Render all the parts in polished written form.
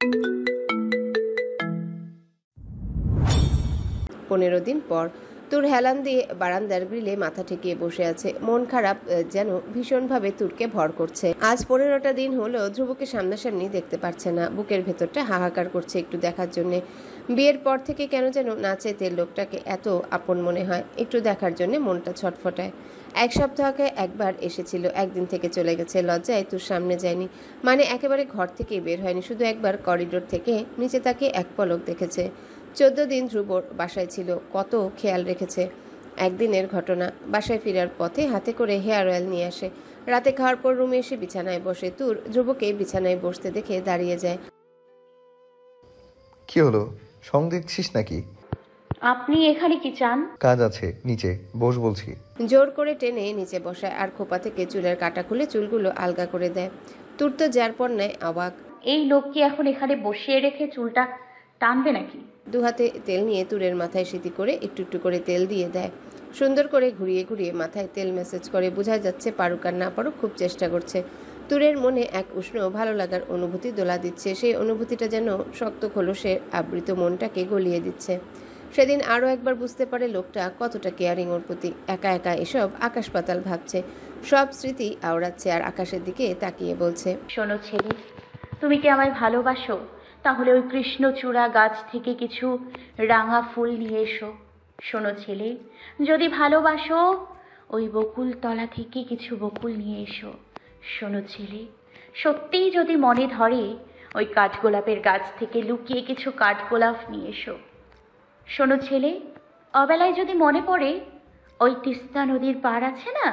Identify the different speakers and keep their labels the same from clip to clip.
Speaker 1: 15 দিন পর তুর হেলান দিয়ে বারান্দার গ্রিলে মাথা ঠেকিয়ে বসে আছে। মন খারাপ যেন ভীষণভাবে তুরকে ভর করছে। আজ 15টা দিন হলো ধ্রুবকে সামনাসামনি দেখতে পারছে না। বুকের ভেতরটা হাহাকার করছে একটু দেখার জন্য। বিয়ের পর থেকে কেন যেন না চাইতে লোকটাকে এত আপন মনে হয়। একটু দেখার জন্য মনটা ছটফটায়। 1 সপ্তাহকে একবার এসেছিল, একদিন থেকে চলে গেছে। লজ্জায় তুর সামনে যায়নি, মানে একেবারে ঘর থেকে বের হয়নি। শুধু একবার করিডোর থেকে নিচে তাকে এক পলক দেখেছে। 14 দিন ধ্রুবর বাসায় ছিল, কত খেয়াল রেখেছে। একদিনের ঘটনা, বাসায় ফেরার পথে হাতে করে হেয়ার অয়েল নিয়ে আসে। রাতে খাওয়ার পর রুমে এসে বিছানায় বসে। তুর ধ্রুবকে বিছানায় বসতে দেখে দাঁড়িয়ে যায়।
Speaker 2: কি হলো, সং দেখছিস নাকি?
Speaker 3: আপনি এখানে কি চান?
Speaker 2: কাজ আছে, নিচে বস বলছি।
Speaker 1: জোর করে টেনে নিচে বসায় আর খোপা থেকে চুলের কাটা খুলে চুলগুলো আলগা করে দেয়। তুর তো যার পর নেয় অবাক।
Speaker 3: এই লোক কি এখন এখানে বসিয়ে রেখে চুলটা টানবে নাকি?
Speaker 1: 2 হাতে তেল নিয়ে তুরের মাথায় সিটি করে একটু একটু করে তেল দিয়ে দেয়। সুন্দর করে ঘুরিয়ে ঘুরিয়ে মাথায় তেল ম্যাসেজ করে। বোঝা যাচ্ছে পারুক আর না পারুক খুব চেষ্টা করছে। তুরের মনে এক উষ্ণ ভালো লাগার অনুভূতি দোলা দিচ্ছে। সেই অনুভূতিটা যেন শক্ত খোলসে আবৃত মনটাকে গলিয়ে দিচ্ছে। সেদিন আরও একবার বুঝতে পারে লোকটা কতটা কেয়ারিং ওর প্রতি। একা একা এসব আকাশ পাতাল ভাবছে, সব স্মৃতি আওড়াচ্ছে আর আকাশের দিকে তাকিয়ে বলছে,
Speaker 3: শোনো ছেলে, তুমি কি আমায় ভালোবাসো? তাহলে ওই কৃষ্ণচূড়া গাছ থেকে কিছু রাঙা ফুল নিয়ে এসো। শোনো ছেলে, যদি ভালোবাসো ওই বকুল তলা থেকে কিছু বকুল নিয়ে এসো। শোনো ছেলে, সত্যিই যদি মনে ধরে ওই কাঠগোলাপের গাছ থেকে লুকিয়ে কিছু কাঠগোলাপ নিয়ে এসো। শোনো ছেলে, অবেলায় যদি মনে পড়ে ওই তিস্তা নদীর পাড় আছে না,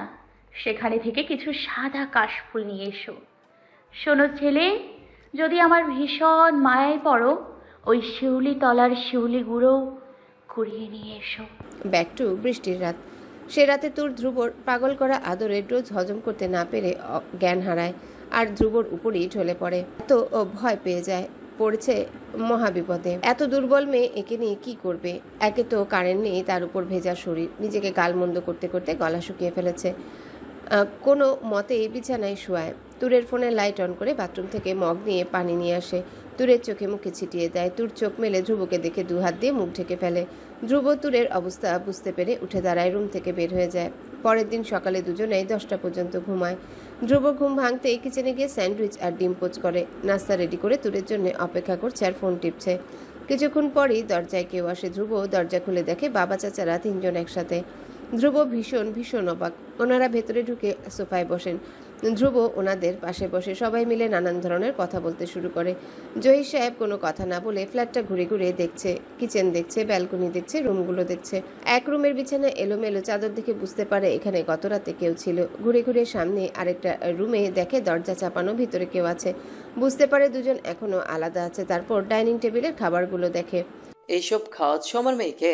Speaker 3: সেখানে থেকে কিছু সাদা কাশফুল নিয়ে এসো। শোনো ছেলে, যদি আমার ভীষণ মায়ায় পড়ো ওই শিউলি তলার শিউলি গুঁড়ো কুড়িয়ে নিয়ে এসো।
Speaker 1: ব্যাক টু বৃষ্টির রাত। সে রাতে তুর ধ্রুবর পাগল করা আদরের ডোজ হজম করতে না পেরে জ্ঞান হারায় আর ধ্রুবর উপরেই ঢলে পড়ে। এত ভয় পেয়ে যায়, পড়েছে মহাবিপদে। এত দুর্বল মেয়ে, একে নিয়ে কি করবে? একে তো কারেন্ট নেই, তার উপর ভেজা শরীর। নিজেকে গালমন্দ করতে করতে গলা শুকিয়ে ফেলেছে। কোনো মতে বিছানায় শোয়ায়। তুরের ফোনে লাইট অন করে বাথরুম থেকে মগ নিয়ে পানি নিয়ে আসে। তুরের চোখে মুখে ছিটিয়ে দেয়। তুর চোখ মেলে ধ্রুবকে দেখে 2 হাত দিয়ে মুখ ঢেকে ফেলে। ধ্রুব তুরের অবস্থা বুঝতে পেরে উঠে দাঁড়ায়, রুম থেকে বের হয়ে যায়। পরের দিন সকালে দুজনেই 10টা পর্যন্ত ঘুমায়। ধ্রুব ঘুম ভাঙতেই কিচেনে গিয়ে স্যান্ডউইচ আর ডিম পোচ করে। নাস্তা রেডি করে তুরের জন্য অপেক্ষা করছে আর ফোন টিপছে। কিছুক্ষণ পরই দরজায় কেউ আসে। ধ্রুব দরজা খুলে দেখে বাবা চাচারা 3 জন একসাথে। ধ্রুব ভীষণ ভীষণ অবাক। ওনারা ভেতরে ঢুকে সোফায় বসেন। ধ্রুব ওনাদের পাশে বসে। সবাই মিলে নানান ধরনের কথা বলতে শুরু করে। জহির সাহেব কোনো কথা না বলে ফ্ল্যাটটা ঘুরে ঘুরে দেখছে। কিচেন দেখছে, ব্যালকনি দেখছে, রুমগুলো দেখছে। এক রুমের বিছানায় এলোমেলো চাদর দেখে বুঝতে পারে এখানে গত রাতে কেউ ছিল। ঘুরে ঘুরে সামনে আরেকটা রুমে দেখে দরজা চাপানো, ভিতরে কেউ আছে। বুঝতে পারে দুজন এখনো আলাদা আছে। তারপর ডাইনিং টেবিলের খাবারগুলো দেখে।
Speaker 4: এইসব খাওয়াচ্ছ আমার মেয়েকে?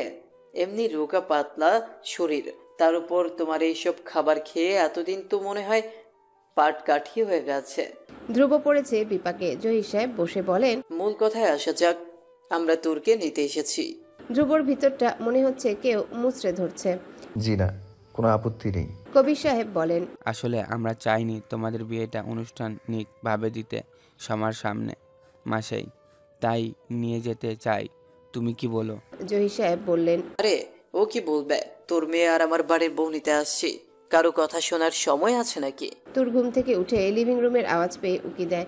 Speaker 4: এমনি রোগা পাতলা শরীর, তার উপর তোমার এইসব খাবার খেয়ে এতদিন তো মনে হয় পাট কাঠি হয়ে গেছে।
Speaker 1: ধ্রুব পড়েছে বিপাকে। জহির সাহেব বসে বলেন,
Speaker 4: মূল কথায় আসা যাক, আমরা তুর্কে নিতে এসেছি।
Speaker 1: ধ্রুবর ভিতরটা মনে হচ্ছে কেউ মুচড়ে ধরছে।
Speaker 2: জি না, কোনো আপত্তি নেই।
Speaker 1: কবির সাহেব বলেন,
Speaker 5: আসলে আমরা চাইনি তোমাদের বিয়েটা আনুষ্ঠানিক ভাবে দিতে সবার সামনে মাসেই, তাই নিয়ে যেতে চাই। তুমি কি বলো?
Speaker 1: জহির সাহেব বললেন,
Speaker 4: আরে ও কি বলবে? তোর মেয়ে আর আমার বাড়ির বউ নিতে আসছি, কারো কথা শোনার সময় আছে নাকি?
Speaker 1: তুর ঘুম থেকে উঠে লিভিং রুমের আওয়াজ পেয়ে উকি দেয়।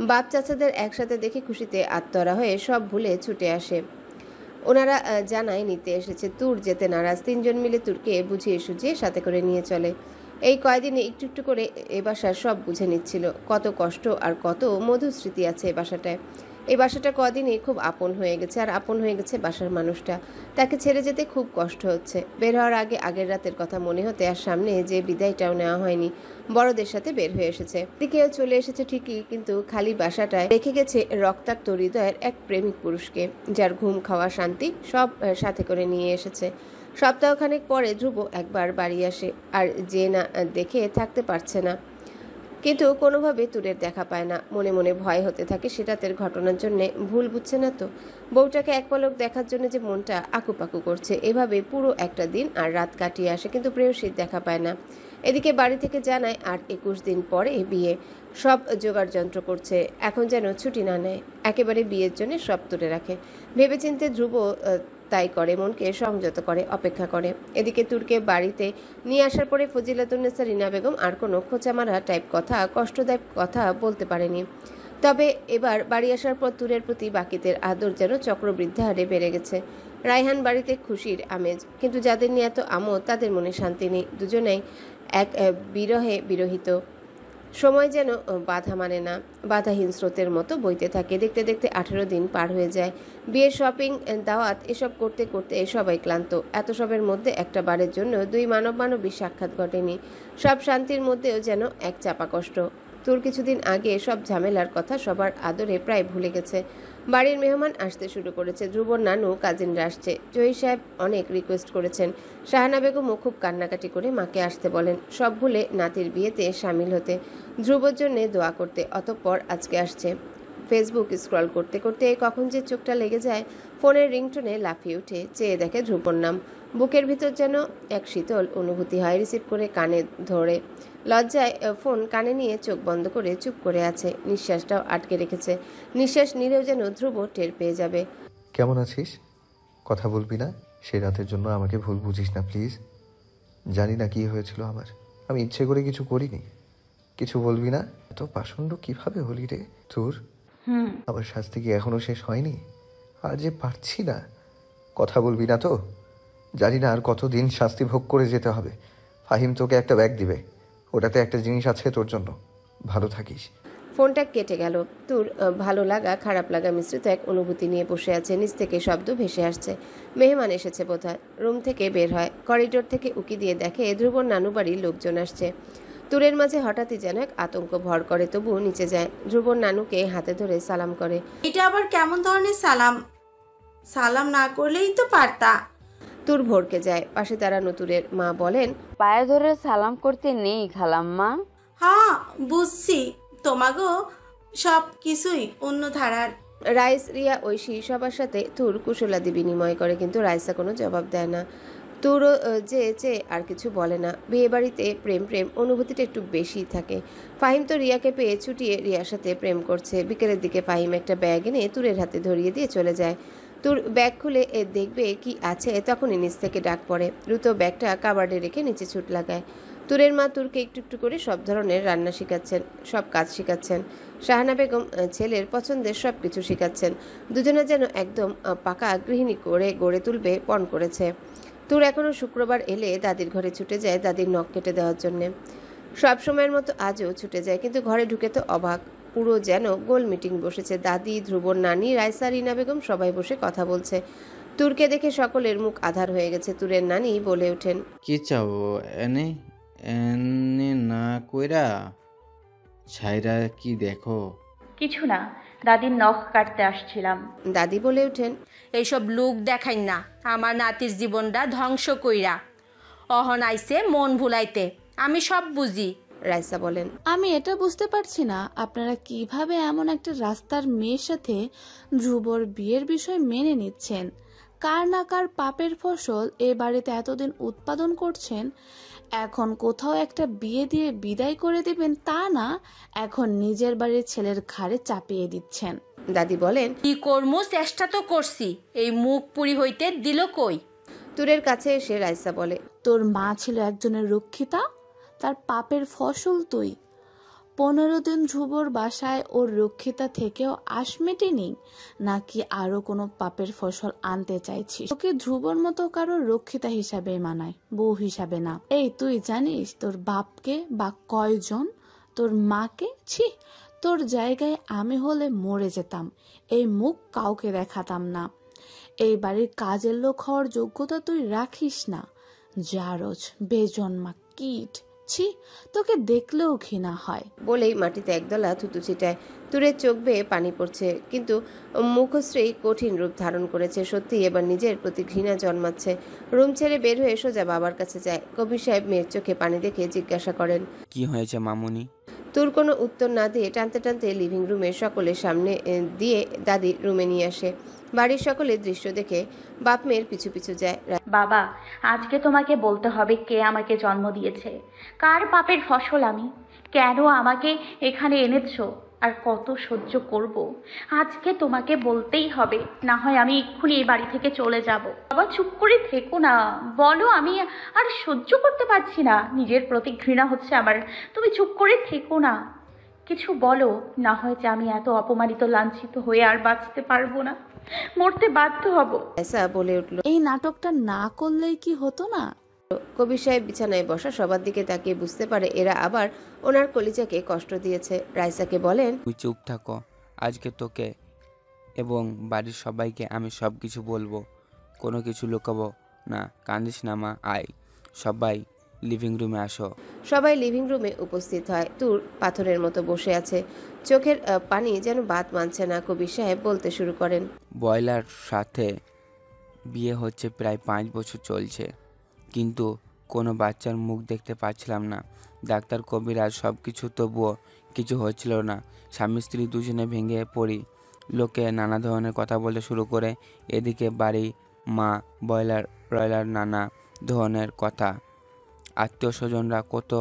Speaker 1: বাপ চাচাদের একসাথে দেখে খুশিতে আত্মহারা হয়ে সব ভুলে ছুটে আসে। ওনারা জানায় নিতে এসেছে। তুর যেতে নারাজ। 3 জন মিলে তুরকে বুঝিয়ে সুঝিয়ে সাথে করে নিয়ে চলে। এই কয়দিনে একটু একটু করে এ বাসার সব বুঝে নিচ্ছিল। কত কষ্ট আর কত মধুর স্মৃতি আছে এই বাসাটায়। এই বাসাটা কদিনে খুব আপন হয়ে গেছে, আর আপন হয়ে গেছে বাসার মানুষটা। তাকে ছেড়ে যেতে খুব কষ্ট হচ্ছে। বের হওয়ার আগে আগের রাতের কথা মনে হতে আর সামনে যে বিদায়টাও নেওয়া হয়নি। বড়দের সাথে বের হয়ে এসেছে। দিকেও চলে এসেছে ঠিকই, কিন্তু খালি বাসাটায় রেখে গেছে রক্তাক্ত হৃদয়ের এক প্রেমিক পুরুষকে, যার ঘুম খাওয়া শান্তি সব সাথে করে নিয়ে এসেছে। সপ্তাহখানেক পরে ধ্রুব একবার বাড়ি আসে, আর যে না দেখে থাকতে পারছে না। কিন্তু কোনোভাবে তুরের দেখা পায় না। মনে মনে ভয় হতে থাকে সে রাতের ঘটনার জন্য ভুল বুঝছে না তো। বউটাকে এক পলক দেখার জন্য যে মনটা আকুপাকু করছে। এভাবে পুরো একটা দিন আর রাত কাটিয়ে আসে, কিন্তু প্রেয়সীর দেখা পায় না। এদিকে বাড়ি থেকে জানায় আর 21 দিন পরে বিয়ে, সব জোগাড় যন্ত্র করছে, এখন যেন ছুটি না নেয়, একেবারে বিয়ের জন্য সব তুলে রাখে। ভেবেচিন্তে ধ্রুব তাই করে, মনকে সংযত করে, অপেক্ষা করে। এদিকে তুরকে বাড়িতে নিয়ে আসার পরে ফজিলাতুন্নেসা রিনা বেগম আর কোনো খোঁচামারা টাইপ কথা, কষ্টদায়ক কথা বলতে পারেনি। তবে এবার বাড়ি আসার পর তুরের প্রতি বাকিদের আদর যেন চক্রবৃদ্ধি হারে বেড়ে গেছে। রায়হান বাড়িতে খুশির আমেজ, কিন্তু যাদের নিয়ে এত আমোদ তাদের মনে শান্তি নেই। দুজনেই এক বিরহে বিরহিত। সময় যেন বাধা মানে না, বাধাহীন স্রোতের মতো বইতে থাকে। দেখতে দেখতে 18 দিন পার হয়ে যায়। বিয়ের শপিং, দাওয়াত এসব করতে করতে সবাই ক্লান্ত। এত সবের মধ্যে একটা বারের জন্য দুই মানবী সাক্ষাৎ ঘটেনি। সব শান্তির মধ্যেও যেন এক চাপা কষ্ট। তোর কিছুদিন আগে সব ঝামেলার কথা সবার আদরে প্রায় ভুলে গেছে। বাড়ির মেহমান আসতে শুরু করেছে। ধ্রুবর নানু, কাজিনরা আসছে। জহির সাহেব অনেক রিকোয়েস্ট করেছেন। শাহানা বেগমও খুব কান্নাকাটি করে মাকে আসতে বলেন, সব ভুলে নাতির বিয়েতে সামিল হতে, ধ্রুবর জন্যে দোয়া করতে। অতঃপর আজকে আসছে। ফেসবুক স্ক্রল করতে করতে কখন যে চোখটা লেগে যায়, ফোনের রিংটোনে লাফিয়ে উঠে চেয়ে দেখে ধ্রুবর নাম। বুকের ভিতর যেন এক শীতল অনুভূতি হয়। রিসিভ করে কানে ধরে লজ্জায় ফোন কানে নিয়ে চোখ বন্ধ করে চুপ করে আছে। নিঃশ্বাসটাও আটকে রেখেছে। নিঃশ্বাস নিলেও যেন ধ্রুব টের পেয়ে যাবে।
Speaker 2: কেমন আছিস? কথা বলবি না? সে রাতের জন্য আমাকে ভুল বুঝিস না প্লিজ। জানি না কি হয়েছিল আমার, আমি ইচ্ছে করে কিছু করিনি। কিছু বলবি না? এত পাষণ্ড কিভাবে হলি রে তোর? আমার শাস্তি কি এখনো শেষ হয়নি? আর যে পারছি না। কথা বলবি না তো? জানি না আর কতদিন শাস্তি ভোগ করে যেতে হবে। ফাহিম তোকে একটা ব্যাগ দিবে, ওটাতে একটা জিনিস আছে তোর জন্য। ভালো থাকিস।
Speaker 1: ফোনটা কেটে গেল। তোর ভালো লাগা খারাপ লাগা মিশ্রিত এক অনুভূতি নিয়ে বসে আছে। নিচ থেকে শব্দ ভেসে আসছে। মেহমান এসেছে বোধহয়। রুম থেকে বের হয়, করিডোর থেকে উকি দিয়ে দেখে ধ্রুবর নানু বাড়ির লোকজন আসছে। তুরের মাঝে হঠাৎই যেন এক আতঙ্ক ভর করে, তবু নিচে যায়। ধ্রুবর নানুকে হাতে ধরে সালাম করে।
Speaker 6: এটা আবার কেমন ধরনের সালাম? সালাম না করলেই তো পারতা।
Speaker 1: তুর ভরকে যায়। পাশে দাঁড়ানো তুরের মা বলেন,
Speaker 7: পায়ে ধরে সালাম করতে নেই খালাম্মা।
Speaker 6: হ্যাঁ বুঝছি, তোমাগো সব কিছুই অন্য ধারার।
Speaker 1: রাইস, রিয়া, ঐশী সবার সাথে তুর কুশলাদি বিনিময় করে, কিন্তু রাইসা কোনো জবাব দেয় না। তুরও যে আর কিছু বলে না। বিয়ে বাড়িতে প্রেম অনুভূতিটা একটু বেশি থাকে। ফাহিম তো রিয়াকে পেয়ে ছুটিয়ে রিয়ার সাথে প্রেম করছে। বিকেলের দিকে ফাহিম একটা ব্যাগ এনে তুরের হাতে ধরিয়ে দিয়ে চলে যায়। তুর ব্যাগ খুলে দেখবে কি আছে, তখনই নিচ থেকে ডাক পড়ে। দ্রুত ব্যাগটা কাবার্ডে রেখে নিচে ছুট লাগায়। তুরের মা তুরকে একটু একটু করে সব ধরনের রান্না শেখাচ্ছেন, সব কাজ শেখাচ্ছেন। শাহানা বেগম ছেলের পছন্দের সব কিছু শেখাচ্ছেন। দুজনে যেন একদম পাকা গৃহিণী করে গড়ে তুলবে পণ করেছে। তুর এখনও শুক্রবার এলে দাদির ঘরে ছুটে যায় দাদির নখ কেটে দেওয়ার জন্যে। সব সময়ের মতো আজও ছুটে যায়, কিন্তু ঘরে ঢুকে তো অবাক। পুরো যেন গোল মিটিং বসেছে। দাদি, ধ্রুবর নানি, রাইসা, রিনা বেগম সবাই বসে কথা বলছে। তুরকে দেখে সকলের মুখ আধার হয়ে গেছে। তুরের নানি বলে ওঠেন,
Speaker 8: কি চাও এনে এনে না কইরা ছাইরা কি দেখো?
Speaker 3: কিছু না, দাদির নখ কাটতে আসছিলাম।
Speaker 1: দাদি বলে ওঠেন,
Speaker 9: এইসব লোক দেখাই না আমার নাতির জীবনটা ধ্বংস কইরা। অহন আইছে মন ভুলাইতে, আমি সব বুঝি।
Speaker 1: রাইসা বলেন,
Speaker 10: আমি এটা বুঝতে পারছি না আপনারা কিভাবে এমন একটা রাস্তার মেয়ের সাথে ধ্রুবর বিয়ের বিষয় মেনে নিচ্ছেন। কার না কার পাপের ফসল এ বাড়িতে এতদিন উৎপাদন করছেন, এখন কোথাও একটা বিয়ে দিয়ে বিদায় করে দিবেন তা না, এখন নিজের বাড়ির ছেলের ঘাড়ে চাপিয়ে দিচ্ছেন।
Speaker 1: দাদি বলেন,
Speaker 9: কি কর্ম চেষ্টা তো করছি, এই মুখ পুরি হইতে দিল কই?
Speaker 1: তুরের কাছে এসে রাইসা বলে,
Speaker 10: তোর মা ছিল একজনের রক্ষিতা, তার পাপের ফসল তুই। 15 দিন ধ্রুবর বাসায় ওর রক্ষিতা থেকেও আশ মেটেনি, নাকি আরো কোনো পাপের ফসল আনতে চাইছিস? ওকে ধ্রুবর মতো কারো রক্ষিতা হিসাবে মানায়, বউ হিসাবে না। এই তুই জানিস তোর বাপকে বা কয়জন? তোর মাকে? ছি, তোর জায়গায় আমি হলে মরে যেতাম, এই মুখ কাউকে দেখাতাম না। এই বাড়ির কাজের লোক হওয়ার যোগ্যতা তুই রাখিস না। জারজ, বেজন্মা, কীট, ছি, তোকে দেখলেও ঘৃণা হয়।
Speaker 1: বলেই মাটিতে একদলা থুতু ছিটায়। তুরের চোখ বেয়ে পানি পড়ছে, কিন্তু মুখশ্রী কঠিন রূপ ধারণ করেছে। সত্যি এবার নিজের প্রতি ঘৃণা জন্মাচ্ছে। রুম ছেড়ে বের হয়ে সোজা বাবার কাছে যায়। কবির সাহেব মেয়ের চোখে পানি দেখে জিজ্ঞাসা করেন,
Speaker 5: কি হয়েছে মামুনি?
Speaker 1: তোর কোনো উত্তর না দিয়ে টানতে টানতে লিভিং রুমের সকলের সামনে দিয়ে দাদি রুমে নিয়ে আসে। বাড়ির সকলের দৃশ্য দেখে বাপ মেয়ের পিছু পিছু যায়।
Speaker 3: বাবা, আজকে তোমাকে বলতে হবে কে আমাকে জন্ম দিয়েছে, কার পাপের ফসল আমি, কেন আমাকে এখানে এনেছো, আর কত সহ্য করব। আজকে তোমাকে বলতেই হবে, না হয় আমি এক্ষুনি এই বাড়ি থেকে চলে যাব। বাবা চুপ করে থেকো না, বলো, আমি আর সহ্য করতে পারছি না, নিজের প্রতি ঘৃণা হচ্ছে আমার। তুমি চুপ করে থেকো না, কিছু বলো, না হয় যে আমি এত অপমানিত লাঞ্ছিত হয়ে আর বাঁচতে পারবো না, মরতে বাধ্য হব।
Speaker 1: রাইসা বলে উঠল।
Speaker 10: এই নাটকটা না করলেই কি হতো না?
Speaker 1: কবির সাহেব বিছানায় বসা সবার দিকে তাকিয়ে বুঝতে পারে এরা আবার ওনার কলিজাকে কষ্ট দিয়েছে। রাইসাকে বলেন,
Speaker 5: তুই চুপ থাকো, আজকে তোকে এবং বাড়ির সবাইকে আমি সব কিছু বলবো, কোনো কিছু লুকাবো না। কান্দিস না মা, আয় সবাই লিভিং রুমে আসো।
Speaker 1: সবাই লিভিং রুমে উপস্থিত হয়। তুর পাথরের মতো বসে আছে, চোখের পানি যেন বাত মানছে না। কবির সাহেব বলতে শুরু করেন,
Speaker 5: বয়লার সাথে বিয়ে হচ্ছে প্রায় 5 বছর চলছে, কিন্তু কোনো বাচ্চার মুখ দেখতে পাচ্ছিলাম না। ডাক্তার, কবিরাজ সব কিছু, তবুও কিছু হচ্ছিল না। স্বামী স্ত্রী দুজনে ভেঙে পড়ি, লোকে নানা ধরনের কথা বলতে শুরু করে। এদিকে বাড়ি, মা, ব্রয়লার নানা ধরনের কথা, আত্মীয় স্বজনরা কত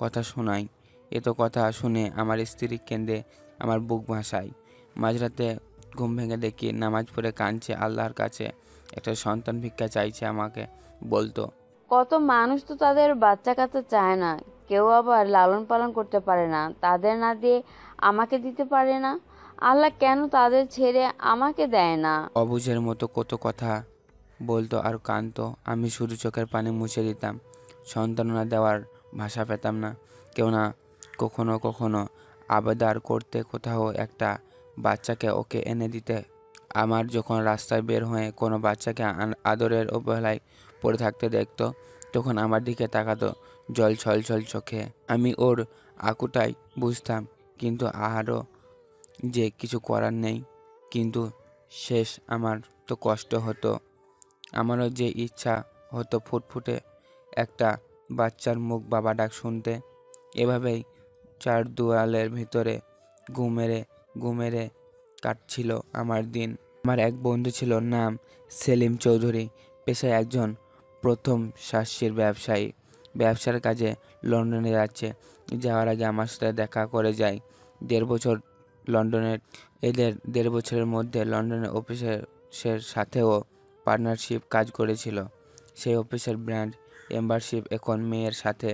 Speaker 5: কথা শোনায়। এত কথা শুনে আমার স্ত্রী কেঁদে আমার বুক ভাসায়। মাঝরাতে ঘুম ভেঙে দেখি নামাজ পড়ে কাঁদছে, আল্লাহর কাছে একটা সন্তান ভিক্ষা চাইছে। আমাকে বলতো,
Speaker 7: কত মানুষ তো তাদের বাচ্চা কাচ্চা চায় না, কেউ আবার লালন পালন করতে পারে না, তাদের না দিয়ে আমাকে দিতে পারে না। আল্লাহ কেন তাদের ছেড়ে আমাকে দেয় না?
Speaker 5: অবুঝের মতো কত কথা বলতো আর কাঁদতো। আমি শুধু চোখের পানি মুছে দিতাম। সন্তাননা দেওয়ার ভাষা পেতাম না। কেউ না কখনো কখনো আবেদন করতে কোথাও একটা বাচ্চাকে ওকে এনে দিতে। আমার যখন রাস্তায় বের হয়ে কোনো বাচ্চাকে আদরের অবহেলায় পড়ে থাকতে দেখতো, তখন আমার দিকে তাকাতো জল ছলছল চোখে। আমি ওর আকুটাই বুঝতাম, কিন্তু আরও যে কিছু করার নেই। কিন্তু শেষ আমার তো কষ্ট হতো। আমারও যে ইচ্ছা হতো ফুটফুটে একটা বাচ্চার মুখ বাবা ডাক শুনতে। এভাবেই 4 দেওয়ালের ভিতরে ঘুমেরে কাটছিল আমার দিন। আমার এক বন্ধু ছিল, নাম সেলিম চৌধুরী, পেশায় একজন প্রথম সার্সির ব্যবসায়ী। ব্যবসার কাজে লন্ডনে যাচ্ছে। যাওয়ার আগে আমার সাথে দেখা করে যায়। 1.5 বছর লন্ডনের। এদের 1.5 বছরের মধ্যে লন্ডনের অফিসের সাথেও পার্টনারশিপ কাজ করেছিল। সেই অফিসের ব্র্যান্ড এম্বারশিপ এখন মেয়ের সাথে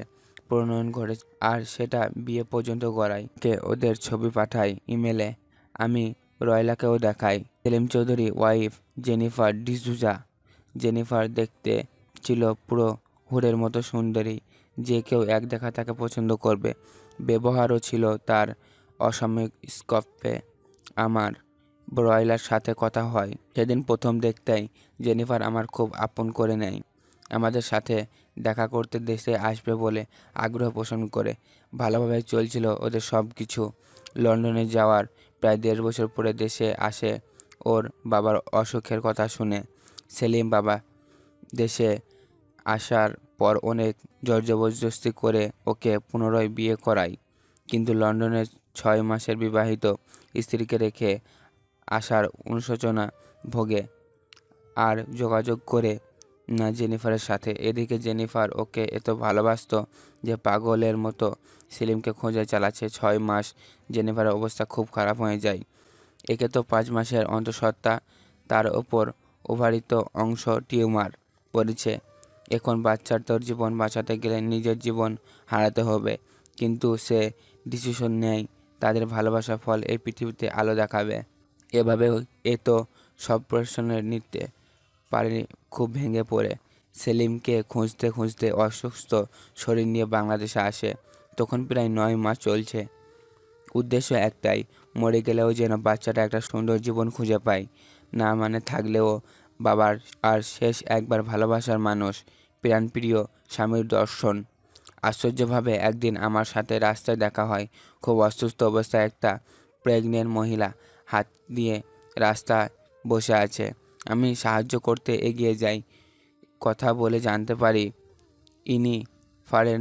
Speaker 5: প্রণয়ন করে, আর সেটা বিয়ে পর্যন্ত গড়ায়। ওদের ছবি পাঠাই ইমেলে, আমি রয়লাকেও দেখাই। Selim Chowdhury wife Jennifer D'Souza. Jennifer দেখতে ছিল পুরো হুরের মতো সুন্দরী, যে কেউ এক দেখা তাকে পছন্দ করবে। ব্যবহারও ছিল তার অসাময়িক স্কপে। আমার ব্রয়লার সাথে কথা হয় সেদিন প্রথম দেখতেই জেনিফার আমার খুব আপন করে নেয়। আমাদের সাথে দেখা করতে দেশে আসবে বলে আগ্রহ পোষণ করে। ভালোভাবে চলছিল ওদের সব কিছু। লন্ডনে যাওয়ার প্রায় 1.5 বছর পরে দেশে আসে ওর বাবার অসুখের কথা শুনে। সেলিম বাবা দেশে আসার পর অনেক জবরদস্তি করে ওকে পুনরায় বিয়ে করায়, কিন্তু লন্ডনের 6 মাসের বিবাহিত স্ত্রীকে রেখে আসার অনুশোচনা ভোগে আর যোগাযোগ করে না জেনিফারের সাথে। এদিকে জেনিফার ওকে এত ভালোবাসতো যে পাগলের মতো সেলিমকে খোঁজে চালাচ্ছে। 6 মাস জেনিফারের অবস্থা খুব খারাপ হয়ে যায়। একে তো 5 মাসের অন্তঃসত্ত্বা, তার ওপর ওভারিত অংশ টিউমার পড়েছে। এখন বাচ্চার তোর জীবন বাঁচাতে গেলে নিজের জীবন হারাতে হবে, কিন্তু সে ডিসিশন নেয় তাদের ভালোবাসার ফল এই পৃথিবীতে আলো দেখাবে। এভাবেও এ তো সব প্রশ্নের নিতে পারেনি, খুব ভেঙে পড়ে সেলিমকে খুঁজতে খুঁজতে অসুস্থ শরীর নিয়ে বাংলাদেশে আসে। তখন প্রায় 9 মাস চলছে। উদ্দেশ্য একটাই, মরে গেলেও যেন বাচ্চাটা একটা সুন্দর জীবন খুঁজে পায়। না মানে থাকলেও বাবার আর শেষ একবার ভালোবাসার মানুষ, প্রাণপ্রিয় স্বামীর দর্শন। আশ্চর্যভাবে একদিন আমার সাথে রাস্তায় দেখা হয়। খুব অসুস্থ অবস্থায় একটা প্রেগনেন্ট মহিলা হাত দিয়ে রাস্তায় বসে আছে। আমি সাহায্য করতে এগিয়ে যাই। কথা বলে জানতে পারি ইনি ফারের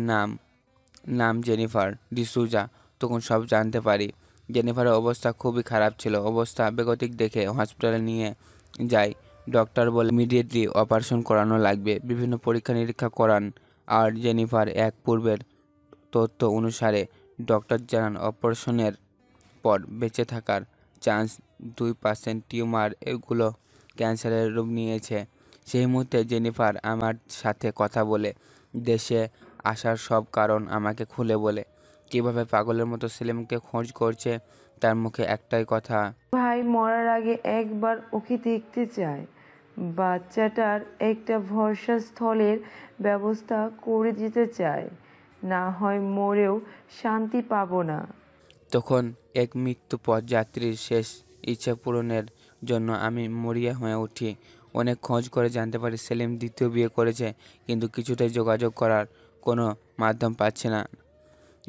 Speaker 5: নাম জেনিফার ডিসুজা। তখন সব জানতে পারি। জেনিফারের অবস্থা খুবই খারাপ ছিল। অবস্থা বেগতিক দেখে হসপিটালে নিয়ে যাই। ডক্টর বলে ইমিডিয়েটলি অপারেশন করানো লাগবে। বিভিন্ন পরীক্ষা নিরীক্ষা করান আর জেনিফার এক পূর্বের তথ্য অনুসারে ডক্টর জানান অপারেশনের পর বেঁচে থাকার চান্স 2%। টিউমার এগুলো ক্যান্সারের রূপ নিয়েছে। সেই মুহূর্তে জেনিফার আমার সাথে কথা বলে দেশে আসার সব কারণ আমাকে খুলে বলে। কীভাবে পাগলের মতো সেলিমকে খোঁজ করছে। তার মুখে একটাই কথা,
Speaker 11: ভাই মরার আগে একবার ওকে দেখতে চায়। বাচ্চাটার একটা ভরসাস্থলের ব্যবস্থা করে দিতে চায়, না হয় মরেও শান্তি পাবো না।
Speaker 5: তখন এক মৃত্যু পথযাত্রীর শেষ ইচ্ছা পূরণের জন্য আমি মরিয়া হয়ে উঠি। অনেক খোঁজ করে জানতে পারি সেলিম দ্বিতীয় বিয়ে করেছে, কিন্তু কিছুটাই যোগাযোগ করার কোনো মাধ্যম পাচ্ছে না।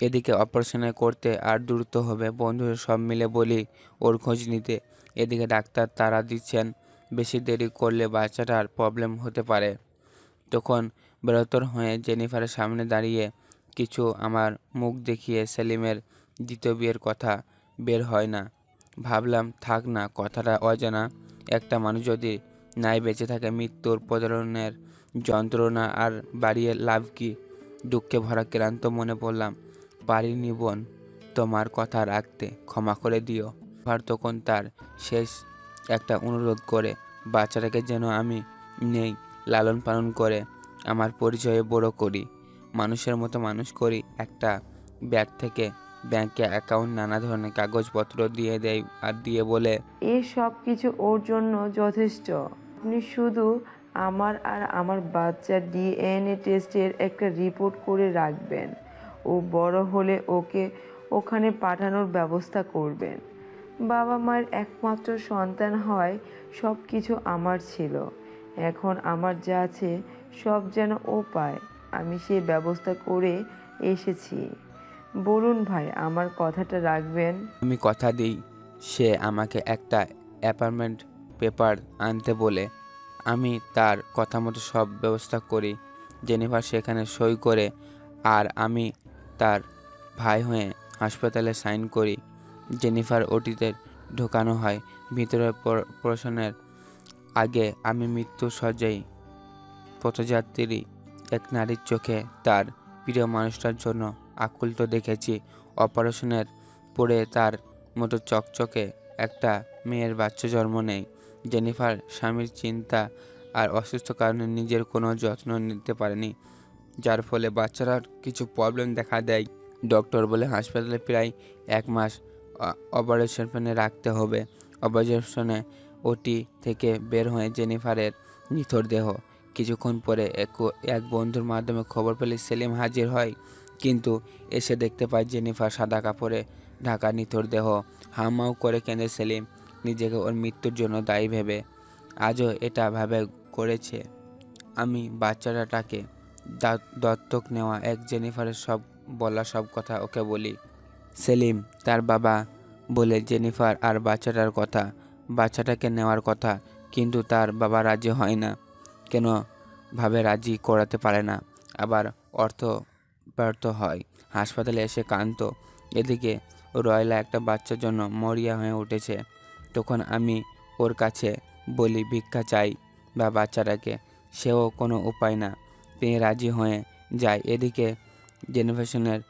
Speaker 5: এদিকে অপারেশনে করতে আর দ্রুত হবে। বন্ধুরা সব মিলে বলি ওর খোঁজ নিতে। এদিকে ডাক্তার তাড়া দিচ্ছেন, বেশি দেরি করলে বাচ্চাটার প্রবলেম হতে পারে। তখন বেরোতর হয়ে জেনিফারের সামনে দাঁড়িয়ে কিছু আমার মুখ দেখিয়ে সেলিমের দ্বিতীয় বিয়ের কথা বের হয় না। ভাবলাম থাক না, কথাটা অজানা। একটা মানুষ যদি নাই বেঁচে থাকে, মৃত্যুর প্রতারণের যন্ত্রণা আর বাড়িয়ে লাভ কি? দুঃখে ভরা ক্লান্ত মনে পড়লাম, পারিনি বোন তোমার কথা রাখতে, ক্ষমা করে দিও। আর তখন তার শেষ একটা অনুরোধ করে বাচ্চাটাকে যেন আমি নেই লালন পালন করে আমার পরিচয়ে বড় করি, মানুষের মতো মানুষ করি। একটা ব্যাগ থেকে ব্যাংকে অ্যাকাউন্ট, নানা ধরনের কাগজপত্র দিয়ে দেয় আর দিয়ে বলে,
Speaker 11: এই সব কিছু ওর জন্য যথেষ্ট। আপনি শুধু আমার আর আমার বাচ্চার ডিএনএ টেস্টের একটা রিপোর্ট করে রাখবেন। ও বড় হলে ওকে ওখানে পাঠানোর ব্যবস্থা করবেন। বাবা মায়ের একমাত্র সন্তান হয়, সব কিছু আমার ছিল। এখন আমার যা আছে সব যেন ও পায়, আমি সেই ব্যবস্থা করে এসেছি। বলুন ভাই, আমার কথাটা রাখবেন?
Speaker 5: আমি কথা দিই। সে আমাকে একটা অ্যাপয়েন্টমেন্ট পেপার আনতে বলে আমি তার কথা মতো সব ব্যবস্থা করি। জেনিফার সেখানে সই করে আর আমি তার ভাই হয়ে হাসপাতালে সাইন করি। জেনিফার ওটিতে ঢোকানো হয়। ভিতরে প্রশ্নের আগে আমি মৃত্যু সজ্জায় পথযাত্রী এক নারীর চোখে তার প্রিয় মানুষটার জন্য আকুল তো দেখেছি। অপারেশনের পরে তার মতো চকচকে একটা মেয়ের বাচ্চা জন্ম নেয়। জেনিফার স্বামীর চিন্তা আর অসুস্থ কারণে নিজের কোনো যত্ন নিতে পারেনি, যার ফলে বাচ্চাটার কিছু প্রবলেম দেখা দেয়। ডক্টর বলে হাসপাতালে প্রায় 1 মাস অপারেশনে রাখতে হবে। অপারেশনে ওটি থেকে বের হয়ে জেনিফারের নিথর দেহ। কিছুক্ষণ পরে এক বন্ধুর মাধ্যমে খবর পেলে সেলিম হাজির হয়, কিন্তু এসে দেখতে পায় জেনিফার সাদা কাপড়ে ঢাকা নিথর দেহ। হাউমাউ করে কেঁদে সেলিম, নিজেকে ওর মৃত্যুর জন্য দায়ী ভেবে। আজও এটা ভাবে করেছে আমি বাচ্চাটাকে দত্তক নেওয়া এক জেনিফারের সব কথা ওকে বলি। সেলিম তার বাবা বলে জেনিফার আর বাচ্চাটার কথা, বাচ্চাটাকে নেওয়ার কথা, কিন্তু তার বাবা রাজি হয় না। কেন ভাবে রাজি করাতে পারে না, আবার অর্থ ব্যর্থ হয়। হাসপাতালে এসে কাঁদত। এদিকে রয়লা একটা বাচ্চার জন্য মরিয়া হয়ে উঠেছে। তখন আমি ওর কাছে বলি ভিক্ষা চাই বা বাচ্চাটাকে, সেও কোনো উপায় না পেয়ে রাজি হয়ে যায়। এদিকে জেনিফারের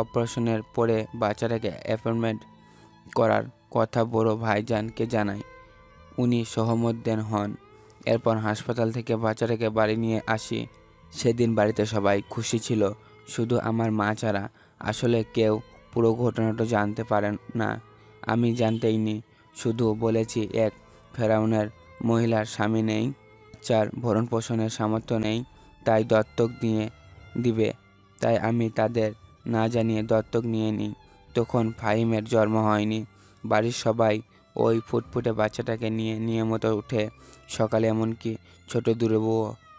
Speaker 5: অপারেশনের পরে বাচ্চাটাকে অ্যাপয়েন্টমেন্ট করার কথা বড় ভাইজানকে জানাই। উনি সহমত দেন হন। এরপর হাসপাতাল থেকে বাচ্চাটাকে বাড়ি নিয়ে আসি। সেদিন বাড়িতে সবাই খুশি ছিল, শুধু আমার মা ছাড়া। আসলে কেউ পুরো ঘটনাটা জানতে পারেন না, আমি জানতেই নি। শুধু বলেছি এক ফেরাউনের মহিলার স্বামী নেই, বাচ্চার ভরণ পোষণের সামর্থ্য নেই, তাই দত্তক দিবে। তাই আমি তাদের না জানিয়ে দত্তক নিয়ে নিই। তখন ফাহিমের জন্ম হয়নি। বাড়ির সবাই ওই ফুটফুটে বাচ্চাটাকে নিয়ে নিয়মিত উঠে। সকালে এমনকি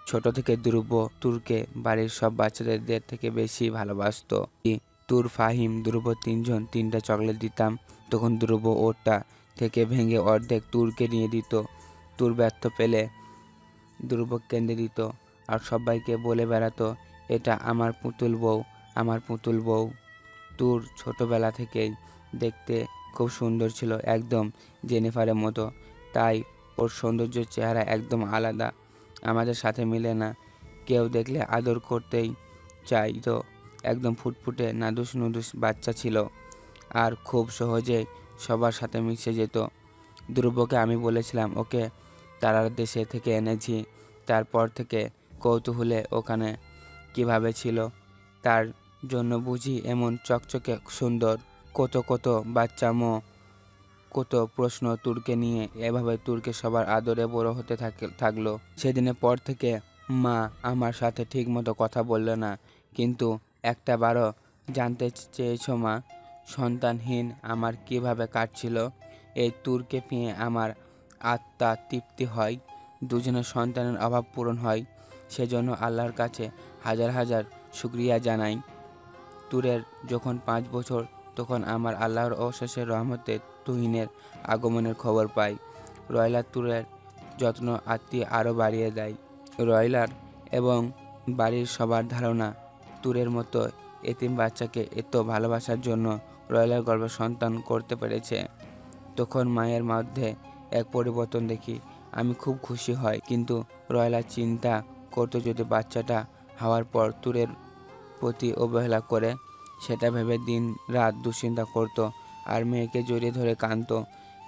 Speaker 5: ছোট থেকে ধ্রুব তুরকে বাড়ির সব বাচ্চাদের থেকে বেশি ভালোবাসতো। তুর, ফাহিম, ধ্রুব 3জন 3টা চকলেট দিতাম। তখন ধ্রুব ওটা থেকে ভেঙে অর্ধেক তুরকে নিয়ে দিত। তুর ব্যর্থ পেলে ধ্রুব কেঁদে দিত আর সবাইকে বলে বেড়াতো, এটা আমার পুতুল বউ, আমার পুতুল বউ। তোর ছোটবেলা থেকেই দেখতে খুব সুন্দর ছিল, একদম জেনিফারের মতো। তাই ওর সৌন্দর্য চেহারা একদম আলাদা, আমাদের সাথে মিলে না। কেউ দেখলে আদর করতেই চাইতো। একদম ফুটফুটে নাদুস নুদুস বাচ্চা ছিল আর খুব সহজে সবার সাথে মিশে যেত। ধ্রুবকে আমি বলেছিলাম ওকে তারার দেশে থেকে এনেছি। তারপর থেকে কৌতূহলে ওখানে কিভাবে ছিল তার জন্য বুঝি এমন চকচকে সুন্দর। কত কত বাচ্চা কত প্রশ্ন তুরকে নিয়ে। এভাবে তুরকে সবার আদরে বড় হতে থাকলো। সেদিনের পর থেকে মা আমার সাথে ঠিকমতো কথা বলল না, কিন্তু একটা বারও জানতে চেয়েছ মা সন্তানহীন আমার কিভাবে কাটছিল? এই তুরকে পেয়ে আমার আত্মা তৃপ্তি হয়, দুজনের সন্তানের অভাব পূরণ হয়। সেজন্য আল্লাহর কাছে হাজার হাজার শুকরিয়া জানাই। তুরের যখন 5 বছর তখন আমার আল্লাহর অশেষের রহমতে তুহিনের আগমনের খবর পাই। রয়লা তুরের যত্ন আত্মীয় আরও বাড়িয়ে দেয়। রয়লার এবং বাড়ির সবার ধারণা তুরের মতো এতিম বাচ্চাকে এত ভালোবাসার জন্য রয়লার গর্ভে সন্তান করতে পেরেছে। তখন মায়ের মধ্যে এক পরিবর্তন দেখি, আমি খুব খুশি হই। কিন্তু রয়লা চিন্তা করতো যদি বাচ্চাটা হওয়ার পর তুরের প্রতি অবহেলা করে। সেটা ভেবে দিন রাত দুশ্চিন্তা করতো আর মেয়েকে জড়িয়ে ধরে কাঁদতো।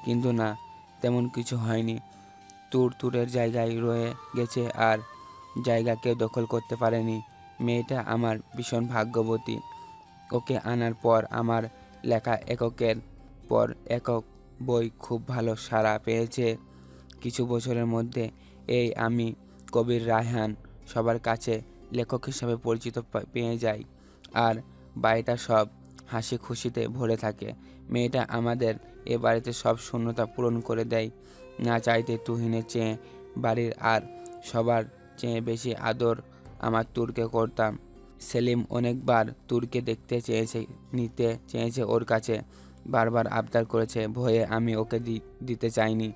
Speaker 5: কিন্তু না, তেমন কিছু হয়নি। তুরের জায়গায় রয়ে গেছে আর জায়গা কেউ দখল করতে পারেনি। মেয়েটা আমার ভীষণ ভাগ্যবতী। ওকে আনার পর আমার লেখা এককের পর একক বই খুব ভালো সাড়া পেয়েছে। কিছু বছরের মধ্যে এই আমি কবির রায়হান সবার কাছে লেখক হিসাবে পরিচিত পেয়ে যাই আর বাড়িটা সব হাসি খুশিতে ভরে থাকে। মেয়েটা আমাদের এ বাড়িতে সব শূন্যতা পূরণ করে দেয়। না চাইতে তুহিনের চেয়ে বাড়ির আর সবার চেয়ে বেশি আদর আমার তুরকে করতাম। সেলিম অনেকবার তুরকে দেখতে নিতে চেয়েছে ওর কাছে, বারবার আবদার করেছে। ভয়ে আমি ওকে দিতে চাইনি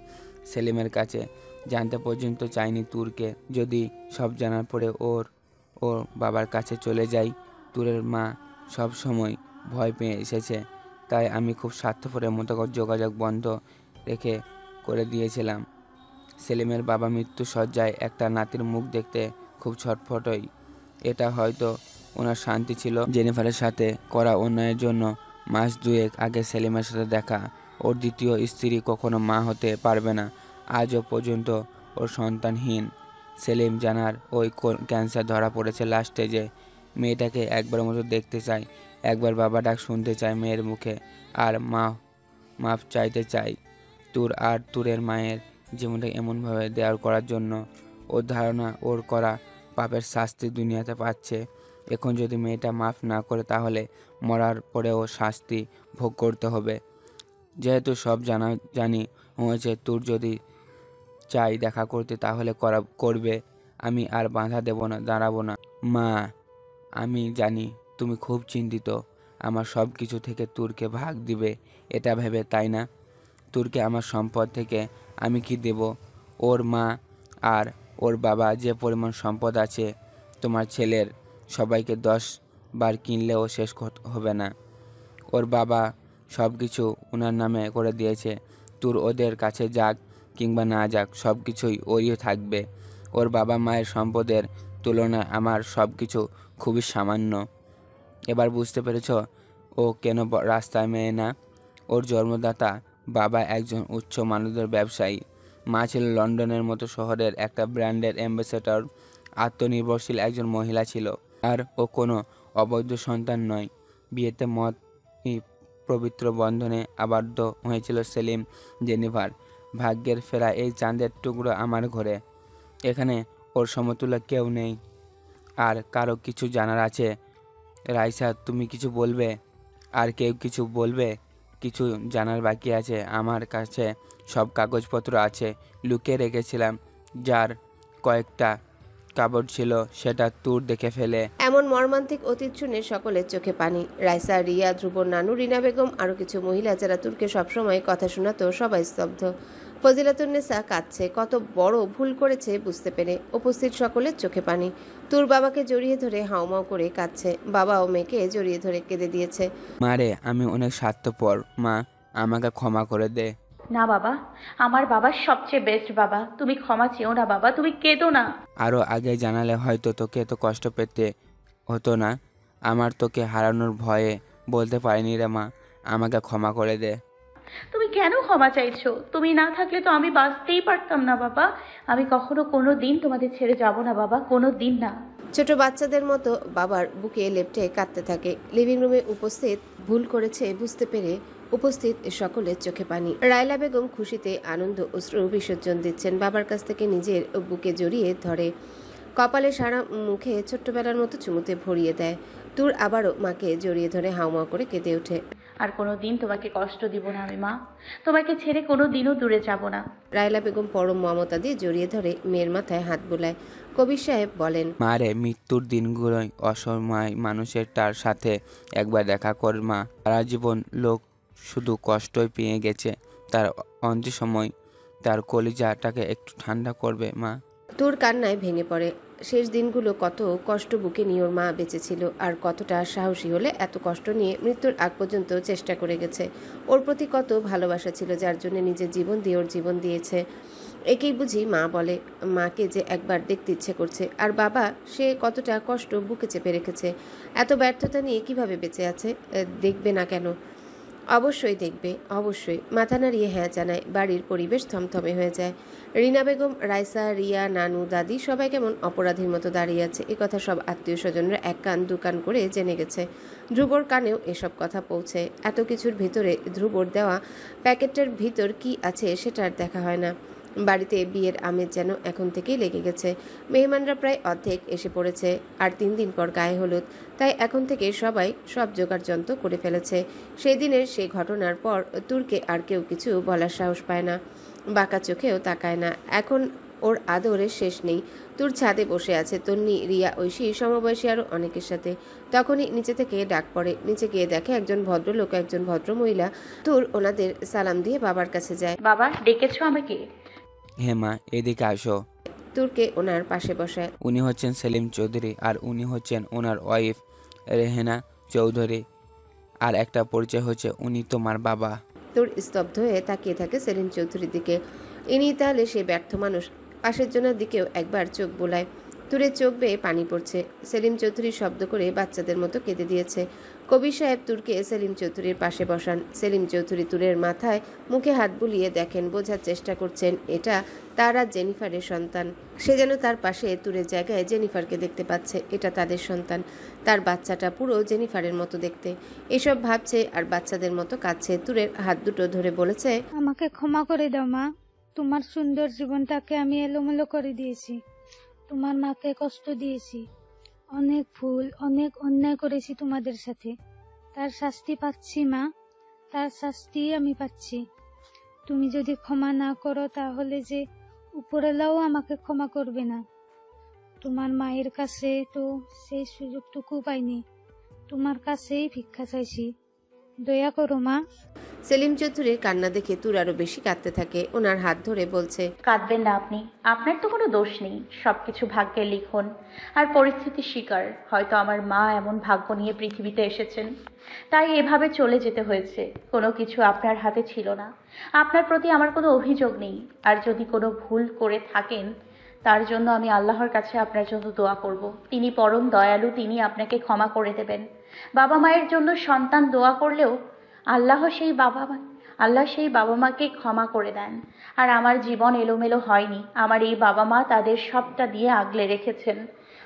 Speaker 5: সেলিমের কাছে, জানতে পর্যন্ত চাইনি তুরকে। যদি সব জানার পরে ওর বাবার কাছে চলে যাই। তুরের মা সব সময় ভয় পেয়ে এসেছে, তাই আমি খুব স্বার্থপরের মতো যোগাযোগ বন্ধ করে দিয়েছিলাম। সেলিমের বাবা মৃত্যু সজ্জায় একটা নাতির মুখ দেখতে খুব ছটফটই। এটা হয়তো ওনার শান্তি ছিল। জেনিফারের সাথে করা অন্যায়ের জন্য মাস 2 আগে সেলিমের সাথে দেখা। ওর দ্বিতীয় স্ত্রী কখনো মা হতে পারবে না। আজও পর্যন্ত ওর সন্তানহীন। সেলিম জানার ওই ক্যান্সার ধরা পড়েছে লাস্ট স্টেজে। মেয়েটাকে একবার মতো দেখতে চাই, একবার বাবা ডাক শুনতে চাই মেয়ের মুখে, আর মাফ চাইতে চাই তুরের মায়ের জীবনটা এমনভাবে দেওয়ার করার জন্য। ওর ধারণা ওর করা পাপের শাস্তি দুনিয়াতে পাচ্ছে। এখন যদি মেয়েটা মাফ না করে তাহলে মরার পরেও শাস্তি ভোগ করতে হবে। যেহেতু সব জানি হয়েছে, তোর যদি চাই দেখা করতে তাহলে করবে। আমি আর বাধা দেব না, দাঁড়াবো না। মা, আমি জানি তুমি খুব চিন্তিত আমার সব কিছু থেকে তুরকে ভাগ দিবে এটা ভেবে, তাই না? তুরকে আমার সম্পদ থেকে আমি কি দেব? ওর মা আর ওর বাবা যে পরিমাণ সম্পদ আছে তোমার ছেলের, সবাইকে 10 বার কিনলেও শেষ হবে না। ওর বাবা সব কিছু ওনার নামে করে দিয়েছে। তুর ওদের কাছে যাক কিংবা না যাক, সব কিছুই ওরই থাকবে। ওর বাবা মায়ের সম্পদের তুলনায় আমার সব কিছু খুবই সামান্য। এবার বুঝতে পেরেছ ও কেন রাস্তায় মেয়ে না? ওর জন্মদাতা বাবা একজন উচ্চ মানদের ব্যবসায়ী, মা ছিল লন্ডনের মতো শহরের একটা ব্র্যান্ডের অ্যাম্বাসেডর। আত্মনির্ভরশীল একজন মহিলা ছিল। আর ও কোনো অবৈধ সন্তান নয়। বিয়েতে পবিত্র বন্ধনে আবদ্ধ হয়েছিল সেলিম জেনিফার। ভাগ্যের ফেরা এই চাঁদের টুকরো আমার ঘরে। এখানে ওর সমতুল্য কেউ নেই। আর কারো কিছু জানার আছে? রাইসা, তুমি কিছু বলবে? আর কেউ কিছু বলবে? কিছু জানার বাকি আছে। আমার কাছে সব কাগজপত্র আছে, লুকিয়ে রেখেছিলাম। যার কয়েকটা কাপড় ছিল সেটা তুর দেখে ফেলে।
Speaker 1: এমন মর্মান্তিক অতীত শুনে সকলের চোখে পানি। রাইসা, রিয়া, ধ্রুব, নানু, রিনা বেগম আরও কিছু মহিলা যারা তুরকে সবসময় কথা শোনাতো সবাই স্তব্ধ। ফজিলাতুন্নেসা কাঁদছে, কত বড় ভুল করেছে বুঝতে পেরে। উপস্থিত সকলের চোখে পানি। তুর বাবাকে জড়িয়ে ধরে হাউমাউ করে কাঁদছে। বাবা ও মেয়েকে জড়িয়ে ধরে কেঁদে দিয়েছে।
Speaker 5: মারে আমি অনেক স্বার্থপর, মা আমাকে ক্ষমা করে দে।
Speaker 3: না বাবা, আমার বাবা সবচেয়ে বেস্ট বাবা, তুমি ক্ষমা চেও না বাবা, তুমি কেঁদো না।
Speaker 5: আরও আগে জানালে হয়তো তোকে এত কষ্ট পেতে হতো না। আমার তোকে হারানোর ভয়ে বলতে পারিনি রে মা, আমাকে ক্ষমা করে দে।
Speaker 3: তুমি কেন ক্ষমা চাইছো? তুমি না থাকলে তো আমি বাঁচতেই পারতাম না বাবা। আমি কখনো কোনো দিন তোমাদের ছেড়ে যাব না বাবা, কোনো দিন না।
Speaker 1: ছোট বাচ্চাদের মতো বাবার বুকে লেপ্টে কাঁদতে থাকে। লিভিং রুমে উপস্থিত ভুল করেছে বুঝতে পেরে উপস্থিত সকলের চোখে পানি। রায়লা বেগম খুশিতে আনন্দ অশ্রু বিসর্জন দিচ্ছেন। বাবার কাছ থেকে নিজের বুকে জড়িয়ে ধরে, কপালে সারা মুখে ছোট্টবেলার মতো চুমুতে ভরিয়ে দেয়। তুর আবারও মাকে জড়িয়ে ধরে হাউমাউ করে কেঁদে ওঠে।
Speaker 3: আর কোনো দিন তোমাকে কষ্ট দিব না আমি মা, তোমাকে ছেড়ে কোনো দিনও দূরে যাব না।
Speaker 1: রায়লা বেগম পরম মমতা দিয়ে জড়িয়ে ধরে মেয়ের মাথায় হাত বোলায়। কবির সাহেব বলেন,
Speaker 5: মারে মৃত্যুর দিনগুলোই অসময় মানুষের তার সাথে একবার দেখা কর মা। সারা জীবন লোক শুধু কষ্টই পেয়ে গেছে, তার অন্তিম সময় তার কলিজাটাকে একটু ঠান্ডা করবে মা।
Speaker 1: তুর কান্নায় ভেঙে পড়ে। শেষ দিনগুলো কত কষ্ট বুকে নিয়ে ওর মা বেঁচে ছিল, আর কতটা সাহসী হলে এত কষ্ট নিয়ে মৃত্যুর আগ পর্যন্ত চেষ্টা করে গেছে। ওর প্রতি কত ভালোবাসা ছিল, যার জন্য নিজের জীবন দিয়ে ওর জীবন দিয়েছে। একেই বুঝি মা বলে। মাকে যে একবার দেখতে ইচ্ছে করছে। আর বাবা, সে কতটা কষ্ট বুকে চেপে রেখেছে, এত ব্যর্থতা নিয়ে কিভাবে বেঁচে আছে। দেখবে না কেন? অবশ্যই দেখবে, অবশ্যই। মাথা নাড়িয়ে হ্যাঁ জানায়। বাড়ির পরিবেশ থমথমে হয়ে যায়। রিনা বেগম, রাইসা, রিয়া, নানু, দাদি সবাই কেমন অপরাধীর মতো দাঁড়িয়ে আছে। এ কথা সব আত্মীয় স্বজনরা এক কান দু কান করে জেনে গেছে। ধ্রুবর কানেও এসব কথা পৌঁছে। এত কিছুর ভিতরে ধ্রুবর দেওয়া প্যাকেটের ভিতর কি আছে সেটা আর দেখা হয় না। বাড়িতে বিয়ের আমেজ যেন এখন থেকেই লেগে গেছে। মেহমানরা প্রায় অর্ধেক এসে পড়েছে। আর 3 দিন পর গায়ে হলুদ, তাই এখন থেকে সবাই সব জোগাড়যন্ত্র করে ফেলেছে। সেই দিনের সেই ঘটনার পর তুরকে আর কেউ কিছু বলার সাহস পায় না, বাঁকা চোখেও তাকায় না। এখন ওর আদরের শেষ নেই। তুর ছাদে বসে আছে তন্নি, রিয়া, ঐশী, সমবয়সী আরও অনেকের সাথে। তখনই নিচে থেকে ডাক পড়ে। নিচে গিয়ে দেখে একজন ভদ্রলোক, একজন ভদ্রমহিলা। তুর ওনাদের সালাম দিয়ে বাবার কাছে যায়।
Speaker 3: বাবা, ডেকেছো আমাকে?
Speaker 5: হ্যাঁ মা, এদিকে আসো।
Speaker 1: তুরকে ওনার পাশে বসায়।
Speaker 5: উনি হচ্ছেন সেলিম চৌধুরী, আর উনি হচ্ছেন ওনার ওয়াইফ রেহেনা চৌধুরী। আর একটা পরিচয় হচ্ছে উনি তোমার বাবা।
Speaker 1: তুর স্তব্ধ হয়ে তাকিয়ে থাকে সেলিম চৌধুরীর দিকে। ইনি তাহলে সে ব্যর্থ মানুষ? পাশের জনের দিকেও একবার চোখ বোলায়। তুরের চোখ বেয়ে পানি পড়ছে। সেলিম চৌধুরী শব্দ করে বাচ্চাদের মতো কেঁদে দিয়েছে। কবির সাহেব তুরকে সেলিম চৌধুরীর পাশে বসান। সেলিম চৌধুরী তুরের মাথায় মুখে হাত বুলিয়ে দেখেন, বোঝার চেষ্টা করছেন এটা তার আর জেনিফারের সন্তান। সে যেন তার পাশে তুরের জায়গায় জেনিফারকে দেখতে পাচ্ছে। এটা তাদের সন্তান, তার বাচ্চাটা পুরো জেনিফারের মতো দেখতে। এসব ভাবছে আর বাচ্চাদের মতো কাঁদছে। তুরের হাত দুটো ধরে বলেছে,
Speaker 12: আমাকে ক্ষমা করে দাও মা, তোমার সুন্দর জীবনটাকে আমি এলোমেলো করে দিয়েছি, তোমার মাকে কষ্ট দিয়েছি, অনেক ভুল, অনেক অন্যায় করেছি তোমাদের সাথে। তার শাস্তি পাচ্ছি মা, তার শাস্তি আমি পাচ্ছি। তুমি যদি ক্ষমা না করো তাহলে যে উপরওয়ালাও আমাকে ক্ষমা করবে না। তোমার মায়ের কাছে তো সেই সুযোগটুকু পাইনি, তোমার কাছেই ভিক্ষা চাইছি, দয়া করো মা।
Speaker 1: সেলিম চৌধুরীর কান্না দেখে তুর আরো বেশি কাঁদতে থাকে। ওনার হাত ধরে বলছে,
Speaker 3: কাঁদবেন না আপনি, আপনার তো কোনো দোষ নেই, সবকিছু ভাগ্যের লিখন আর পরিস্থিতির শিকার। হয়তো আমার মা এমন ভাগ্য নিয়ে পৃথিবীতে এসেছেন, তাই এভাবে চলে যেতে হয়েছে। কোনো কিছু আপনার হাতে ছিল না। আপনার প্রতি আমার কোনো অভিযোগ নেই। আর যদি কোনো ভুল করে থাকেন তার জন্য আমি আল্লাহর কাছে আপনার জন্য দোয়া করব। তিনি পরম দয়ালু, তিনি আপনাকে ক্ষমা করে দেবেন। বাবা মায়ের জন্য সন্তান দোয়া করলেও আল্লাহ সেই বাবা মাকে ক্ষমা করে দেন। আর আমার জীবন এলোমেলো হয়নি। আমার এই বাবা মা তাদের সবটা দিয়ে আগলে রেখেছেন।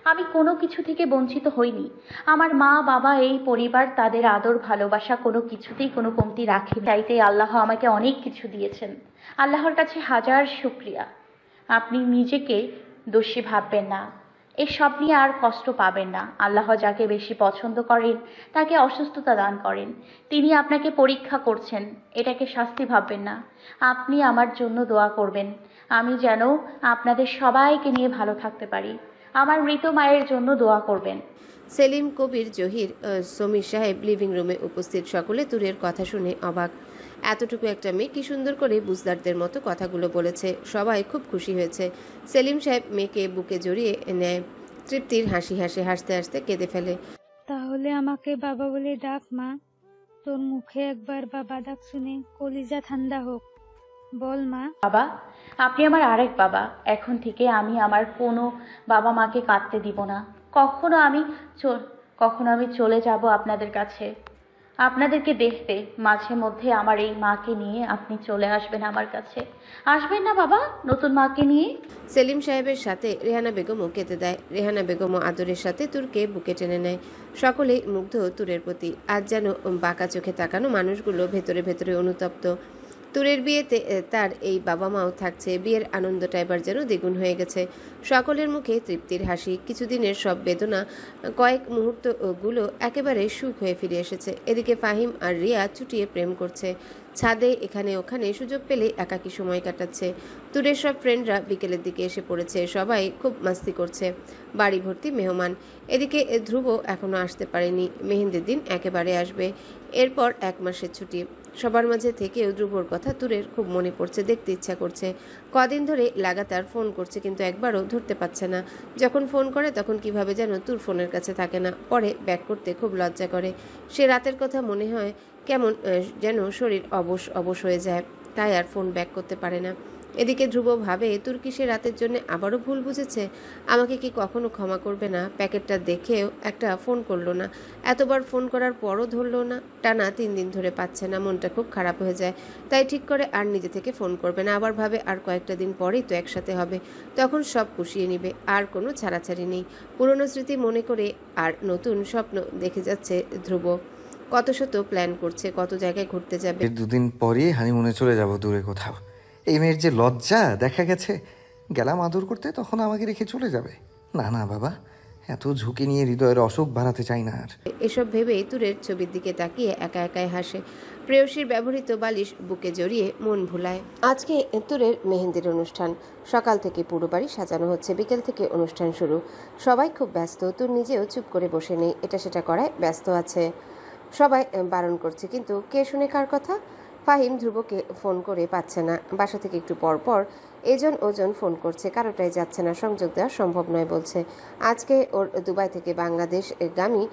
Speaker 3: আমি কোনো কিছু থেকে বঞ্চিত হইনি। আমার মা বাবা, এই পরিবার, তাদের আদর ভালোবাসা কোনো কিছুতেই কোনো কমতি রাখেনি। চাইতে আল্লাহ আমাকে অনেক কিছু দিয়েছেন। আল্লাহর কাছে হাজার শুকরিয়া। আপনি নিজেকে দোষী ভাববেন না, এসব নিয়ে আর কষ্ট পাবেন না। আল্লাহ যাকে বেশি পছন্দ করেন তাকে অসুস্থতা দান করেন। তিনি আপনাকে পরীক্ষা করছেন, এটাকে শাস্তি ভাববেন না। আপনি আমার জন্য দোয়া করবেন, আমি যেন আপনাদের সবাইকে নিয়ে ভালো থাকতে পারি। আমার মৃত মায়ের জন্য দোয়া করবেন।
Speaker 1: সেলিম, কবির, জহির, সমীর সাহেব লিভিং রুমে উপস্থিত সকলে তুরের কথা শুনে অবাক। এতটুকু একটা মেয়ে কি সুন্দর করে বুঝদারদের মতো কথাগুলো বলেছে। সবাই খুব খুশি হয়েছে। সেলিম সাহেব মেয়েকে বুকে জড়িয়ে নেয়। তৃপ্তির হাসি হাসে হাসতে হাসতে কেঁদে ফেলে।
Speaker 12: তাহলে আমাকে বাবা বলে ডাক মা। তোর মুখে একবার বাবা ডাক শুনে কলিজা ঠান্ডা হোক। বল মা।
Speaker 3: বাবা, আপনি আমার আরেক বাবা। এখন থেকে আমি আমার কোনো বাবা মাকে কাঁদতে দিব না। কখনো আমি চলে যাব আপনাদের কাছে, আপনাদেরকে দেখতে। মাঝে মধ্যে আমার এই মাকে নিয়ে আপনি চলে আসবেন আমার কাছে। আসবেন না বাবা, নতুন মাকে নিয়ে?
Speaker 1: সেলিম সাহেবের সাথে রেহানা বেগমও কেঁদে দেয়। রেহানা বেগমও আদরের সাথে তুরকে বুকে টেনে নেয়। সকলেই মুগ্ধ তুরের প্রতি। আজ যেন বাঁকা চোখে তাকানো মানুষগুলো ভেতরে ভেতরে অনুতপ্ত। তুরের বিয়েতে তার এই বাবা মাও থাকছে। বিয়ের আনন্দটা এবার যেন দ্বিগুণ হয়ে গেছে। সকলের মুখে তৃপ্তির হাসি। কিছুদিনের সব বেদনা কয়েক মুহূর্তগুলো একেবারে সুখ হয়ে ফিরে এসেছে। এদিকে ফাহিম আর রিয়া চুটিয়ে প্রেম করছে। ছাদে এখানে ওখানে সুযোগ পেলে একাকী সময় কাটাচ্ছে। তুরের সব ফ্রেন্ডরা বিকেলের দিকে এসে পড়েছে। সবাই খুব মাস্তি করছে। বাড়ি ভর্তি মেহমান। এদিকে ধ্রুব এখনো আসতে পারেনি। মেহেন্দির দিন একেবারে আসবে। এরপর 1 মাসের ছুটি। সবার মাঝে থেকেও ধ্রুবর কথা তুরের খুব মনে পড়ছে, দেখতে ইচ্ছা করছে। কদিন ধরে লাগাতার ফোন করছে কিন্তু একবারও ধরতে পারছে না। যখন ফোন করে তখন কিভাবে যেন তুর ফোনের কাছে থাকে না। পরে ব্যাক করতে খুব লজ্জা করে। সে রাতের কথা মনে হয় কেমন যেন শরীর অবশ অবশ হয়ে যায়, তাই আর ফোন ব্যাক করতে পারে না। এদিকে ধ্রুব ভাবে তুর কি সে রাতের জন্য আবারও ভুল বুঝেছে? আমাকে কি কখনো ক্ষমা করবে না? প্যাকেটটা দেখেও একটা ফোন করলো না। এতবার ফোন করার পরও ধরলো না। টানা 3 দিন ধরে পাচ্ছে না। মনটা খুব খারাপ হয়ে যায়। তাই ঠিক করে আর নিজে থেকে ফোন করবে না। আবার ভাবে আর কয়েকটা দিন পরেই তো একসাথে হবে, তখন সব পুষিয়ে নিবে। আর কোনো ছাড়াছাড়ি নেই। পুরনো স্মৃতি মনে করে আর নতুন স্বপ্ন দেখে যাচ্ছে ধ্রুব। কত শত প্ল্যান করছে, কত জায়গায় ঘুরতে যাবে।
Speaker 2: 2 দিন পরেই হানিমুনে চলে যাব দূরে কোথাও। এই মেয়ের যে লজ্জা, দেখা গেছে গেলাম আদর করতে, তখন আমাকে রেখে চলে যাবে। না না বাবা, এত ঝুঁকি নিয়ে হৃদয়ের অসুখ বাড়াতে চাই না আর।
Speaker 1: এসব ভেবেই তুরের ছবির দিকে তাকিয়ে একা একাই হাসে। প্রেয়সীর ব্যবহৃত বালিশ বুকে জড়িয়ে মন ভুলায়। আজকে তুরের মেহেন্দির অনুষ্ঠান। সকাল থেকে পুরো বাড়ি সাজানো হচ্ছে। বিকেল থেকে অনুষ্ঠান শুরু। সবাই খুব ব্যস্ত। তুর নিজেও চুপ করে বসে নেই, এটা সেটা করায় ব্যস্ত আছে। সবাই বারণ করছে কিন্তু কে শুনে কার কথা? ফাহিম ধ্রুবকে ফোন করে পাচ্ছে না। বাসা থেকে একটু পর পর এজন ওজন ফোন করছে, কারোটাই যাচ্ছে না, সংযোগ দেওয়া সম্ভব নয় বলছে। আজকে ওর দুবাই থেকে বাংলাদেশ গামী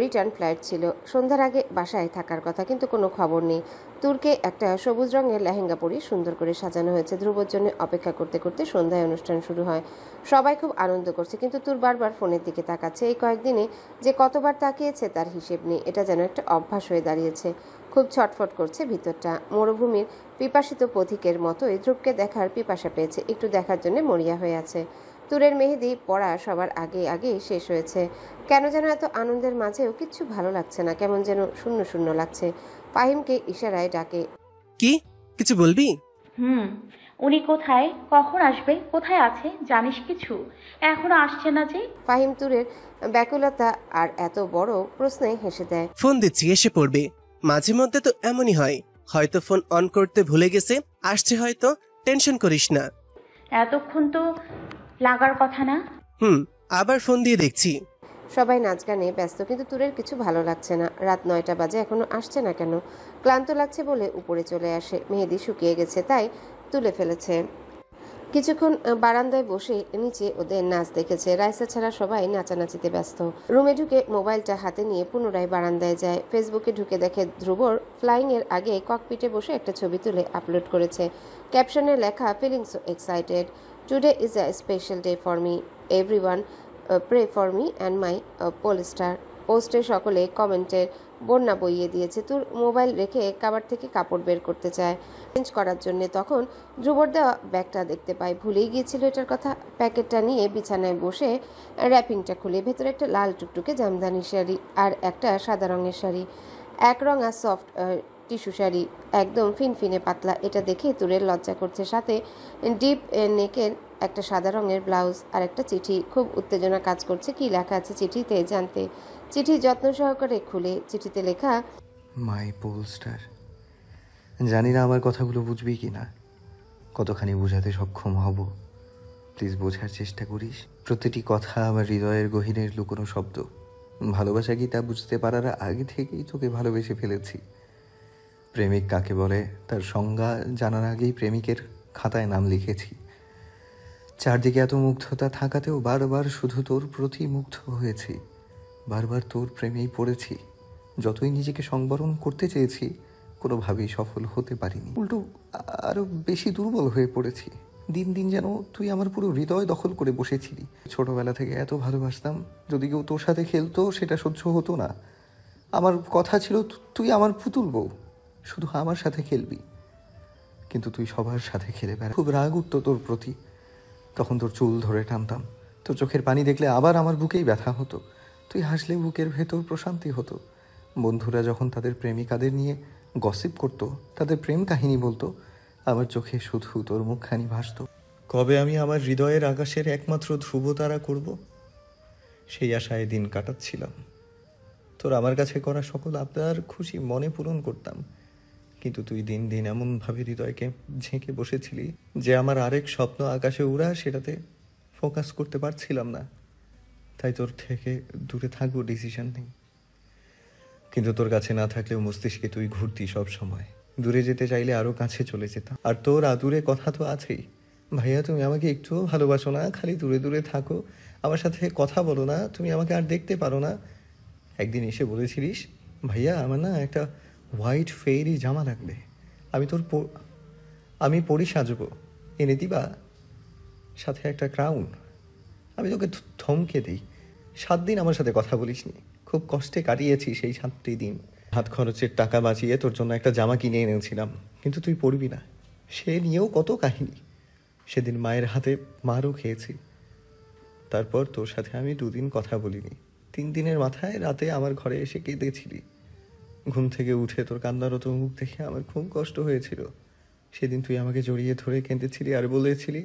Speaker 1: রিটার্ন ফ্লাইট ছিল। সন্ধ্যার আগে বাসায় থাকার কথা, কিন্তু কোনো খবর নেই। তুরকে একটা সবুজ রঙের লেহেঙ্গা পরিয়ে সুন্দর করে সাজানো হয়েছে। ধ্রুবর জন্য অপেক্ষা করতে করতে সন্ধ্যায় অনুষ্ঠান শুরু হয়। সবাই খুব আনন্দ করছে কিন্তু তুর বারবার ফোনের দিকে তাকাচ্ছে। এই কয়েকদিনে যে কতবার তাকিয়েছে তার হিসেব নেই। এটা যেন একটা অভ্যাস হয়ে দাঁড়িয়েছে। খুব ছটফট করছে ভিতরটা। মরুভূমির পিপাসিত পথিকের মতোই ধ্রুবকে দেখার পিপাসা পেয়েছে। একটু দেখার জন্য মরিয়া হয়ে আছে। তুরের মেহেদি পড়া সবার আগে আগে শেষ হয়েছে। কেন যেন এত আনন্দের মাঝেও কিচ্ছু ভালো লাগছে না, কেমন যেন শূন্য শূন্য লাগছে। ফাহিমকে ইশারায় ডাকে।
Speaker 13: কি কিছু বলবি?
Speaker 3: উনি কোথায়, কখন আসবে, কোথায় আছে জানিস কিছু? এখনো আসছে না যে?
Speaker 1: ফাহিম তুরের ব্যাকুলতা আর এত বড় প্রশ্নে হেসে দেয়।
Speaker 13: ফোন দিচ্ছি, এসে পড়বে। মাঝে মধ্যে তো এমনই হয়, হয়তো ফোন অন করতে ভুলে গেছে, আসছে হয়তো, টেনশন করিস না।
Speaker 3: এতক্ষণ তো লাগার কথা না।
Speaker 13: আবার ফোন দিয়ে দেখছি।
Speaker 1: সবাই নাচ গানে ব্যস্ত কিন্তু তুরের কিছু ভালো লাগছে না। রাত 9টা বাজে, এখনো আসছে না কেন? ক্লান্ত লাগছে বলে উপরে চলে আসে। মেহেদি শুকিয়ে গেছে তাই তুলে ফেলেছে। কিছুক্ষণ বারান্দায় বসে নিচে ওদের নাচ দেখেছে। রাইসা ছাড়া সবাই নাচানাচিতে ব্যস্ত। রুমে ঢুকে মোবাইলটা হাতে নিয়ে পুনরায় বারান্দায় যায়। ফেসবুকে ঢুকে দেখে ধ্রুবর ফ্লাইং এর আগে ককপিটে বসে একটা ছবি তুলে আপলোড করেছে। ক্যাপশনে লেখা, feeling so excited, today is a special day for me, everyone pray for me and my polestar. পোস্টে সকলে কমেন্টের বন্যা বইয়ে দিয়েছে। তুর মোবাইল রেখে কাবার থেকে কাপড় বের করতে চায় চেঞ্জ করার জন্য। তখন ধ্রুবর দেওয়া ব্যাগটা দেখতে পায়। ভুলেই গিয়েছিল এটার কথা। প্যাকেটটা নিয়ে বিছানায় বসে র্যাপিংটা খুলে ভেতরে একটা লাল টুকটুকে জামদানি শাড়ি আর একটা সাদা রঙের শাড়ি, একরঙা সফট টিস্যু শাড়ি, একদম ফিনফিনে পাতলা। এটা দেখে তুরের লজ্জা করছে। সাথে ডিপ নেকের একটা সাদা রঙের ব্লাউজ আর একটা চিঠি। খুব উত্তেজনা কাজ করছে। কি লেখা আছে চিঠিতে জানতে। চিঠি যত্ন সহকারে খুলে চিঠিতে লেখা,
Speaker 2: মাই পোলস্টার। জানি না আমার কথাগুলো বুঝবি কি না, কতখানি বোঝাতে সক্ষম হব। প্লিজ বোঝার চেষ্টা করিস। প্রতিটি কথা আমার হৃদয়ের গহীনের লুকোনো শব্দ। ভালোবাসা কি তা বুঝতে পারার আগে থেকেই তোকে ভালোবেসে ফেলেছি। প্রেমিক কাকে বলে তার সংজ্ঞা জানার আগেই প্রেমিকের খাতায় নাম লিখেছি। চারদিকে এত মুগ্ধতা থাকাতেও বারবার শুধু তোর প্রতি মুগ্ধ হয়েছি, বারবার তোর প্রেমেই পড়েছি। যতই নিজেকে সংবরণ করতে চেয়েছি, কোনোভাবেই সফল হতে পারিনি, উল্টো আরো বেশি দুর্বল হয়ে পড়েছি। দিন দিন যেন তুই আমার পুরো হৃদয় দখল করে বসেছিলি। ছোটবেলা থেকে এত ভালোবাসতাম, যদি কেউ তোর সাথে খেলতো সেটা সহ্য হতো না। আমার কথা ছিল তুই আমার পুতুল বউ, শুধু আমার সাথে খেলবি। কিন্তু তুই সবার সাথে খেলে বেড়া। খুব রাগ উঠতো তোর প্রতি, তখন তোর চুল ধরে টানতাম। তোর চোখের পানি দেখলে আবার আমার বুকেই ব্যথা হতো। তুই হাসলে বুকের ভেতর প্রশান্তি হতো। বন্ধুরা যখন তাদের প্রেমিকাদের নিয়ে গসিপ করতো, তাদের প্রেম কাহিনী বলতো, আমার চোখে শুধু তোর মুখখানি ভাসত। কবে আমি আমার হৃদয়ের আকাশের একমাত্র ধ্রুবতারা করব, সেই আশায় দিন কাটাচ্ছিলাম। তোর আমার কাছে করা সকল আবদার খুশি মনে পূরণ করতাম, কিন্তু তুই দিন দিন এমনভাবে হৃদয়কে ঝেঁকে বসেছিলি যে আমার আরেক স্বপ্ন আকাশে উড়া, সেটাতে ফোকাস করতে পারছিলাম না। তাই তোর থেকে দূরে থাকবো ডিসিশন নেই। কিন্তু তোর কাছে না থাকলেও মস্তিষ্কে তুই ঘুরতি সব সময়। দূরে যেতে চাইলে আরো কাছে চলে যেতাম। আর তোর আদুরে কথা তো আছেই, ভাইয়া তুমি আমাকে একটুও ভালোবাসো না, খালি দূরে দূরে থাকো, আমার সাথে কথা বলো না, তুমি আমাকে আর দেখতে পারো না। একদিন এসে বলেছিলিস, ভাইয়া আমার না একটা হোয়াইট ফেয়ারি জামা লাগবে, আমি পরি সাজবো, এনে দিবা, সাথে একটা ক্রাউন। আমি তোকে থমকে দিই, 7 দিন আমার সাথে কথা বলিসনি। খুব কষ্টে কাটিয়েছি সেই 7টি দিন। হাত খরচের টাকা বাঁচিয়ে তোর জন্য একটা জামা কিনে এনেছিলাম, কিন্তু তুই পরবি না। সে নিয়েও কত কাহিনী। সেদিন মায়ের হাতে মারও খেয়েছি। তারপর তোর সাথে আমি 2 দিন কথা বলিনি। 3 দিনের মাথায় রাতে আমার ঘরে এসে কেঁদেছিলি। ঘুম থেকে উঠে তোর কান্নারত মুখ দেখে আমার খুব কষ্ট হয়েছিল। সেদিন তুই আমাকে জড়িয়ে ধরে কেঁদেছিলি আর বলেছিলি,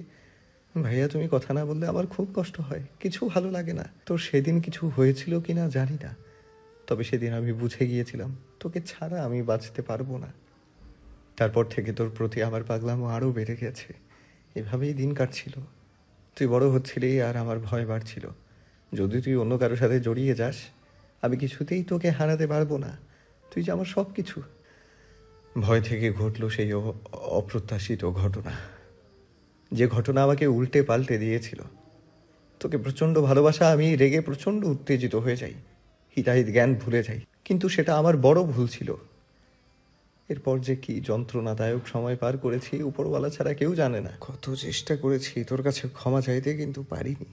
Speaker 2: ভাইয়া তুমি কথা না বললে আমার খুব কষ্ট হয়, কিছু ভালো লাগে না। তোর সেদিন কিছু হয়েছিল কিনা জানি না, তবে সেদিন আমি বুঝে গিয়েছিলাম তোকে ছাড়া আমি বাঁচতে পারবো না। তারপর থেকে তোর প্রতি আমার পাগলামো আরও বেড়ে গেছে। এভাবেই দিন কাটছিল। তুই বড় হচ্ছিলি আর আমার ভয় বাড়ছিল। যদি তুই অন্য কারোর সাথে জড়িয়ে যাস, আমি কিছুতেই তোকে হারাতে পারবো না। তুই যে আমার সব কিছু। ভয় থেকে ঘটল সেই অপ্রত্যাশিত ঘটনা, যে ঘটনা আমাকে উল্টে পাল্টে দিয়েছিল। তোকে প্রচণ্ড ভালোবাসা, আমি রেগে প্রচণ্ড উত্তেজিত হয়ে যাই, হিতাহিত জ্ঞান ভুলে যাই। কিন্তু সেটা আমার বড় ভুল ছিল। এরপর যে কি যন্ত্রণাদায়ক সময় পার করেছি উপরওয়ালা ছাড়া কেউ জানে না। কত চেষ্টা করেছি তোর কাছে ক্ষমা চাইতে, কিন্তু পারিনি।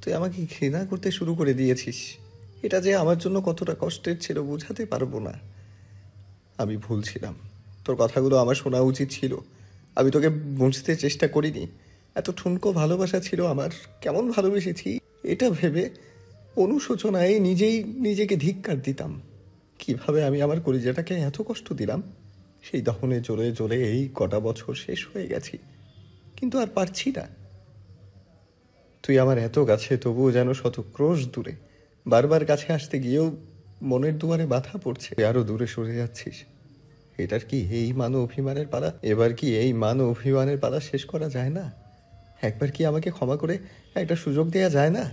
Speaker 2: তুই আমাকে ঘৃণা করতে শুরু করে দিয়েছিস। এটা যে আমার জন্য কতটা কষ্টের ছিল বোঝাতে পারবো না। আমি ভুল ছিলাম, তোর কথাগুলো আমার শোনা উচিত ছিল। আমি তোকে বুঝতে চেষ্টা করিনি। এত ঠুনকো ভালোবাসা ছিল আমার, কেমন ভালোবেসেছি এটা ভেবে অনুশোচনায় নিজেই নিজেকে ধিক্কার দিতাম। কিভাবে আমি আমার কলিজাটাকে এত কষ্ট দিলাম। সেই দহনে জ্বলে জ্বলে এই কটা বছর শেষ হয়ে গেছি, কিন্তু আর পারছি না। তুই আমার এত কাছে, তবুও যেন শত ক্রোশ দূরে। বারবার কাছে আসতে গিয়েও মনের দুয়ারে বাধা পড়ছে, আরো দূরে সরে যাচ্ছিস। এটার কি এই মান অভিমানের পালা? এবার কি এই মান অভিমানের পালা শেষ করা যায় না? একবার কি আমাকে ক্ষমা করে একটা সুযোগ দেয়া যায় না?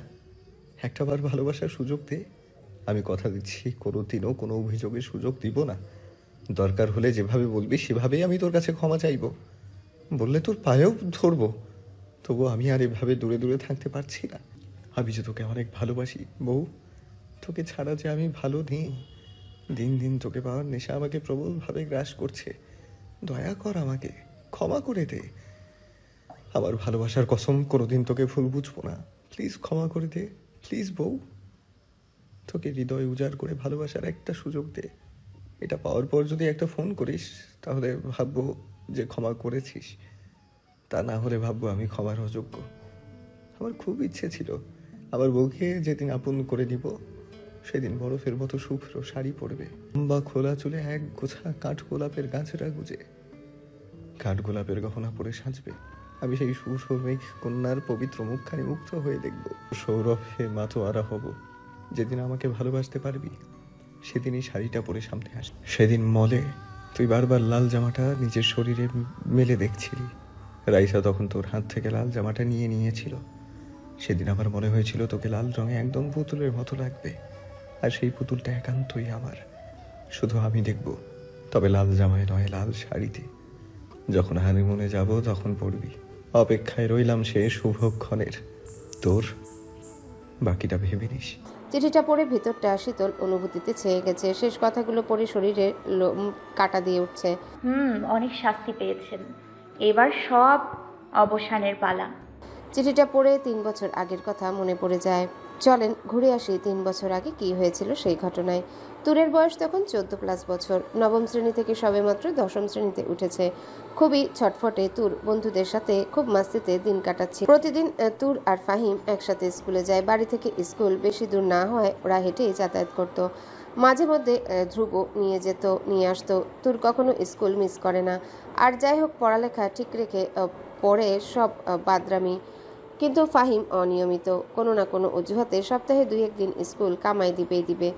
Speaker 2: একটাবার ভালোবাসার সুযোগ দে। আমি কথা দিচ্ছি কোনোদিনও কোনো অভিযোগের সুযোগ দিব না। দরকার হলে যেভাবে বলবি সেভাবেই আমি তোর কাছে ক্ষমা চাইব। বললে তোর পায়েও ধরবো। তবু আমি আর এভাবে দূরে দূরে থাকতে পারছি না। আমি যে তোকে অনেক ভালোবাসি বউ, তোকে ছাড়া যে আমি ভালো নেই। দিন দিন তোকে পাওয়ার নেশা আমাকে প্রবলভাবে গ্রাস করছে। দয়া কর, আমাকে ক্ষমা করে দে। আমার ভালোবাসার কসম কোনোদিন তোকে ভুল বুঝবো না। প্লিজ ক্ষমা করে দে, প্লিজ বউ। তোকে হৃদয় উজাড় করে ভালোবাসার একটা সুযোগ দে। এটা পাওয়ার পর যদি একটা ফোন করিস, তাহলে ভাববো যে ক্ষমা করেছিস। তা না হলে ভাববো আমি ক্ষমার অযোগ্য। আমার খুব ইচ্ছে ছিল আমার বউকে যেদিন আপন করে নিব, সেদিন বরফের মতো শুভ্র শাড়ি পরবে, বা খোলা চুলে এক গোছা কাঠগোলাপের গাছরা গুজে কাঠগোলাপের গহনা পরে সাজবে। আমি সেই সুসৌমিক কন্যার পবিত্র মুখখানি মুগ্ধ হয়ে দেখব। সৌরভে মাতোয়ারা হব। যেদিন আমাকে ভালোবাসতে পারবি, সেদিনই শাড়িটা পরে সামনে আস। সেদিন মলে তুই বারবার লাল জামাটা নিজের শরীরে মেলে দেখছিলি। রাইসা তখন তোর হাত থেকে লাল জামাটা নিয়েছিল। সেদিন আমার মনে হয়েছিল তোকে লাল রঙে একদম পুতুলের মতো লাগবে, আর সেই পুতুলটা একান্তই আমার। শুধু আমি দেখব, তবে লাল জামায় নয়, লাল শাড়িতে। যখন হানিমুনে যাব তখন পড়বি। অপেক্ষায় রইলাম সে শুভক্ষণের। তোর বাকিটা ভেবে নিস।
Speaker 1: চিঠিটা পড়ে ভিতরটা শীতল অনুভূতিতে ছেয়ে গেছে। শেষ কথাগুলো পড়ে শরীরে লোম কাটা দিয়ে উঠছে।
Speaker 3: অনেক শাস্তি পেয়েছেন, এবার সব অবসানের পালা।
Speaker 1: চিঠিটা পড়ে 3 বছর আগের কথা মনে পড়ে যায়। চলেন ঘুরে আসি 3 বছর আগে কি হয়েছিল সেই ঘটনায়। তুরের বয়স তখন 14+ বছর। নবম শ্রেণী থেকে সবেমাত্র 10ম শ্রেণীতে উঠেছে। খুবই ছটফটে তুর বন্ধুদের সাথে খুব মাস্তিতে দিন কাটাচ্ছে। প্রতিদিন তুর আর ফাহিম একসাথে স্কুলে যায়। বাড়ি থেকে স্কুল বেশি দূর না হয় ওরা হেঁটেই যাতায়াত করত। মাঝে মধ্যে ধ্রুব নিয়ে যেত, নিয়ে আসতো। তুর কখনো স্কুল মিস করে না। আর যাই হোক, পড়ালেখা ঠিক রেখে পড়ে সব বাদরামি। কিন্তু ফাহিম অনিয়মিত, কোনো না কোনো অজুহাতে সপ্তাহে 2-1 দিন স্কুল কামাই দিবে।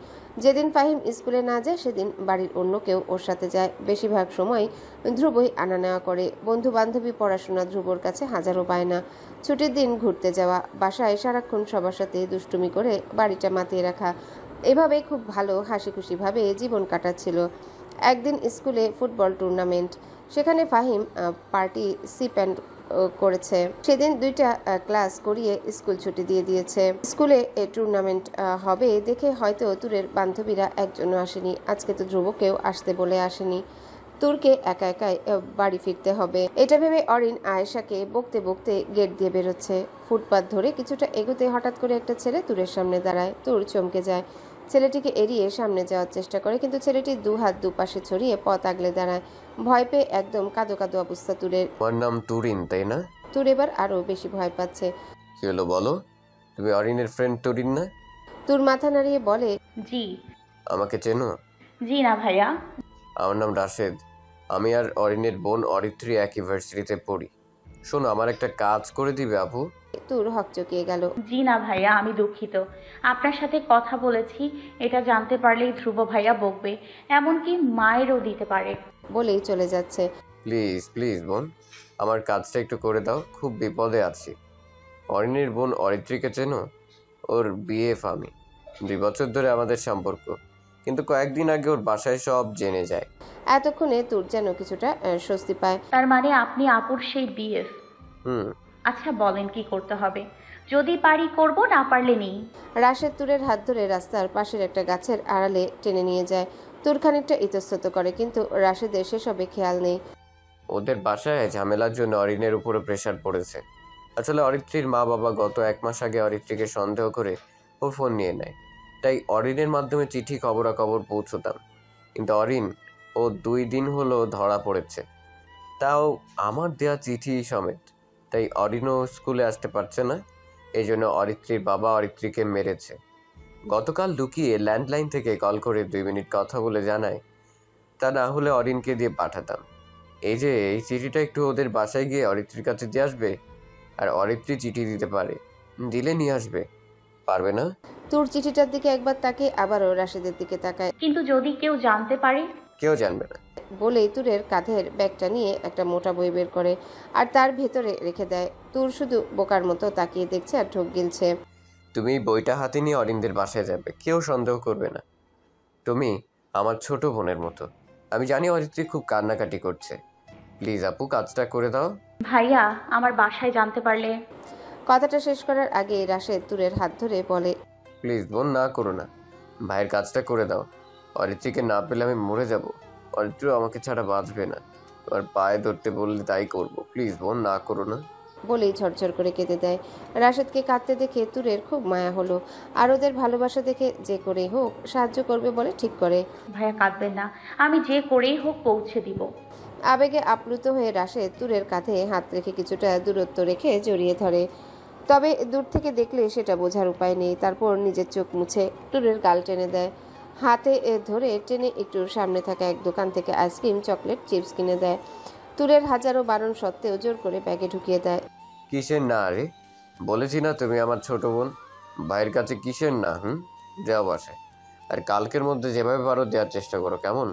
Speaker 1: যেদিন ফাহিম স্কুলে না যায় সেদিন বাড়ির অন্য কেউ ওর সাথে যায়। বেশিরভাগ সময় ধ্রুবই আনা নেওয়া করে। বন্ধু বান্ধবী, পড়াশোনা, ধ্রুবর কাছে হাজারো বায়না। ছুটির দিন ঘুরতে যাওয়া, বাসায় সারাক্ষণ সবার সাথে দুষ্টুমি করে বাড়িটা মাতিয়ে রাখা, এভাবে খুব ভালো হাসি খুশিভাবে জীবন কাটাচ্ছিল। একদিন স্কুলে ফুটবল টুর্নামেন্ট, সেখানে ফাহিম পার্টিসিপেন্ট করেছে। সেদিন 2টা ক্লাস করিয়ে স্কুল ছুটি দিয়ে দিয়েছে। স্কুলে টুর্নামেন্ট হবে দেখে হয়তো তুরের বান্ধবীরা একজনও আসেনি। আজকে তো ধ্রুবকেও আসতে বলে আসেনি। তুরকে একা একাই বাড়ি ফিরতে হবে, এটা ভেবে অরিন আয়েশাকে বকতে বকতে গেট দিয়ে বেরোচ্ছে। ফুটপাত ধরে কিছুটা এগোতে হঠাৎ করে একটা ছেলে তুরের সামনে দাঁড়ায়। তুর চমকে যায়। ছেলেটিকে এড়িয়ে সামনে যাওয়ার চেষ্টা করে, কিন্তু ছেলেটি 2 হাত দুপাশে ছড়িয়ে পথ আগলে দাঁড়ায়। ভয় পেয়ে একদম কাঁদো কাঁদো অবস্থা তুরের।
Speaker 14: তোমার নাম তুরিন, তাই না?
Speaker 1: তুর এবার আরো বেশি ভয় পাচ্ছে।
Speaker 14: কি হলো বলো? তুমি অরিনের ফ্রেন্ড তুরিন না?
Speaker 1: তুর মাথা নাড়িয়ে বলে,
Speaker 3: জি।
Speaker 14: আমাকে চেনো?
Speaker 3: জি না ভাইয়া।
Speaker 14: আমার নাম রাশেদ। আমি আর অরিনের বোন অরিত্রী এক ইউনিভার্সিটিতে পড়ি। শোনো, আমার একটা কাজ করে দিবে আপু?
Speaker 1: তুর হকচকিয়ে গেল।
Speaker 3: জি না ভাইয়া, আমি দুঃখিত। আপনার সাথে কথা বলেছি, এটা জানতে পারলেই ধ্রুব ভাইয়া বকবে, এমনকি মায়েরও দিতে পারে।
Speaker 1: বলেই চলে যাচ্ছে।
Speaker 14: প্লিজ প্লিজ বোন, আমার কাজটা একটু করে দাও, খুব বিপদে আছি। অরিনের বোন অরিত্রীকে চেনো? ওর বিএফ আমি। 2 বছর ধরে আমাদের সম্পর্ক, কিন্তু কয়েকদিন আগে ওর বাসায় সব জেনে যায়।
Speaker 1: এতক্ষণে তুর যেন কিছুটা স্বস্তি পায়।
Speaker 3: তার মানে আপনি আপুর সেই বিএফ? আচ্ছা বলেন কি করতে হবে? যদি পারি করব, না পারলে নেই।
Speaker 1: রাশেদ তুরের হাত ধরে রাস্তার পাশের একটা গাছের আড়ালে টেনে নিয়ে যায়। তুর খানিকটা ইতস্তত করে, কিন্তু রাশেদের সেসবে খেয়াল নেই।
Speaker 14: ওদের বাসায় ঝামেলার জন্য অরিনের উপরে প্রেশার পড়েছে। আসলে অরিত্রীর মা বাবা গত 1 মাস আগে অরিত্রীকে সন্দেহ করে ওর ফোন নিয়ে নেয়। তাই অরিনের মাধ্যমে চিঠি খবরাখবর পৌঁছতাম, কিন্তু অরিন 2 দিন হলো ধরা পড়েছে, তাও আমার দেয়া চিঠি সমেত। তাই অরিনও স্কুলে আসতে পারছে না। এই জন্য অরিত্রীর বাবা অরিত্রীকে মেরেছে। গতকাল লুকিয়ে ল্যান্ডলাইন থেকে কল করে 2 মিনিট কথা বলে জানায়, তা না হলে অরিনকে দিয়ে পাঠাতাম। এই চিঠিটা একটু ওদের বাসায় গিয়ে অরিত্রীর কাছে দিয়ে আসবে, আর অরিত্রী চিঠি দিতে পারে, দিলে নিয়ে আসবে। পারবে না?
Speaker 1: তুর চিঠিটার দিকে একবার তাকিয়ে আবারও রাশেদের দিকে তাকায়।
Speaker 3: কিন্তু যদি কেউ জানতে পারে?
Speaker 14: কেউ জানবে না
Speaker 1: বলেই তুরের কাঁধের ব্যাগটা নিয়ে একটা মোটা বই বের করে আর তার ভেতরে রেখে দেয়। তুর শুধু বোকার মতো তাকিয়ে দেখছে আর ঢোক গিলছে।
Speaker 14: তুমি বইটা হাতে নিয়ে অরিনদের বাসায় যাবে, কেউ সন্দেহ করবে না। তুমি আমার ছোট বোনের মতো। আমি জানি অরিত্রী খুব কান্নাকাটি করছে। প্লিজ আপু, কাজটা করে দাও।
Speaker 3: ভাইয়া, আমার বাসায় জানতে পারলে?
Speaker 1: কথাটা শেষ করার আগে রাশেদ তুরের হাত ধরে বলে,
Speaker 14: প্লিজ বোন, না করো না, ভাইয়ের কাজটা করে দাও। অরিত্রীকে না পেলে আমি মরে যাব। অরিত্রী আমাকে ছাড়া বাঁচবে না। তোমার পায়ে ধরতে বললে তাই করব। প্লিজ বোন, না করো না।
Speaker 1: বলেই ঝরঝর করে কেঁদে দেয়। রাশেদকে কাঁদতে দেখে তুরের খুব মায়া হলো, আর ওদের ভালোবাসা দেখে যে করেই হোক সাহায্য করবে বলে ঠিক করে।
Speaker 3: ভাইয়া কাঁদবেন না, আমি যে করেই হোক পৌঁছে দিব।
Speaker 1: আবেগে আপ্লুত হয়ে রাশেদ তুরের কাঁধে হাত রেখে কিছুটা দূরত্ব রেখে জড়িয়ে ধরে। তবে দূর থেকে দেখলে সেটা বোঝার উপায় নেই। তারপর নিজের চোখ মুছে তুরের গাল টেনে দেয়। হাতে ধরে টেনে একটু সামনে থাকা এক দোকান থেকে আইসক্রিম, চকলেট, চিপস কিনে দেয়। তুরের হাজারো বারণ সত্ত্বেও জোর করে ব্যাগে ঢুকিয়ে দেয়।
Speaker 14: কিসের না রে? বলেছি না তুমি আমার ছোট বোন। ভাইয়ের কাছে কিসের না? যাও বাসায়, আর কালকের মধ্যে যেভাবে পারো দেওয়ার চেষ্টা করো, কেমন?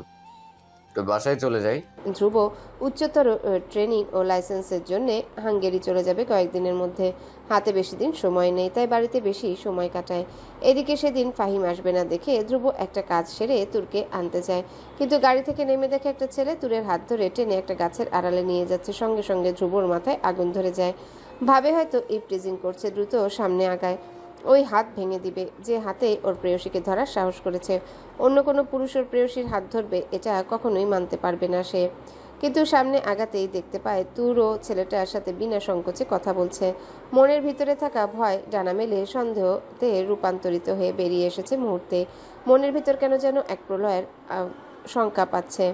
Speaker 14: তো বাসায় চলে যাই।
Speaker 1: ধ্রুব উচ্চতর ট্রেনিং ও লাইসেন্সের জন্য হাঙ্গেরি চলে যাবে কয়েকদিনের মধ্যে। হাতে বেশি দিন সময় নেই, তাই বাড়িতে বেশি সময় কাটায়। এদিকে সেদিন ফাহিম আসবে না দেখে ধ্রুব একটা কাজ সেরে তুরকে আনতে চায়, কিন্তু গাড়ি থেকে নেমে দেখে একটা ছেলে তুরের হাত ধরে টেনে একটা গাছের আড়ালে নিয়ে যাচ্ছে। সঙ্গে সঙ্গে ধ্রুবর মাথায় আগুন ধরে যায়। ভাবে হয়তো ইপটিজিং করছে, দ্রুত সামনে আগায়। ওই হাত ভেঙে দিবে যে হাতে ওর প্রেয়সীকে ধরার সাহস করেছে। অন্য কোনো পুরুষ ওর প্রেয়সীর হাত ধরবে এটা কখনোই মানতে পারবে না সে। কিন্তু সামনে আগাতেই দেখতে পায় তুরও ছেলেটার সাথে বিনা সংকোচে কথা বলছে। মনের ভিতরে থাকা ভয় ডানা মেলে সন্দেহতে রূপান্তরিত হয়ে বেরিয়ে এসেছে মুহূর্তে। মনের ভিতর কেন যেন এক প্রলয়ের শঙ্কা পাচ্ছে।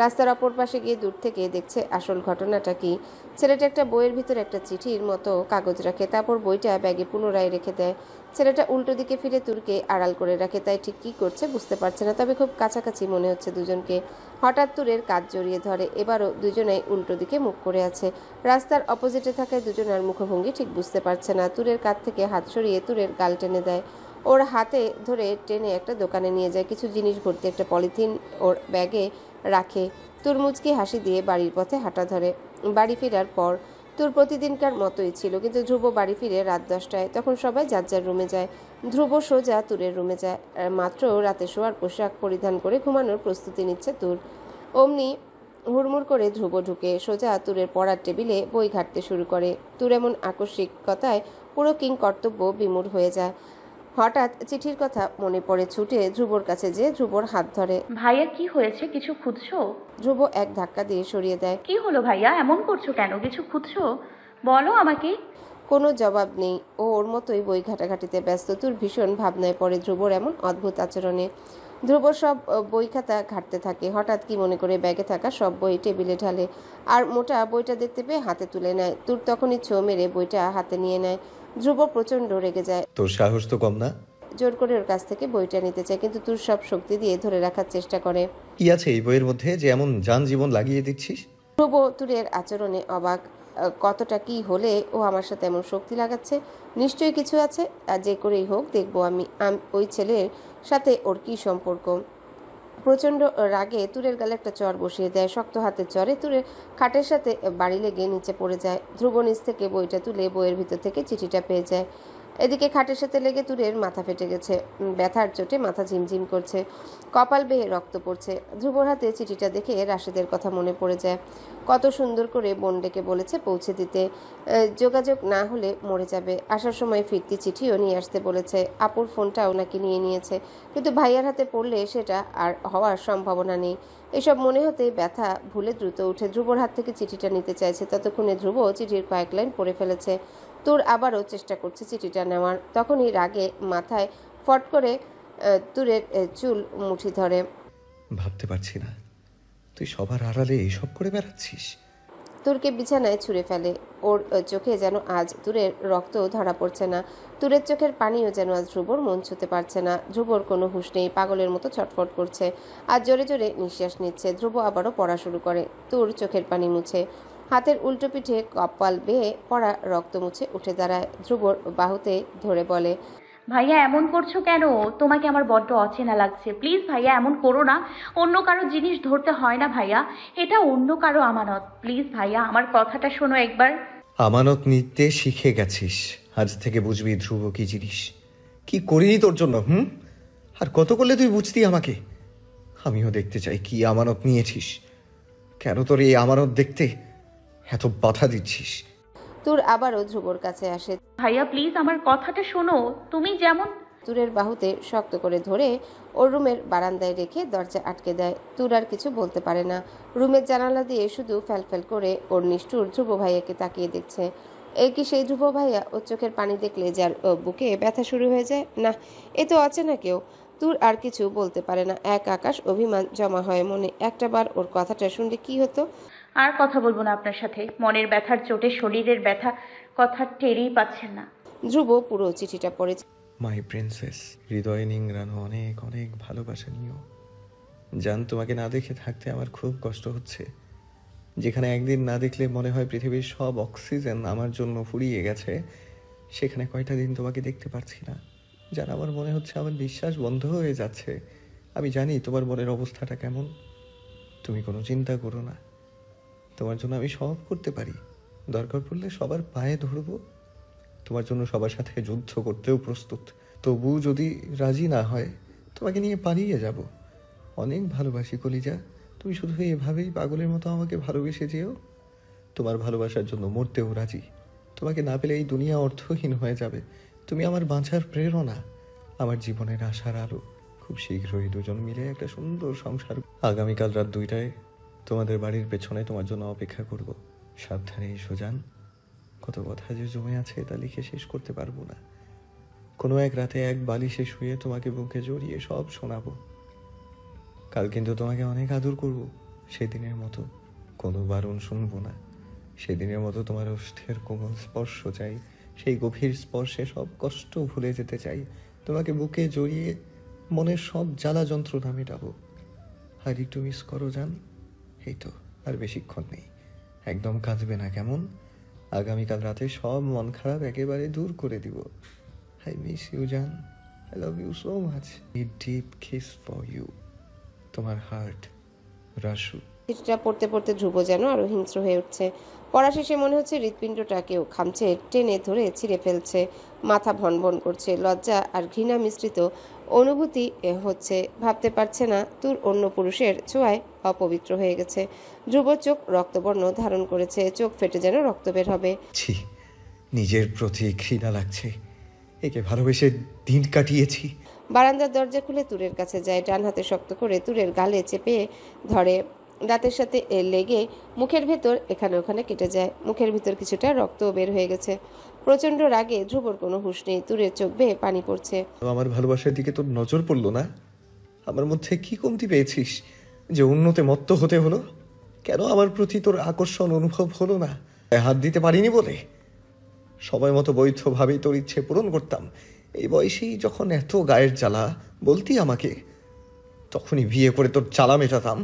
Speaker 1: রাস্তার অপর পাশে গিয়ে দূর থেকে দেখছে আসল ঘটনাটা কি। ছেলেটা একটা বইয়ের ভিতর একটা চিঠির মতো কাগজ রাখে, তারপর বইটা ব্যাগে পুনরায় রেখে দেয়। ছেলেটা উল্টো দিকে ফিরে তুরকে আড়াল করে রাখে, তাই ঠিক কী করছে বুঝতে পারছে না, তবে খুব কাছাকাছি মনে হচ্ছে দুজনকে। হঠাৎ তুরের কাঁধ জড়িয়ে ধরে। এবারও দুজনেই উল্টো দিকে মুখ করে আছে। রাস্তার অপোজিটে থাকায় দুজনের মুখভঙ্গি ঠিক বুঝতে পারছে না। তুরের কাঁধ থেকে হাত সরিয়ে তুরের গাল টেনে দেয়। ওর হাতে ধরে টেনে একটা দোকানে নিয়ে যায়। কিছু জিনিস ভর্তি একটা পলিথিন ওর ব্যাগে রাখে। তুর মুচকি হাসি দিয়ে বাড়ির পথে হাঁটা ধরে। বাড়ি ফেরার পর তুর প্রতিদিনকার মতোই ছিল, কিন্তু ধ্রুব বাড়ি ফিরে রাত 10টায়। তখন সবাই যার যার রুমে যায়। ধ্রুব সোজা তুরের রুমে যায়। মাত্র রাতে শোয়ার পোশাক পরিধান করে ঘুমানোর প্রস্তুতি নিচ্ছে তুর। অমনি হুড়মুড় করে ধ্রুব ঢুকে সোজা তুরের পড়ার টেবিলে বই ঘাঁটতে শুরু করে। তুর এমন আকস্মিকতায় পুরো কিং কর্তব্য বিমূঢ় হয়ে যায়। হঠাৎ চিঠির কথা মনে পড়ে, ছুটে ধ্রুবর কাছে যে ধ্রুবর হাত ধরে।
Speaker 3: ভাইয়া কি হয়েছে, কিছু খুঁজছো?
Speaker 1: ধ্রুব এক ধাক্কা দিয়ে সরিয়ে দেয়।
Speaker 3: কি হলো ভাইয়া, এমন করছো কেন? কিছু খুঁজছো? বলো আমাকে।
Speaker 1: কোনো জবাব নেই। ও ওর মতোই বই ঘাটাঘাটিতে ব্যস্ত। তুর ভীষণ ভাবনায় পড়ে ধ্রুবর এমন অদ্ভুত আচরণে। ধ্রুব সব বই খাতা ঘাটতে থাকে। হঠাৎ কি মনে করে ব্যাগে থাকা সব বই টেবিলে ঢালে, আর মোটা বইটা দেখতে পেয়ে হাতে তুলে নেয়। তুর তখনই ছো মেরে বইটা হাতে নিয়ে নেয়। ধ্রুব প্রচণ্ড রেগে যায়।
Speaker 2: তোর সাহস তো কম না।
Speaker 1: জোর করে ওর কাছ থেকে বইটা নিতে চায়, কিন্তু তুর সব শক্তি দিয়ে ধরে রাখার চেষ্টা করে।
Speaker 2: কি আছে এই বইয়ের মধ্যে যে এমন যান জীবন লাগিয়ে দিচ্ছিস?
Speaker 1: ধ্রুব তুরের আচরণে অবাক। কতটা কি হলে ও আমার সাথে এমন শক্তি লাগাচ্ছে? নিশ্চয়ই কিছু আছে, আর যে করেই হোক দেখবো আমি ওই ছেলের সাথে ওর কি সম্পর্ক। প্রচণ্ড রাগে তুরের গালে একটা চর বসিয়ে দেয়। শক্ত হাতের চরে তুরের খাটের সাথে বাড়ি লেগে নিচে পড়ে যায়। ধ্রুব নিচ থেকে বইটা তুলে বইয়ের ভিতর থেকে চিঠিটা পেয়ে যায়। এদিকে খাটের সাথে লেগে তুরের মাথা ফেটে গেছে। ব্যথার চোটে মাথা ঝিমঝিম করছে, কপাল বেয়ে রক্ত পড়ছে। ধ্রুবর হাতে চিঠিটা দেখে রাশেদের কথা মনে পড়ে যায়। কত সুন্দর করে বোন ডেকে বলেছে পৌঁছে দিতে, যোগাযোগ না হলে মরে যাবে। আসার সময় ফিরতি চিঠিও নিয়ে আসতে বলেছে। আপুর ফোনটাও নাকি নিয়ে নিয়েছে, কিন্তু ভাইয়ার হাতে পড়লে সেটা আর হওয়ার সম্ভাবনা নেই। এসব মনে হতে ব্যথা ভুলে দ্রুত উঠে ধ্রুবর হাত থেকে চিঠিটা নিতে চাইছে। ততক্ষণে ধ্রুব চিঠির কয়েক লাইন পড়ে ফেলেছে। তুর আবারও চেষ্টা করছে চিঠিটা নেওয়ার। তখনই রাগে মাথায় ফট করে তুরের চুল মুঠি ধরে।
Speaker 2: ভাবতে পারছি না তুই সবার আড়ালে এইসব করে বেড়াচ্ছিস।
Speaker 1: তুরকে বিছানায় ছুঁড়ে ফেলে। ওর চোখে যেন আজ তুরের রক্ত ধরা পড়ছে না। তুরের চোখের পানিও যেন আজ ধ্রুবর মন ছুঁতে পারছে না। ধ্রুবর কোনো হুঁশ নেই, পাগলের মতো ছটফট করছে আর জোরে জোরে নিঃশ্বাস নিচ্ছে। ধ্রুব আবারও পড়া শুরু করে। তুর চোখের পানি মুছে হাতের উল্টো পিঠে কপাল বেয়ে পড়া রক্ত মুছে উঠে দাঁড়ায়। ধ্রুবর বাহুতে ধরে বলে,
Speaker 3: ভাইয়া এমন করছো কেন? তোমাকে আমার বড্ড অচেনা লাগছে। প্লিজ ভাইয়া এমন করো না। অন্য কারো জিনিস ধরতে হয় না ভাইয়া, এটা অন্য কারো আমানত। প্লিজ ভাইয়া আমার কথাটা শোনো একবার।
Speaker 2: আমানত নিতে শিখে গেছিস, আজ থেকে বুঝবি ধ্রুব কি জিনিস। কি করিনি তোর জন্য, আর কত করলে তুই বুঝতি আমাকে। আমিও দেখতে চাই কি আমানত নিয়েছিস, কেন তোর এই আমানত দেখতে এত বাধা দিচ্ছিস।
Speaker 1: তুর আবারও ধ্রুবর কাছে আসে।
Speaker 3: ভাইয়া প্লিজ আমার কথাটা শোনো। তুমি যেমন।
Speaker 1: তুরের বাহুতে শক্ত করে ধরে ওর রুমের বারান্দায় রেখে দরজা আটকে দেয়। তুর আর কিছু বলতে পারে না। রুমের জানালা দিয়ে শুধু ফ্যালফ্যাল করে ওর নিষ্ঠুর ধ্রুব ভাইয়াকে তাকিয়ে দেখছে। এই কি সেই ধ্রুব ভাইয়া? ওর চোখের পানি দেখলে যার বুকে ব্যথা শুরু হয়ে যায়? না, এ তো অচেনা কেউ। তুর আর কিছু বলতে পারে না। এক আকাশ অভিমান জমা হয় মনে। একটা বার ওর কথাটা শুনলে কি হতো?
Speaker 3: আর কথা বলবো না আপনার সাথে। মনের ব্যথার চোটে শরীরের ব্যথা, কথা টেরই পাচ্ছেন না।
Speaker 1: ধ্রুব পুরো চিঠিটা পড়েছে।
Speaker 2: মাই প্রিন্সেস, হৃদয়ে নিংড়ানো অনেক অনেক ভালোবাসা নিও। জান, তোমাকে না দেখে থাকতে আমার খুব কষ্ট হচ্ছে। যেখানে একদিন না দেখলে মনে হয় পৃথিবীর সব অক্সিজেন আমার জন্য ফুরিয়ে গেছে, সেখানে কয়টা দিন তোমাকে দেখতে পারছি না। যার আমার মনে হচ্ছে আমার বিশ্বাস বন্ধ হয়ে যাচ্ছে। আমি জানি তোমার মনের অবস্থাটা কেমন। তুমি কোনো চিন্তা করো না, তোমার জন্য আমি সব করতে পারি। দরকার পড়লে সবার পায়ে ধরবো, তোমার জন্য সবার সাথে যুদ্ধ করতেও প্রস্তুত। তবু যদি রাজি না হয় তোমাকে নিয়ে পালিয়ে যাব। অনেক ভালোবাসি কলিজা, তুমি শুধু এভাবেই পাগলের মতো আমাকে ভালোবেসে যেও। তোমার ভালোবাসার জন্য মরতেও রাজি। তোমাকে না পেলে এই দুনিয়া অর্থহীন হয়ে যাবে। তুমি আমার বাঁচার প্রেরণা, আমার জীবনের আশার আলো। খুব শীঘ্রই দুজন মিলে একটা সুন্দর সংসার। আগামীকাল রাত 2টায় তোমাদের বাড়ির পেছনে তোমার জন্য অপেক্ষা করব। সাবধানে এসো জান। কত কথা যে জমে আছে তা লিখে শেষ করতে পারবো না। কোনো এক রাতে এক বালিশে শুয়ে তোমাকে বুকে জড়িয়ে সব শোনাবো। কাল কিন্তু তোমাকে অনেক আদর করব, সেদিনের মতো কোনো বারণ শুনবো না। সেদিনের মতো তোমার ওষ্ঠের কোমল স্পর্শ চাই, সেই গভীর স্পর্শে সব কষ্ট ভুলে যেতে চাই। তোমাকে বুকে জড়িয়ে মনের সব জ্বালা যন্ত্রণা মেটাবো। আর একটু মিস করো জান। এই তো আর বেশিক্ষণ নেই, একদম কাঁদবে না কেমন? আগামীকাল রাতে সব মন খারাপ একেবারে দূর করে দিব। আই মিস ইউ জান, I love you so much. A deep kiss for you, তোমার হার্ট, রাসু।
Speaker 1: চিঠিটা পড়তে পড়তে ধ্রুব যেন আরো হিংস্র হয়ে উঠছে। পড়া শেষে মনে হচ্ছে হৃৎপিণ্ডটা কেউ খামচে টেনে ধরে ছিঁড়ে ফেলছে। মাথা ভনভন করছে, লজ্জা আর ঘৃণা মিশ্রিত অনুভূতি হচ্ছে। ভাবতে পারছে না তুর অন্য পুরুষের ছোঁয়ায় অপবিত্র হয়ে গেছে। ধ্রুব চোখ রক্তবর্ণ ধারণ করেছে, চোখ ফেটে যেন রক্ত বের হবে।
Speaker 2: ছি, নিজের প্রতি ঘৃণা লাগছে। একে ভালোবেসে দিন কাটিয়েছি।
Speaker 1: বারান্দার দরজা খুলে তুরের কাছে যায়, ডান হাতে শক্ত করে তুরের গালে চেপে ধরে। দাঁতের সাথে লেগে মুখের ভেতর এখানে ওখানে কেটে যায়। মুখের ভিতর কিছুটা রক্ত বের হয়ে গেছে। প্রচন্ড রাগে ধ্রুবর কোনো হুঁশ নেই। তুরের চোখ বেয়ে পানি পড়ছে।
Speaker 2: আমার ভালোবাসার দিকে তোর নজর পড়লো না? আমার মধ্যে কি কমতি পেয়েছিস যে উন্নতে মত্ত হতে হলো? কেন আমার প্রতি তোর আকর্ষণ অনুভব হলো না? হাত দিতে পারিনি বলে? সময় মতো বৈধভাবেই তোর ইচ্ছে পূরণ করতাম। এই বয়সেই যখন এত গায়ের জ্বালা বলতি আমাকে, তখনই বিয়ে করে তোর জ্বালা মেটাতাম।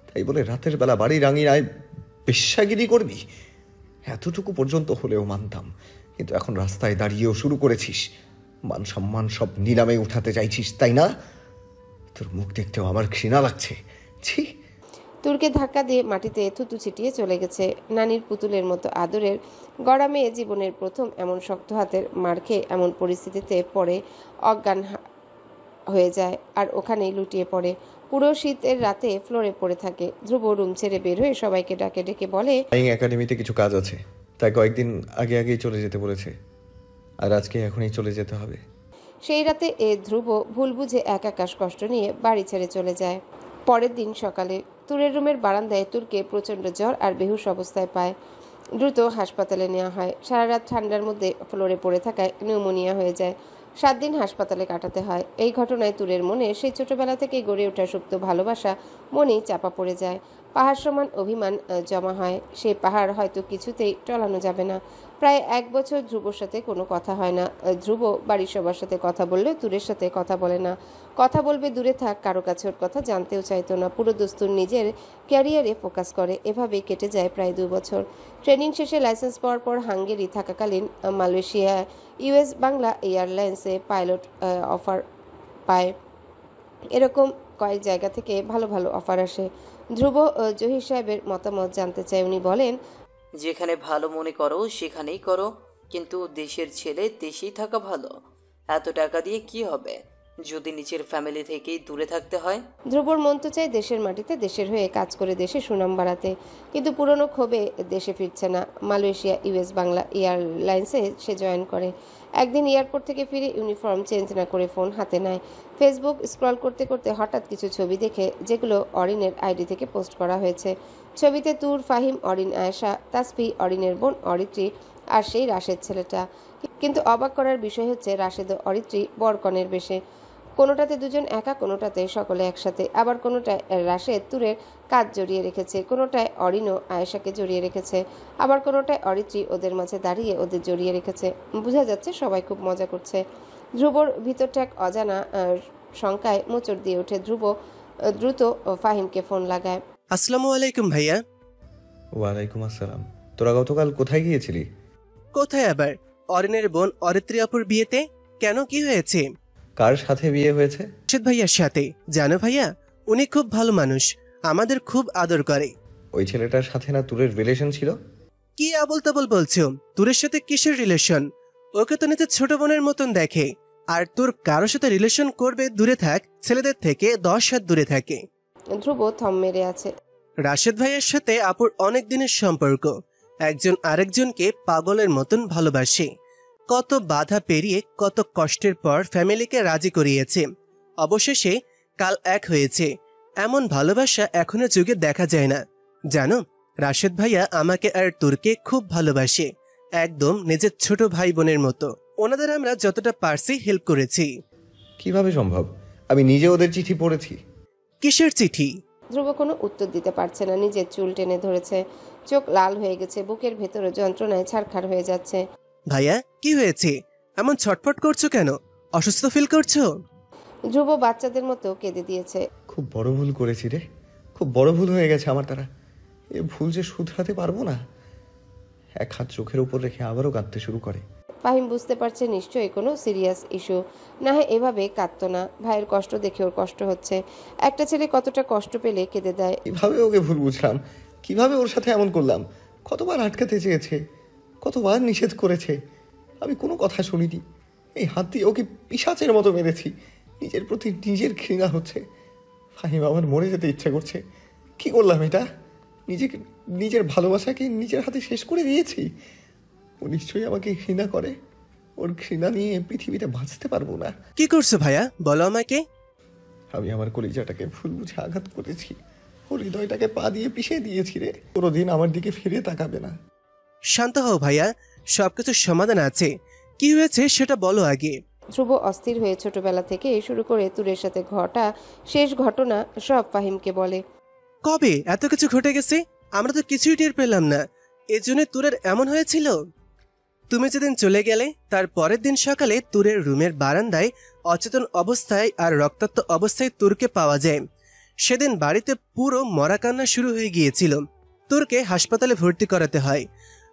Speaker 2: তাই বলে রাতের বেলা বাড়ির আঙিনায় বেশ্যাগিরি করবি, এতটুকু পর্যন্ত হলেও মানতাম। কিন্তু এখন রাস্তায় দাঁড়িয়েও শুরু করেছিস। মান সম্মান সব নিলামে উঠাতে চাইছিস, তাই না? তোর মুখ দেখতেও আমার ঘৃণা লাগছে। ছি।
Speaker 1: তুরকে ধাক্কা দিয়ে মাটিতে থুতু ছিটিয়ে চলে গেছে। নানির পুতুলের মতো আদরের গড়া মেয়ে জীবনের প্রথম এমন শক্ত হাতের মার খেয়ে এমন পরিস্থিতিতে পড়ে অজ্ঞান হয়ে যায় আর ওখানেই লুটিয়ে পড়ে। পুরো শীতের রাতে ফ্লোরে পড়ে থাকে। ধ্রুব রুম ছেড়ে বের হয়ে সবাইকে ডাকে ডেকে বলে,
Speaker 2: একাডেমিতে কিছু কাজ আছে, তাই কয়েকদিন আগেই চলে যেতে বলেছে। আর আজকে এখনই চলে যেতে হবে।
Speaker 1: সেই রাতে ধ্রুব ভুল বুঝে একা কষ্ট নিয়ে বাড়ি ছেড়ে চলে যায়। পরের দিন সকালে তুরের রুমের বারান্দায় তুরকে প্রচণ্ড জ্বর আর বেহুশ অবস্থায় পায়। দ্রুত হাসপাতালে নেওয়া হয়। সারা রাত ঠান্ডার মধ্যে ফ্লোরে পড়ে থাকায় নিউমোনিয়া হয়ে যায়। 7 দিন হাসপাতালে কাটাতে হয়। এই ঘটনায় তুরের মনে সেই ছোটবেলা থেকেই গড়ে ওঠা সুপ্ত ভালোবাসা মনেই চাপা পড়ে যায়। পাহাড় সমান অভিমান জমা হয়। সেই পাহাড় হয়তো কিছুতেই টলানো যাবে না। প্রায় 1 বছর ধ্রুবর সাথে কোনো কথা হয় না। ধ্রুব বাড়ির সবার সাথে কথা বললেও তুরের সাথে কথা বলে না। কথা বলবে দূরে থাক, কারো কাছে ওর কথা জানতেও চাইতো না। পুরো দস্তুর নিজের ক্যারিয়ারে ফোকাস করে। এভাবেই কেটে যায় প্রায় 2 বছর। ট্রেনিং শেষে লাইসেন্স পাওয়ার পর হাঙ্গেরি থাকাকালীন মালয়েশিয়া US বাংলা এয়ারলাইন্সে পাইলট অফার পায়। এরকম কয়েক জায়গা থেকে ভালো ভালো অফার আসে। ধ্রুব জহির সাহেবের মতামত জানতে চায়। উনি বলেন,
Speaker 4: যেখানে ভালো মনে করো সেখানেই করো, কিন্তু দেশের ছেলে দেশেই থাকা ভালো। এত টাকা দিয়ে কি হবে যদি নিজের ফ্যামিলি থেকেই দূরে থাকতে হয়?
Speaker 1: ধ্রুবর মন তো চায় দেশের মাটিতে দেশের হয়ে কাজ করে দেশের সুনাম বাড়াতে, কিন্তু পুরনো ক্ষোভে দেশে ফিরছে না। মালয়েশিয়া US বাংলা এয়ারলাইন্সে সে জয়েন করে। একদিন এয়ারপোর্ট থেকে ফিরে ইউনিফর্ম চেঞ্জ না করে ফোন হাতে নেয়। ফেসবুক স্ক্রল করতে করতে হঠাৎ কিছু ছবি দেখে, যেগুলো অরিনের আইডি থেকে পোস্ট করা হয়েছে। ছবিতে তুর, ফাহিম, অরিন, আয়েশা, তাসফি, অরিনের বোন অরিত্রী আর সেই রাশেদ ছেলেটা। কিন্তু অবাক করার বিষয় হচ্ছে রাশেদ ও অরিত্রী বরকনের বেশে। কোনোটাতে দুজন একা, কোনোটাতে সকলে একসাথে। আবার কোনোটায় রাশেদ তুরের কাজ জড়িয়ে রেখেছে, কোনোটায় অরিনও আয়েশাকে জড়িয়ে রেখেছে, আবার কোনোটায় অরিত্রী ওদের মাঝে দাঁড়িয়ে ওদের জড়িয়ে রেখেছে। বোঝা যাচ্ছে সবাই খুব মজা করছে। ধ্রুবর ভিতরটা এক অজানা শঙ্কায় মোচড় দিয়ে ওঠে। ধ্রুব দ্রুত ফাহিমকে ফোন লাগায়।
Speaker 13: আসসালামু আলাইকুম ভাইয়া।
Speaker 2: ওয়ালাইকুম আসসালাম। তোরা গতকাল কোথায় গিয়েছিলি?
Speaker 13: কোথায় আবার? অরিনের বোন অরিত্রী আপুর বিয়েতে। কেন, কি হয়েছে?
Speaker 2: কার সাথে বিয়ে হয়েছে?
Speaker 13: রাশেদ ভাইয়ার সাথে। জানো ভাইয়া, উনি খুব ভালো মানুষ। আমাদের খুব আদর করে।
Speaker 2: ওই ছেলেটার সাথে না তুরের রিলেশন ছিল?
Speaker 13: কি আবল তাবল বলছো? তুরের সাথে কিসের রিলেশন? ওকে তো নিজের ছোট বোনের মতন দেখে। আর তোর কারোর সাথে রিলেশন করবে দূরে থাক, ছেলেদের থেকে 10 হাত দূরে থাকে।
Speaker 1: ধ্রুব থম মেরে আছে।
Speaker 13: রাশেদ ভাইয়ের সাথে আপুর অনেক দিনের সম্পর্ক। একজন আরেকজনকে পাগলের মতন ভালোবাসে। কত বাধা পেরিয়ে কত কষ্টের পর ফ্যামিলিকে রাজি করিয়েছে। অবশেষে কাল এক হয়েছে। এমন ভালোবাসা এখনো যুগে দেখা যায় না। জানো, রাশেদ ভাইয়া আমাকে আর তুরকে খুব ভালোবাসে, একদম নিজের ছোট ভাই বোনের মতো। ওনাদের আমরা যতটা পারছি হেল্প করেছি।
Speaker 2: কিভাবে সম্ভব? আমি নিজে ওদের চিঠি পড়েছি।
Speaker 13: কিসের চিঠি?
Speaker 1: ধ্রুব কোনো উত্তর দিতে পারছে না। নিজের চুল টেনে ধরেছে, চোখ লাল হয়ে গেছে, বুকের ভেতরে যন্ত্রণায় ছারখার হয়ে যাচ্ছে।
Speaker 13: ভাইয়া কি হয়েছে? এমন ছটফট করছো কেন? অসুস্থ ফিল করছো?
Speaker 1: ধ্রুব বাচ্চাদের মতো কেঁদে দিয়েছে।
Speaker 2: খুব বড় ভুল করেছি রে, খুব বড় ভুল হয়ে গেছে আমার দ্বারা। এ ভুল যে শুধরাতে পারবো না। এক হাত চোখের উপর রেখে আবারও কাঁদতে শুরু করে।
Speaker 1: ফাহিম বুঝতে পারছে নিশ্চয়ই কোনো সিরিয়াস ইস্যু, না হয় এভাবে কাঁদতো না। ভাইয়ের কষ্ট দেখে ওর কষ্ট হচ্ছে। একটা ছেলে কতটা কষ্ট পেলে কেঁদে দেয়।
Speaker 2: কিভাবে ওকে ভুল বুঝলাম, কিভাবে ওর সাথে এমন করলাম। কতবার আটকাতে চেয়েছে, কতবার নিষেধ করেছে, আমি কোনো কথা শুনিনি। এই হাত দিয়ে ওকে পিশাচের মতো মেরেছি। নিজের প্রতি নিজের ঘৃণা হচ্ছে। ফাহিম, আমার মরে যেতে ইচ্ছা করছে। কি করলাম এটা? নিজের ভালোবাসাকে নিজের হাতে শেষ করে দিয়েছি। ও নিশ্চয়ই আমাকে ঘৃণা করে। ওর ঘৃণা নিয়ে পৃথিবীতে বাঁচতে পারবো না।
Speaker 13: কি করছো ভাইয়া, বলো আমাকে।
Speaker 2: আমি আমার কলিজাটাকে ভুল বুঝে আঘাত করেছি। ওর হৃদয়টাকে পা দিয়ে পিষে দিয়েছি রে। কোনোদিন আমার দিকে ফিরে তাকাবে না।
Speaker 13: শান্ত হও ভাইয়া, সবকিছুর সমাধান আছে। কি হয়েছে সেটা বলো আগে।
Speaker 1: ধ্রুব অস্থির হয়ে ছোটবেলা থেকে শুরু করে তুরের সাথে ঘটা শেষ ঘটনা সব ফাহিমকে বলে।
Speaker 13: কবে এত কিছু ঘটে গেছে? আমরা তো কিছুই টের পেলাম না। এজন্য তুরের এমন হয়েছিল? তুমি যেদিন চলে গেলে তার পরের দিন সকালে তুরের রুমের বারান্দায় অচেতন অবস্থায় আর রক্তাক্ত অবস্থায় তুরকে পাওয়া যায়। সেদিন বাড়িতে পুরো মরা কান্না শুরু হয়ে গিয়েছিল। তুরকে হাসপাতালে ভর্তি করাতে হয়।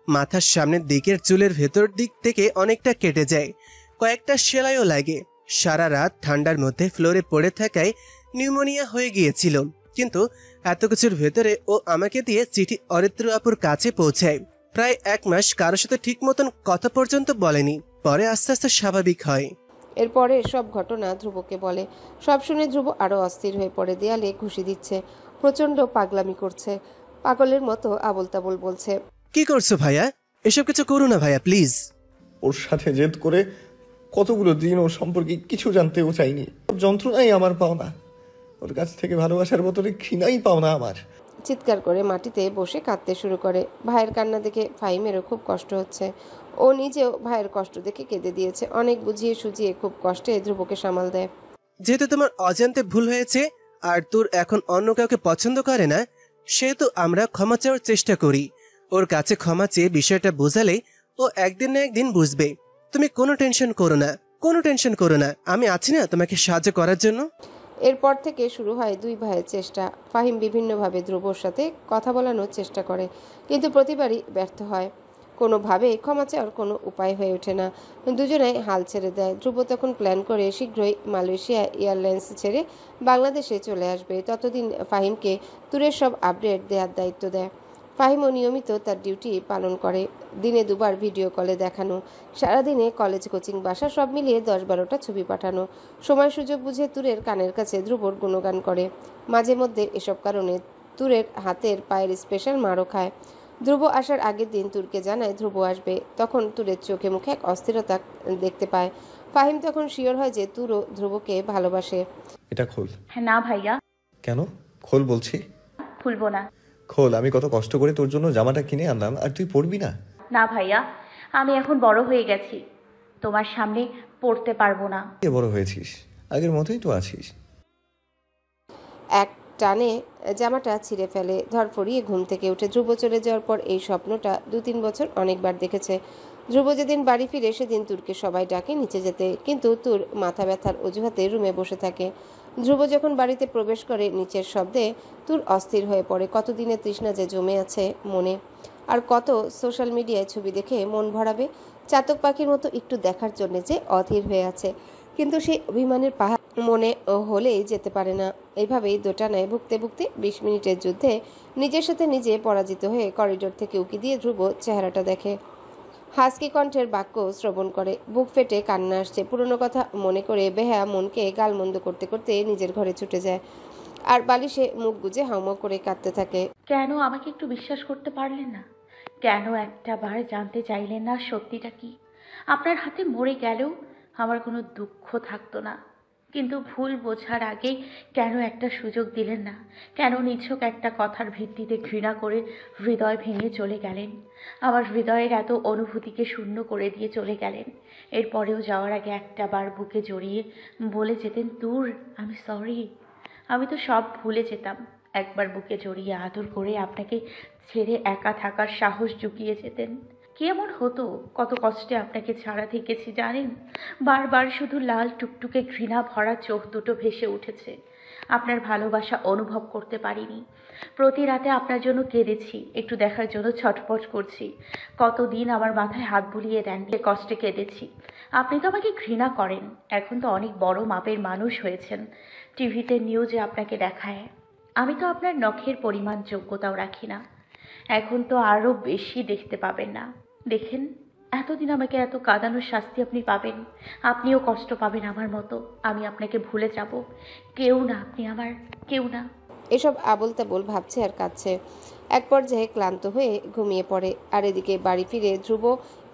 Speaker 13: মাথার সামনের দিকের চুলের ভেতর দিক থেকে অনেকটা কেটে যায়, কয়েকটা সেলাইও লাগে। সারা রাত ঠান্ডার মধ্যে ফ্লোরে পড়ে থাকায় নিউমোনিয়া হয়ে গিয়েছিল। কিন্তু এত কিছুর ভেতরে ও আমাকে দিয়ে চিঠি অরিত্র আপুর কাছে পৌঁছায়। প্রায় 1 মাস কারোর সাথে ঠিক মতন কথা পর্যন্ত বলেনি। পরে আস্তে আস্তে স্বাভাবিক হয়।
Speaker 1: এরপরে সব ঘটনা ধ্রুবকে বলে। সব শুনে ধ্রুব আরো অস্থির হয়ে পড়ে। দেয়ালে ঘুষি দিচ্ছে, প্রচন্ড পাগলামি করছে, পাগলের মতো আবল তাবল বলছে।
Speaker 13: কি করছো ভাইয়া? এসব কিছু করো না ভাইয়া, প্লিজ।
Speaker 2: ওর সাথে জেদ করে কতগুলো দিন ওর সম্পর্কে কিছু জানতেও চাইনি। যন্ত্রণাই আমার পাওনা। ওর কাছ থেকে ভালোবাসার বদলে ঘৃণাই পাওনা আমার।
Speaker 1: চিৎকার করে মাটিতে বসে কাঁদতে শুরু করে। ভাইয়ের কান্না দেখে ফাহিমেরও খুব কষ্ট হচ্ছে। ও নিজেও ভাইয়ের কষ্ট দেখে কেঁদে দিয়েছে। অনেক বুঝিয়ে সুঝিয়ে খুব কষ্টে ধ্রুবকে সামাল দেয়।
Speaker 13: যেহেতু তোমার অজান্তে ভুল হয়েছে আর তোর এখন অন্য কাউকে পছন্দ করে না, সেহেতু আমরা ক্ষমা চাওয়ার চেষ্টা করি। ওর কাছে ক্ষমা চেয়ে বিষয়টা বোঝালে ও একদিন না একদিন বুঝবে। তুমি কোনো টেনশন করো না, কোনো টেনশন করো না। আমি আছি না তোমাকে সাহায্য করার জন্য।
Speaker 1: এরপর থেকে শুরু হয় দুই ভাইয়ের চেষ্টা। ফাহিম বিভিন্নভাবে ধ্রুবর সাথে কথা বলানোর চেষ্টা করে, কিন্তু প্রতিবারই ব্যর্থ হয়। কোনোভাবে ক্ষমা চাওয়ার কোনো উপায় হয়ে ওঠে না। দুজনেই হাল ছেড়ে দেয়। ধ্রুব তখন প্ল্যান করে শীঘ্রই মালয়েশিয়া এয়ারলাইন্স ছেড়ে বাংলাদেশে চলে আসবে। ততদিন ফাহিমকে তুরের সব আপডেট দেওয়ার দায়িত্ব দেয়। ফাহিমও নিয়মিত তার ডিউটি পালন করে। দিনে 2 বার ভিডিও কলে দেখানো, সারাদিনে কলেজ, কোচিং, বাসা সব মিলিয়ে 10-12টা ছবি পাঠানো। সময় সুযোগ বুঝে তুরের কানের কাছে ধ্রুবর গুণগান করে। মাঝে মধ্যে এসব কারণে তুরের হাতের পায়ের স্পেশাল মারও খায়। ধ্রুব আসার আগের দিন তুরকে জানায় ধ্রুব আসবে। তখন তুরের চোখে মুখে এক অস্থিরতা দেখতে পায়। ফাহিম তখন শিওর হয় যে তুরও ধ্রুবকে ভালোবাসে।
Speaker 2: এটা খোল।
Speaker 3: না ভাইয়া।
Speaker 2: কেন? খোল বলছি।
Speaker 3: খুলবো না।
Speaker 2: খোল। আমি কত কষ্ট করে তোর জন্য জামাটা কিনে আনলাম, আর তুই পরবি না?
Speaker 3: না ভাইয়া, আমি এখন বড় হয়ে গেছি, তোমার সামনে পড়তে পারবো না।
Speaker 2: বড় হয়েছিস, আগের মতোই তো আছিস।
Speaker 1: এক টানে জামাটা ছিঁড়ে ফেলে। ধরফড়িয়ে ঘুম থেকে উঠে। ধ্রুব চলে যাওয়ার পর এই স্বপ্নটা 2-3 বছর অনেকবার দেখেছে। ধ্রুব যেদিন বাড়ি ফিরে সেদিন তুরকে সবাই ডাকে নিচে যেতে, কিন্তু তুর মাথা ব্যথার অজুহাতে রুমে বসে থাকে। ধ্রুব যখন বাড়িতে প্রবেশ করে নিচের শব্দে তুর অস্থির হয়ে পড়ে। কতদিনের তৃষ্ণা যে জমে আছে মনে, আর কত সোশ্যাল মিডিয়ায় ছবি দেখে মন ভরাবে। চাতক পাখির মতো একটু দেখার জন্য যে অধীর হয়ে আছে, কিন্তু সেই অভিমানের পাহাড় মনে হলেই যেতে পারে না। এইভাবেই দোটানায় ভুগতে ভুগতে 20 মিনিটের যুদ্ধে নিজের সাথে নিজে পরাজিত হয়ে করিডোর থেকে উকি দিয়ে ধ্রুব চেহারাটা দেখে। হাসকি কণ্ঠের বাক্য শ্রবণ করে, বুক ফেটে কান্না আসছে। পুরনো কথা মনে করে বেহায়া মনকে গালমন্দ করতে করতে নিজের ঘরে ছুটে যায় আর বালিশে মুখ গুজে হাউমাউ করে কাঁদতে থাকে।
Speaker 3: কেন আমাকে একটু বিশ্বাস করতে পারলেন না? কেন একটা বার জানতে চাইলেন না সত্যিটা কি? আপনার হাতে মরে গেলেও আমার কোনো দুঃখ থাকতো না, কিন্তু ভুল বোঝার আগেই কেন একটা সুযোগ দিলেন না? কেন নিছক একটা কথার ভিত্তিতে ঘৃণা করে হৃদয় ভেঙে চলে গেলেন? আমার হৃদয়ের এত অনুভূতিকে শূন্য করে দিয়ে চলে গেলেন। এরপরেও যাওয়ার আগে একটা বার বুকে জড়িয়ে বলে যেতেন, দূর, আমি সরি। আমি তো সব ভুলে যেতাম। একবার বুকে জড়িয়ে আদর করে আপনাকে ছেড়ে একা থাকার সাহস জুগিয়ে যেতেন। কেমন হতো? কত কষ্টে আপনাকে ছাড়া থেকেছি জানেন? বারবার শুধু লাল টুকটুকে ঘৃণা ভরা চোখ দুটো ভেসে উঠেছে। আপনার ভালোবাসা অনুভব করতে পারিনি। প্রতি রাতে আপনার জন্য কেঁদেছি, একটু দেখার জন্য ছটফট করছি। কতদিন আমার মাথায় হাত বুলিয়ে দেননি, কষ্টে কেঁদেছি। আপনি তো আমাকে ঘৃণা করেন, এখন তো অনেক বড় মাপের মানুষ হয়েছেন। টিভিতে নিউজে আপনাকে দেখায়। আমি তো আপনার নখের পরিমাণ যোগ্যতাও রাখি না। এখন তো আরও বেশি দেখতে পাবেন না। দেখেন, এতদিন আমাকে এত কাঁদানোর শাস্তি আপনি পাবেন। আপনিও কষ্ট পাবেন আমার মতো। আমি আপনাকে ভুলে যাব। কেউ না, আপনি আমার কেউ না।
Speaker 1: এসব আবোল তাবোল ভাবছে আর কাঁদছে। এক পর্যায়ে ক্লান্ত হয়ে ঘুমিয়ে পড়ে। আর এদিকে বাড়ি ফিরে ধ্রুব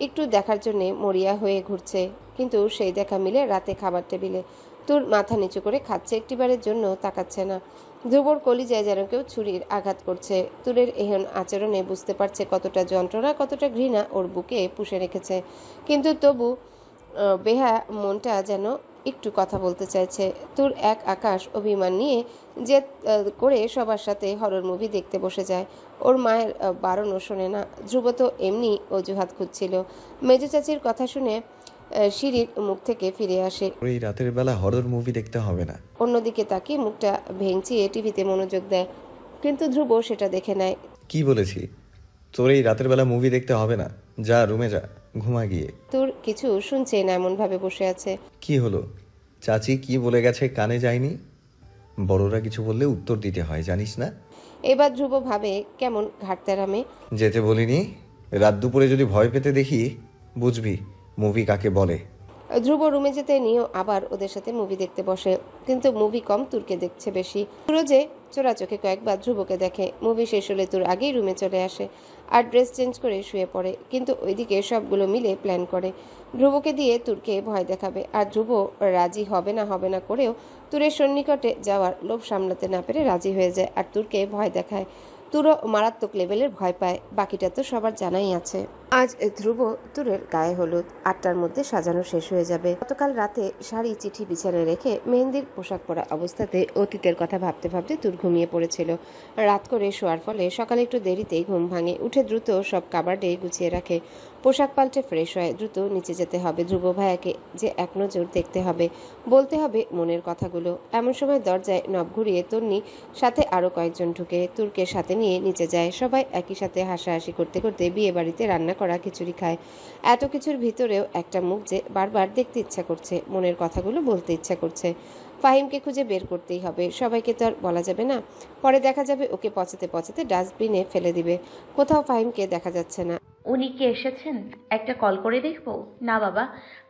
Speaker 1: একটু দেখার জন্য মরিয়া হয়ে ঘুরছে, কিন্তু সেই দেখা মিলে রাতে খাবার টেবিলে। তুর মাথা নিচু করে খাচ্ছে, একটিবারের জন্য তাকাচ্ছে না। ধ্রুবর কলিজায় যেন কেউ ছুরির আঘাত করছে। তুরের এহেন আচরণে বুঝতে পারছে কতটা যন্ত্রণা, কতটা ঘৃণা ওর বুকে পুষে রেখেছে। কিন্তু তবু বেহা মনটা যেন একটু কথা বলতে চাইছে। তুর এক আকাশ অভিমান নিয়ে যে করে সবার সাথে হরর মুভি দেখতে বসে যায়। ওর মায়ের বারণও শোনে না। ধ্রুব তো এমনি অজুহাত খুঁজছিল। মেজো চাচির কথা শুনে সিঁড়ির মুখ থেকে ফিরে আসে।
Speaker 2: এই রাতের বেলা হরর মুভি দেখতে হবে না।
Speaker 1: অন্যদিকে তাকিয়ে মুখটা ভেঙচিয়ে টিভিতে মনোযোগ দেয়, কিন্তু ধ্রুব সেটা দেখে নেয়।
Speaker 2: কি বলেছি তোর এই রাতের বেলা মুভি দেখতে হবে না? যা রুমে যা, ঘুমা গিয়ে।
Speaker 1: তোর কিছু শুনছে না, এমন ভাবে বসে আছে।
Speaker 2: কি হলো? চাচি কি বলে গেছে কানে যায়নি? বড়রা কিছু বললে উত্তর দিতে হয়, জানিস না?
Speaker 1: এবার ধ্রুব ভাবে কেমন ঘাটতেরামে।
Speaker 2: যেতে বলিনি? রাত দুপুরে যদি ভয় পেতে দেখি বুঝবি মুভি কাকে বলে।
Speaker 1: ধ্রুব রুমে যেতে নিয়েও আবার ওদের সাথে মুভি দেখতে বসে, কিন্তু মুভি কম, তুরকে দেখছে বেশি। তুরও যে চোরা চোখে কয়েকবার ধ্রুবকে দেখে। মুভি শেষ হলে তুর আগেই রুমে চলে আসে আর ড্রেস চেঞ্জ করে শুয়ে পড়ে। কিন্তু ওইদিকে সবগুলো মিলে প্ল্যান করে ধ্রুবকে দিয়ে তুরকে ভয় দেখাবে। আর ধ্রুব রাজি হবে না করেও তুরের সন্নিকটে যাওয়ার লোভ সামলাতে না পেরে রাজি হয়ে যায় আর তুরকে ভয় দেখায়। তুরও মারাত্মক লেভেলের ভয় পায়। বাকিটা তো সবার জানাই আছে। আজ ধ্রুব তুরের গায়ে হলুদ 8টার মধ্যে সাজানো শেষ হয়ে যাবে। গতকাল রাতে শাড়ি চিঠি বিছানায় রেখে মেহেন্দির পোশাক পরা অবস্থাতে অতীতের কথা ভাবতে ভাবতে তুর ঘুমিয়ে পড়েছিল। রাত করে শোয়ার ফলে সকালে একটু দেরিতেই ঘুম ভাঙে। উঠে দ্রুত সব কাবার্ডে গুছিয়ে রাখে, পোশাক পাল্টে ফ্রেশ হয়। দ্রুত নিচে যেতে হবে, ধ্রুব ভাইয়াকে যে এক নজর দেখতে হবে, বলতে হবে মনের কথাগুলো। এমন সময় দরজায় নব ঘুরিয়ে তন্নি সাথে আরো কয়েকজন ঢুকে তুরকে সাথে নিয়ে নিচে যায়। সবাই একই সাথে হাসাহাসি করতে করতে বিয়ে বাড়িতে রান্না করা খিচুড়ি খায়। এত কিছুর ভিতরেও একটা মুখ যে বারবার দেখতে ইচ্ছা করছে, মনের কথাগুলো বলতে ইচ্ছা করছে। ফাহিমকে খুঁজে বের করতেই হবে। সবাইকে তো আর বলা যাবে না, পরে দেখা যাবে ওকে পচাতে পচাতে ডাস্টবিনে ফেলে দিবে। কোথাও ফাহিমকে দেখা যাচ্ছে না।
Speaker 3: উনি কি এসেছেন? একটা কল করে দেখবো? না বাবা,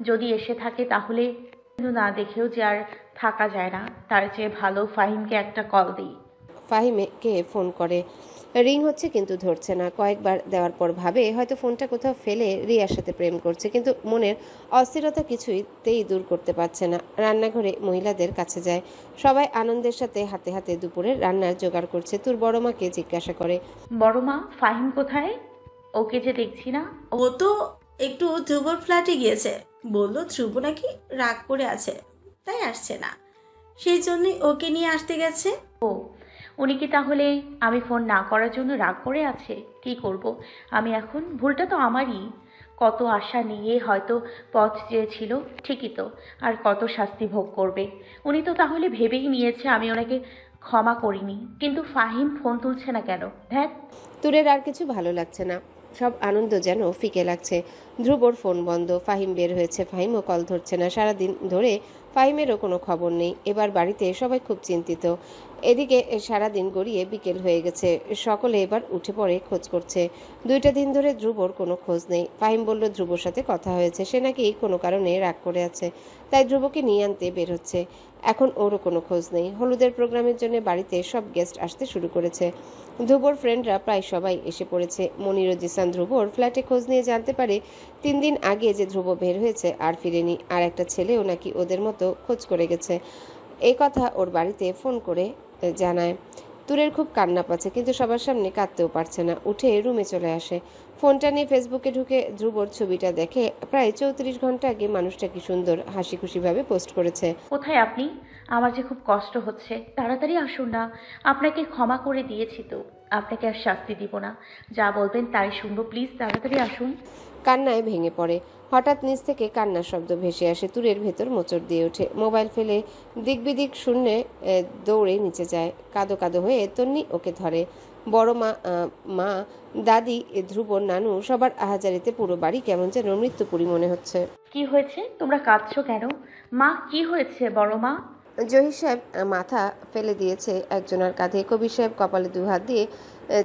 Speaker 3: যদি এসে থাকে তাহলে, কিন্তু না দেখেও যে আর থাকা যায় না, তার চেয়ে ভালো ফাহিমকে একটা কল দিই।
Speaker 1: ফাহিমকে ফোন করে, রিং হচ্ছে কিন্তু ধরছে না। কয়েকবার দেওয়ার পর ভাবে হয়তো ফোনটা কোথাও ফেলে রিয়ার সাথে প্রেম করছে, কিন্তু মনের অস্থিরতা কিছুতেই দূর করতে পারছে না। রান্নাঘরে মহিলাদের কাছে যায়। সবাই আনন্দের সাথে হাতে হাতে দুপুরের রান্নার জোগাড় করছে। তোর বড় মাকে জিজ্ঞাসা করে,
Speaker 3: বড় মা, ফাহিম কোথায়? ওকে যে দেখছি না।
Speaker 6: ও তো একটু ধ্রুবর ফ্ল্যাটে গিয়েছে, বললো ধ্রুব নাকি রাগ করে আছে, তাই আসছে না, সেই জন্যই ওকে নিয়ে আসতে গেছে।
Speaker 3: ও, উনি কি তাহলে আমি ফোন না করার জন্য রাগ করে আছে? কি করব আমি এখন? ভুলটা তো আমারই। কত আশা নিয়ে হয়তো পথ চেয়েছিল, ঠিকই তো, আর কত শাস্তি ভোগ করবে। উনি তো তাহলে ভেবেই নিয়েছে আমি ওনাকে ক্ষমা করিনি। কিন্তু ফাহিম ফোন তুলছে না কেন? ধ্যাত।
Speaker 1: তুরের আর কিছু ভালো লাগছে না। সব আনন্দ যেন ফিকে লাগছে। ধ্রুবর ফোন বন্ধ, ফাহিম বের হয়েছে, ফাহিমও কল ধরছে না। সারাদিন ধরে ফাহিমেরও কোনো খবর নেই। এবার বাড়িতে সবাই খুব চিন্তিত। এদিকে সারাদিন গড়িয়ে বিকেল হয়ে গেছে, সকলে এবার উঠে পড়ে খোঁজ করছে। 2টা দিন ধরে ধ্রুবর কোনো খোঁজ নেই। ফাহিম বলল ধ্রুবর সাথে কথা হয়েছে, সে নাকি কোনো কারণে রাগ করে আছে, তাই ধ্রুবকে নিয়ে আনতে বের হচ্ছে। এখন ওরও কোনো খোঁজ নেই। হলুদের প্রোগ্রামের জন্য বাড়িতে সব গেস্ট আসতে শুরু করেছে। ধ্রুবর ফ্রেন্ডরা প্রায় সবাই এসে পড়েছে। মনির ও জিসান ধ্রুবর ফ্ল্যাটে খোঁজ নিয়ে জানতে পারে 3 দিন আগে যে ধ্রুব বের হয়েছে আর ফিরেনি, আর একটা ছেলেও নাকি ওদের মতো খোঁজ করে গেছে। এই কথা ওর বাড়িতে ফোন করে জানায়। তুরের খুব কান্না পাচ্ছে, কিন্তু সবার সামনে কাঁদতেও পারছে না। উঠে রুমে চলে আসে। ফোনটা নিয়ে ফেসবুকে ঢুকে ধ্রুবর ছবিটা দেখে প্রায় 34 ঘন্টা আগে মানুষটা কি সুন্দর হাসি খুশিভাবে পোস্ট করেছে।
Speaker 3: কোথায় আপনি? আমার যে খুব কষ্ট হচ্ছে, তাড়াতাড়ি আসুন না। আপনাকে ক্ষমা করে দিয়েছি তো, আপনাকে আর শাস্তি দিব না। যা বলবেন তাই শুনবো, প্লিজ তাড়াতাড়ি আসুন।
Speaker 1: কান্নায় ভেঙে পড়ে। হঠাৎ নিচ থেকে কান্নার শব্দ ভেসে আসে। তুরের ভেতর মোচড় দিয়ে ওঠে। মোবাইল ফেলে দিকবিদিক শূন্যে দৌড়ে নিচে যায়। কাঁদো কাঁদো হয়ে তন্নি ওকে ধরে। বড় মা, দাদি, ধ্রুবর, নানু সবার আহাজারিতে পুরো বাড়ি কেমন যেন মৃত্যুপুরী মনে হচ্ছে।
Speaker 3: কি হয়েছে? তোমরা কাঁদছো কেন? মা, কি হয়েছে বড় মা?
Speaker 1: জহির সাহেব মাথা ফেলে দিয়েছে একজনের কাঁধে। কবির সাহেব কপালে 2 হাত দিয়ে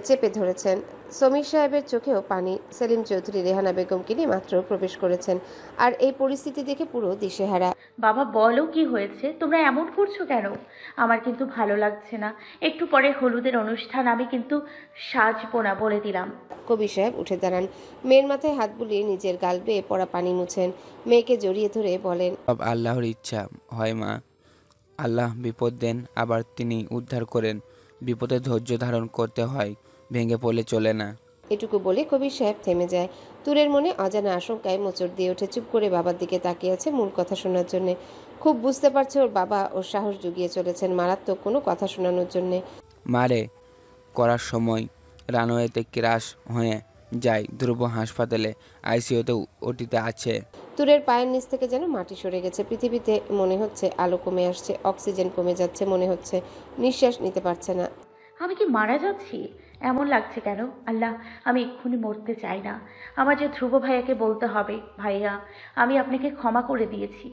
Speaker 1: চেপে ধরেছেন। সমীর সাহেবের চোখেও পানি। সেলিম চৌধুরী রেহানা বেগমকে নিয়ে মাত্র প্রবেশ করেছেন, আর এই পরিস্থিতি দেখে পুরো দিশেহারা।
Speaker 3: বাবা বলো, কি হয়েছে? তোমরা এমন করছো কেন? আমার কিন্তু ভালো লাগছে না। একটু পরে হলুদের অনুষ্ঠান, আমি কিন্তু সাজবো না, বলে দিলাম।
Speaker 1: কবির সাহেব উঠে দাঁড়ান। মেয়ের মাথায় হাত বুলিয়ে নিজের গাল বেয়ে পড়া পানি মুছেন। মেয়েকে জড়িয়ে ধরে বলেন,
Speaker 5: সব আল্লাহর ইচ্ছা হয় মা। আল্লাহ বিপদ দেন, আবার তিনি উদ্ধার করেন। বিপদে ধৈর্য ধারণ করতে হয়, ভেঙে পড়লে চলে না।
Speaker 1: এটুকু বলে কবির সাহেব থেমে যায়। তুরের মনে অজানা আশঙ্কায় মোচড় দিয়ে ওঠে। চুপ করে বাবার দিকে তাকিয়ে আছে মূল কথা শোনার জন্য। খুব বুঝতে পারছে ওর বাবা ওর সাহস জুগিয়ে চলেছেন মারাত্মক কোনো কথা শোনানোর জন্যে।
Speaker 5: মারে করার সময় রানওয়েতে ক্রাশ হয়ে যায়। ধ্রুব হাসপাতালে আইসিইউতে ওটিতে আছে।
Speaker 1: তুরের পায়ের নিচ থেকে যেন মাটি সরে গেছে। পৃথিবীতে মনে হচ্ছে আলো কমে আসছে, অক্সিজেন কমে যাচ্ছে, মনে হচ্ছে নিঃশ্বাস নিতে পারছে না।
Speaker 3: আমি কি মারা যাচ্ছি? এমন লাগছে কেন? আল্লাহ, আমি এক্ষুনি মরতে চাই না। আমার যে ধ্রুব ভাইয়াকে বলতে হবে, ভাইয়া আমি আপনাকে ক্ষমা করে দিয়েছি।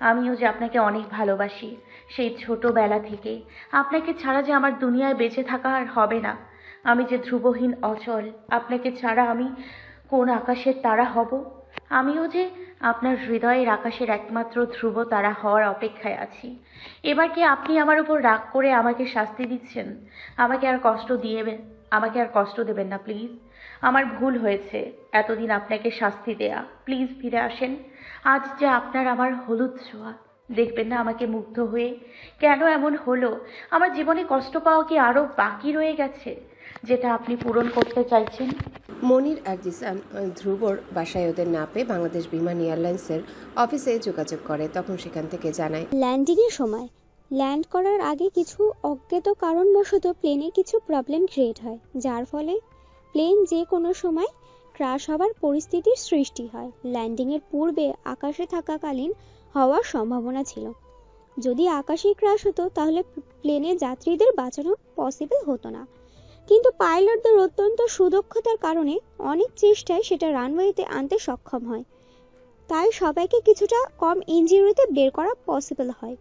Speaker 3: আমিও যে আপনাকে অনেক ভালোবাসি, সেই ছোটবেলা থেকে। আপনাকে ছাড়া যে আমার দুনিয়ায় বেঁচে থাকা আর হবে না। আমি যে ধ্রুবহীন অচল, আপনাকে ছাড়া আমি কোন আকাশের তারা হব? আমিও যে আপনার হৃদয়ের আকাশের একমাত্র ধ্রুব তারা হওয়ার অপেক্ষায় আছি। এবার কি আপনি আমার উপর রাগ করে আমাকে শাস্তি দিচ্ছেন? আমাকে আর কষ্ট দেবেন না প্লিজ। আমার ভুল হয়েছে এতদিন আপনাকে শাস্তি দেয়া। প্লিজ ফিরে আসেন। আজ যে আপনার আমার হলুদ ছোঁয়া, দেখবেন না আমাকে মুগ্ধ হয়ে? কেন এমন হলো? আমার জীবনে কষ্ট পাওয়া কি আরও বাকি রয়ে গেছে, যেটা আপনি পূরণ করতে চাইছেন?
Speaker 1: মনির আর জিসান ধ্রুবর বাসায় ওদের না পেয়ে বাংলাদেশ বিমান এয়ারলাইন্সের অফিসে যোগাযোগ করে। তখন সেখান থেকে জানায়,
Speaker 15: ল্যান্ডিংয়ের সময় ল্যান্ড করার আগে কিছু অজ্ঞাত কারণবশত প্লেনে কিছু প্রবলেম ক্রিয়েট হয়, যার ফলে প্লেন যে কোনো সময় ক্র্যাশ হওয়ার পরিস্থিতির সৃষ্টি হয়। ল্যান্ডিংয়ের পূর্বে আকাশে থাকাকালীন হওয়ার সম্ভাবনা ছিল। যদি আকাশে ক্র্যাশ হতো তাহলে প্লেনের যাত্রীদের বাঁচানো পসিবল হতো না, কিন্তু পাইলটদের অত্যন্ত সুদক্ষতার কারণে অনেক চেষ্টায় সেটা রানওয়েতে আনতে সক্ষম হয়। তাই সবাইকে কিছুটা কম ইঞ্জুরিতে বের করা পসিবল হয়।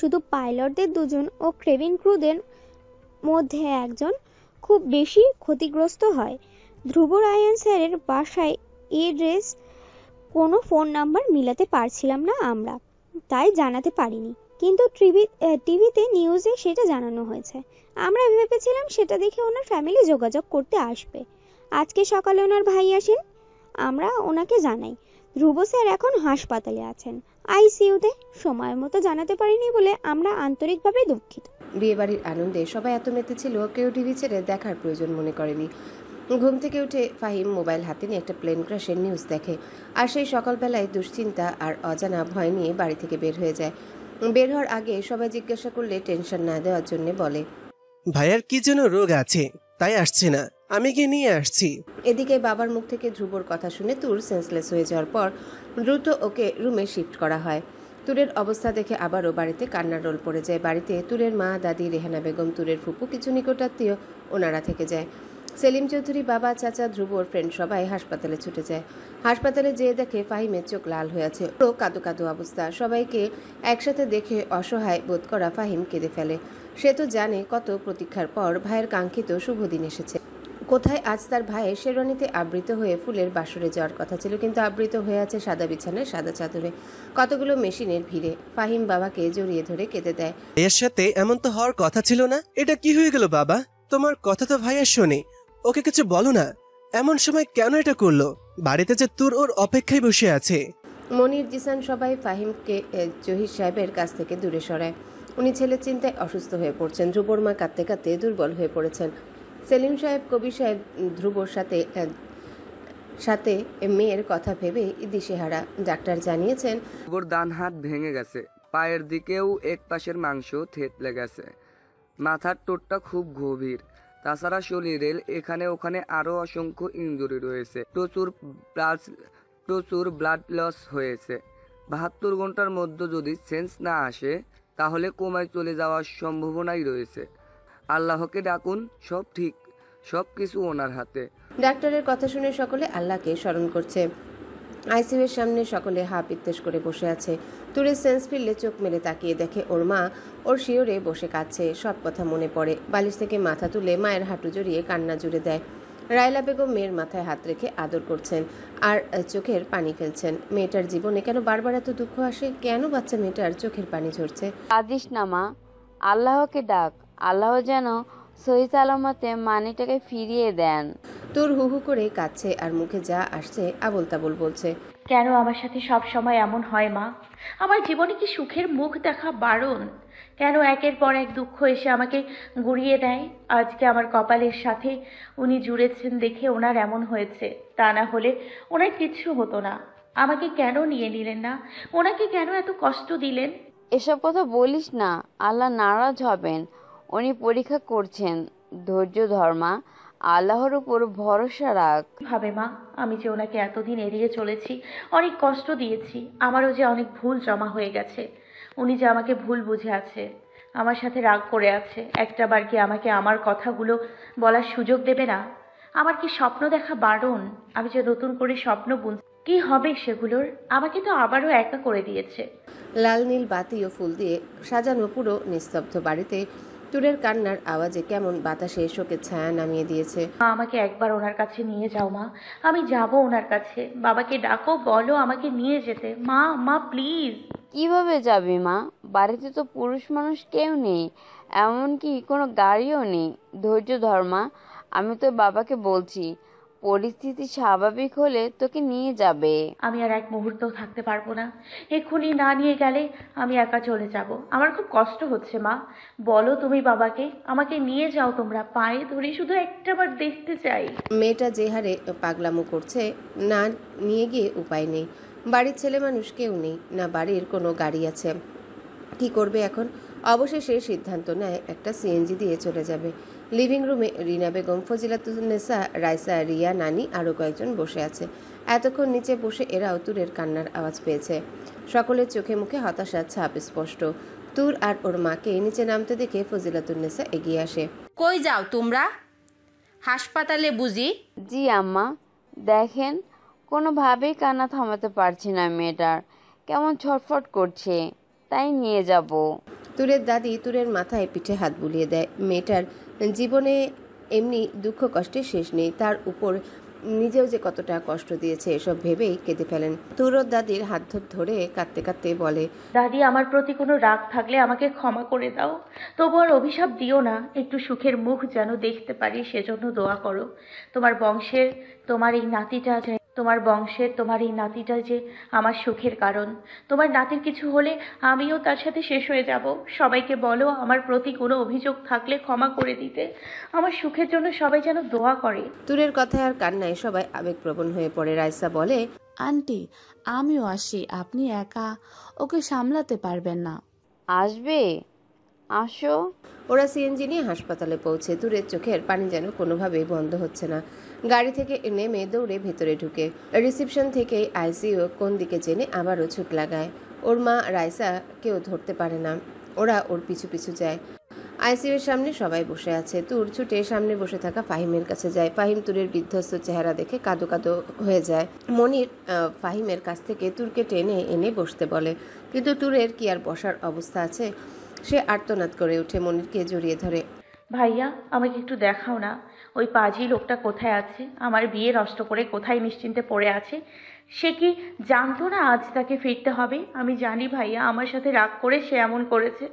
Speaker 15: শুধু পাইলটদের 2 জন ও কেবিন ক্রুদের মধ্যে একজন খুব বেশি ক্ষতিগ্রস্ত হয়। ধ্রুব রায়ান স্যারের বাসায় এড্রেস কোনো ফোন নাম্বার মিলাতে পারছিলাম না আমরা, তাই জানাতে পারিনি, কিন্তু টিভিতে নিউজে সেটা জানানো হয়েছে। আমরা ভেবেছিলাম সেটা দেখে ওনার ফ্যামিলি যোগাযোগ করতে আসবে। আজকে সকালে ওনার ভাই আসেন, আমরা ওনাকে জানাই ধ্রুব স্যার এখন হাসপাতালে আছেন, আইসিইউতে। সময় মতো জানাতে পারিনি বলে আমরা আন্তরিকভাবে দুঃখিত।
Speaker 1: বিয়েবাড়ির আনন্দে সবাই এত মেতে ছিল, কেউ টিভি ছেড়ে দেখার প্রয়োজন মনে করেনি। ঘুম থেকে উঠে ফাহিম মোবাইল হাতে নিয়ে একটা প্লেন ক্র্যাশের নিউজ দেখে, আর সেই সকালবেলায় দুশ্চিন্তা আর অজানা ভয় নিয়ে বাড়ি থেকে বের হয়ে যায়। বের হওয়ার আগে সবাই জিজ্ঞাসা করলে টেনশন না দেওয়ার জন্য বলে,
Speaker 13: ভাইয়ার কি যেন রোগ আছে, তাই আসছে না, আমি গিয়ে নিয়ে আসছি।
Speaker 1: এদিকে বাবার মুখ থেকে ধ্রুবর কথা শুনে তুর সেন্সলেস হয়ে যাওয়ার পর দ্রুত ওকে রুমে শিফট করা হয়। তুরের অবস্থা দেখে আবারও বাড়িতে কান্নার রোল পড়ে যায়। বাড়িতে তুরের মা, দাদি, রেহানা বেগম, তুরের ফুপু, কিছু নিকটাত্মীয় ওনারা থেকে যায়। সেলিম চৌধুরী, বাবা, চাচা, ধ্রুবর ফ্রেন্ড সবাই হাসপাতালে ছুটে যায়। হাসপাতালে যেয়ে দেখে ফাহিমের চোখ লাল হয়ে আছে, ও কাঁদো কাঁদো অবস্থা। সবাইকে একসাথে দেখে অসহায় বোধ করা ফাহিম কেঁদে ফেলে। সে তো জানে কত প্রতীক্ষার পর ভাইয়ের কাঙ্ক্ষিত শুভ দিন এসেছে। কোথায় আজ তার ভাইয়ের শেরওয়ানিতে আবৃত হয়ে ফুলের বাসরে যাওয়ার কথা ছিল, কিন্তু আবৃত হয়ে আছে সাদা বিছানায় সাদা চাদরে, কতগুলো মেশিনের ভিড়ে। ফাহিম বাবাকে জড়িয়ে ধরে কেঁদে দেয়।
Speaker 13: এর সাথে এমন তো হওয়ার কথা ছিল না। এটা কি হয়ে গেল বাবা? তোমার কথা তো ভাইয়া শোনে, ওকে কিছু বলো না। এমন সময় কেন এটা করলো? বাড়িতে যে তোর ওর অপেক্ষায় বসে আছে।
Speaker 1: মনির, জিসান সবাই ফাহিমকে জহির সাহেবের কাছ থেকে দূরে সরায়। উনি ছেলের চিন্তায় অসুস্থ হয়ে পড়ছেন। ধ্রুবর মা কাঁদতে কাঁদতে দুর্বল হয়ে পড়েছেন। সেলিম সাহেব, কবির সাহেব ধ্রুবর সাথে মেয়ের কথা ভেবে দিশেহারা। ডাক্তার জানিয়েছেন
Speaker 16: ধ্রুবর ডান হাত ভেঙে গেছে, পায়ের দিকেও এক পাশের মাংস থেতলে গেছে, মাথার টোটটা খুব গভীর। তাছাড়া শরীরের এখানে ওখানে আরো অসংখ্য ইনজুরি রয়েছে। প্রচুর ব্লাড লস হয়েছে। 72 ঘন্টার মধ্যে যদি সেন্স না আসে তাহলে কোমায় চলে যাওয়ার সম্ভাবনাই রয়েছে। আল্লাহকে ডাকুন, সব ঠিক, সব কিছু ওনার হাতে।
Speaker 1: ডাক্তারের কথা শুনে সকলে আল্লাহকে স্মরণ করছে। আইসিইউ এর সামনে সকলে হা পিত্তেশ করে বসে আছে। তুরের সেন্স ফিরলে চোখ মেলে তাকিয়ে দেখে ওর মা ওর শিওরে বসে কাঁদছে। সব কথা মনে পড়ে। বালিশ থেকে মাথা তুলে মায়ের হাঁটু জড়িয়ে কান্না জুড়ে দেয়। রায়লা বেগম মেয়ের মাথায় হাত রেখে আদর করছেন আর চোখের পানি ফেলছেন। মেয়েটার জীবনে কেন বারবার এত দুঃখ আসে? কেন বাচ্চা মেয়েটার চোখের পানি ঝরছে?
Speaker 7: কাঁদিস না মা, আল্লাহকে ডাক, আল্লাহ যেন সহি সালামতে মানিটাকে ফিরিয়ে দেন।
Speaker 1: তোর হু হু করে কাঁদছে আর মুখে যা আসছে আবল তাবল বলছে।
Speaker 3: কেন আমার সাথে সব সময় এমন হয় মা? আমার জীবনে কি সুখের মুখ দেখা বারণ? কেন একের পর এক দুঃখ এসে আমাকে গুড়িয়ে দেয়? আজকে আমার কপালের সাথে উনি জুড়েছেন দেখে ওনার এমন হয়েছে, তা না হলে ওনার কিচ্ছু হতো না। আমাকে কেন নিয়ে নিলেন না? ওনাকে কেন এত কষ্ট দিলেন?
Speaker 7: এসব কথা বলিস না, আল্লাহ নারাজ হবেন। উনি পরীক্ষা করছেন, ধৈর্য ধর মা, আল্লাহর উপর ভরসা রাখ।
Speaker 3: ভাবে মা, আমি যে ওনাকে এতদিন এড়িয়ে চলেছি, অনেক কষ্ট দিয়েছি, আমারও যে অনেক ভুল জমা হয়ে গেছে। উনি যে আমাকে ভুল বুঝে আছে, আমার সাথে রাগ করে আছে, একটাবার কি আমাকে আমার কথাগুলো বলার সুযোগ দেবে না? আমার কি স্বপ্ন দেখা বারণ? আমি যে নতুন করে স্বপ্ন বুনছি, কি হবে সেগুলোর? আমাকে তো আবারও একা করে দিয়েছে।
Speaker 1: লাল নীল বাতি ও ফুল দিয়ে সাজানো পুরো নিস্তব্ধ বাড়িতে তুরের কান্নার আওয়াজে কেমন বাতাসে শোকের ছায়া নামিয়ে দিয়েছে।
Speaker 3: আমাকে একবার ওনার কাছে নিয়ে যাও মা, আমি যাব ওনার কাছে। বাবাকে ডাকো, বলো আমাকে নিয়ে যেতে। মা, মা প্লিজ।
Speaker 7: কিভাবে যাবি মা? বাড়িতে তো পুরুষ মানুষ কেউ নেই, এমনকি কোনো গাড়িও নেই। ধৈর্য ধর মা, আমি তো বাবাকে বলছি, পরিস্থিতি স্বাভাবিক হলে তোকে নিয়ে যাবে।
Speaker 3: আমি আর এক মুহূর্ত থাকতে পারবো না। এক্ষুনি না নিয়ে গেলে আমি একা চলে যাব। আমার খুব কষ্ট হচ্ছে মা, বলো তুমি বাবাকে, আমাকে নিয়ে যাও তোমরা, পায়ে ধরে শুধু একটাবার দেখতে চাই।
Speaker 1: মেয়েটা যে হারে পাগলামো করছে, না নিয়ে গিয়ে উপায় নেই। বাড়ির ছেলে মানুষ কেউ নেই, না বাড়ির কোনো গাড়ি আছে। কি করবে এখন? অবশেষে সিদ্ধান্ত নেয় একটা সিএনজি দিয়ে চলে যাবে। লিভিং রুমে রিনা বেগম, ফজিলাতুন্নেসা, রাইসা, রিয়া, নানি আরও কয়েকজন বসে আছে। এতক্ষণ নিচে বসে এরাও তুরের কান্নার আওয়াজ পেয়েছে। সকলের চোখে মুখে হতাশার ছাপ স্পষ্ট। তুর আর ওর মাকে নিচে নামতে দেখে ফজিলাতুন্নেসা এগিয়ে আসে।
Speaker 9: কই যাও তোমরা? হাসপাতালে বুঝি?
Speaker 7: জি আম্মা, দেখেন কোনোভাবেই কান্না থামাতে পারছি না, মেয়েটার কেমন ছটফট করছে, তাই নিয়ে যাব।
Speaker 1: তুরের দাদি তুরের মাথায় পিঠে হাত বুলিয়ে দেয়। মেয়েটার জীবনে এমনি দুঃখ কষ্টের শেষ নেই, তার উপর নিজেও যে কতটা কষ্ট দিয়েছে এসব ভেবেই কেঁদে ফেলেন। তুরোর দাদির হাত ধরে কাঁদতে কাঁদতে বলে,
Speaker 3: দাদি, আমার প্রতি কোনো রাগ থাকলে আমাকে ক্ষমা করে দাও, তবু আর অভিশাপ দিও না। একটু সুখের মুখ যেন দেখতে পারি সেজন্য দোয়া করো। তোমার বংশের তোমার এই নাতিটা যে আমার সুখের কারণ। তোমার নাতির কিছু হলে আমিও তার সাথে শেষ হয়ে যাব। সবাইকে বলো আমার প্রতি কোনো অভিযোগ থাকলে ক্ষমা করে দিতে। আমার সুখের জন্য সবাই যেন দোয়া করে।
Speaker 1: তুরের কথায় আর কান্নায় সবাই আবেগপ্রবণ হয়ে পড়ে। রাইসা বলে,
Speaker 10: আন্টি আমিও আসি, আপনি একা ওকে সামলাতে পারবেন না।
Speaker 7: আসবে, আসো।
Speaker 1: ওরা সিএনজি নিয়ে হাসপাতালে পৌঁছে। তুরের চোখের পানি যেন কোনোভাবেই বন্ধ হচ্ছে না। গাড়ি থেকে নেমে দৌড়ে ভেতরে ঢুকে রিসেপশন থেকে আইসিইউ কোন দিকে জেনে আবারও ছুট লাগায়। ওর মা রাইসা কেউ ধরতে পারে না, ওরা ওর পিছু পিছু যায়। আইসিইউ এর সামনে সবাই বসে আছে। তুর ছুটে সামনে বসে থাকা ফাহিমের কাছে যায়। ফাহিম তুরের বিধ্বস্ত চেহারা দেখে কাঁদো কাঁদো হয়ে যায়। মনির ফাহিমের কাছ থেকে তুরকে টেনে এনে বসতে বলে, কিন্তু তুরের কি আর বসার অবস্থা আছে? সে আর্তনাদ করে উঠে মনিরকে জড়িয়ে ধরে।
Speaker 3: ভাইয়া, আমাকে একটু দেখাও না, ওই পাজি লোকটা কোথায় আছে? আমার বিয়ে নষ্ট করে কোথায় নিশ্চিন্তে পড়ে আছে? সে কি জানতো না আজ তাকে ফিরতে হবে? আমি জানি ভাইয়া, আমার সাথে রাগ করে সে এমন করেছে।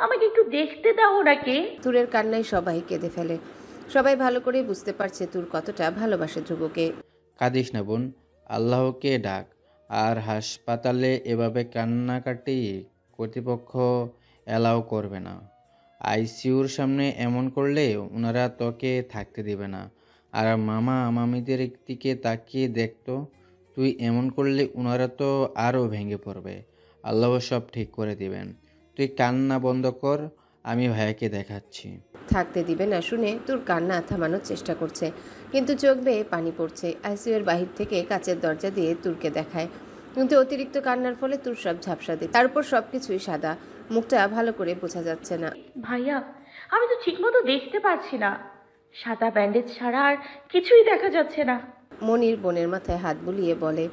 Speaker 3: আমাকে একটু দেখতে দাও ওনাকে।
Speaker 1: তুরের কান্নায় সবাই কেঁদে ফেলে। সবাই ভালো করে বুঝতে পারছে তুর কতটা ভালোবাসে ধ্রুবকে।
Speaker 8: কাঁদিস না বোন, আল্লাহকে ডাক। আর হাসপাতালে এভাবে কান্নাকাটি কর্তৃপক্ষ অ্যালাউ করবে না। আইসিইউর সামনে এমন করলে ওনারা তোকে থাকতে দিবে না। আর মামা মামিদের দিকে তাকিয়ে দেখতো, তুই এমন করলে ওনারা তো আরও ভেঙে পড়বে। আল্লাহ সব ঠিক করে দিবেন। তুই কান্না বন্ধ কর, আমি ভাইয়াকে দেখাচ্ছি।
Speaker 1: থাকতে দিবে না শুনে তোর কান্না থামানোর চেষ্টা করছে, কিন্তু চোখ বেয়ে পানি পড়ছে। আইসিইউ এর বাহির থেকে কাচের দরজা দিয়ে তুরকে দেখায়, কিন্তু অতিরিক্ত কান্নার ফলে তুর সব ঝাপসা দেয়। তার উপর সবকিছুই সাদা, মুখটা ভালো করে বোঝা যাচ্ছে না।
Speaker 3: ভাইয়া, আমি তো ঠিকমতো দেখতে পাচ্ছি না, সাদা ব্যান্ডেজ ছাড়া আর কিছুই দেখা যাচ্ছে না।
Speaker 1: মনির বোনের মাথায় হাত বুলিয়ে বলে,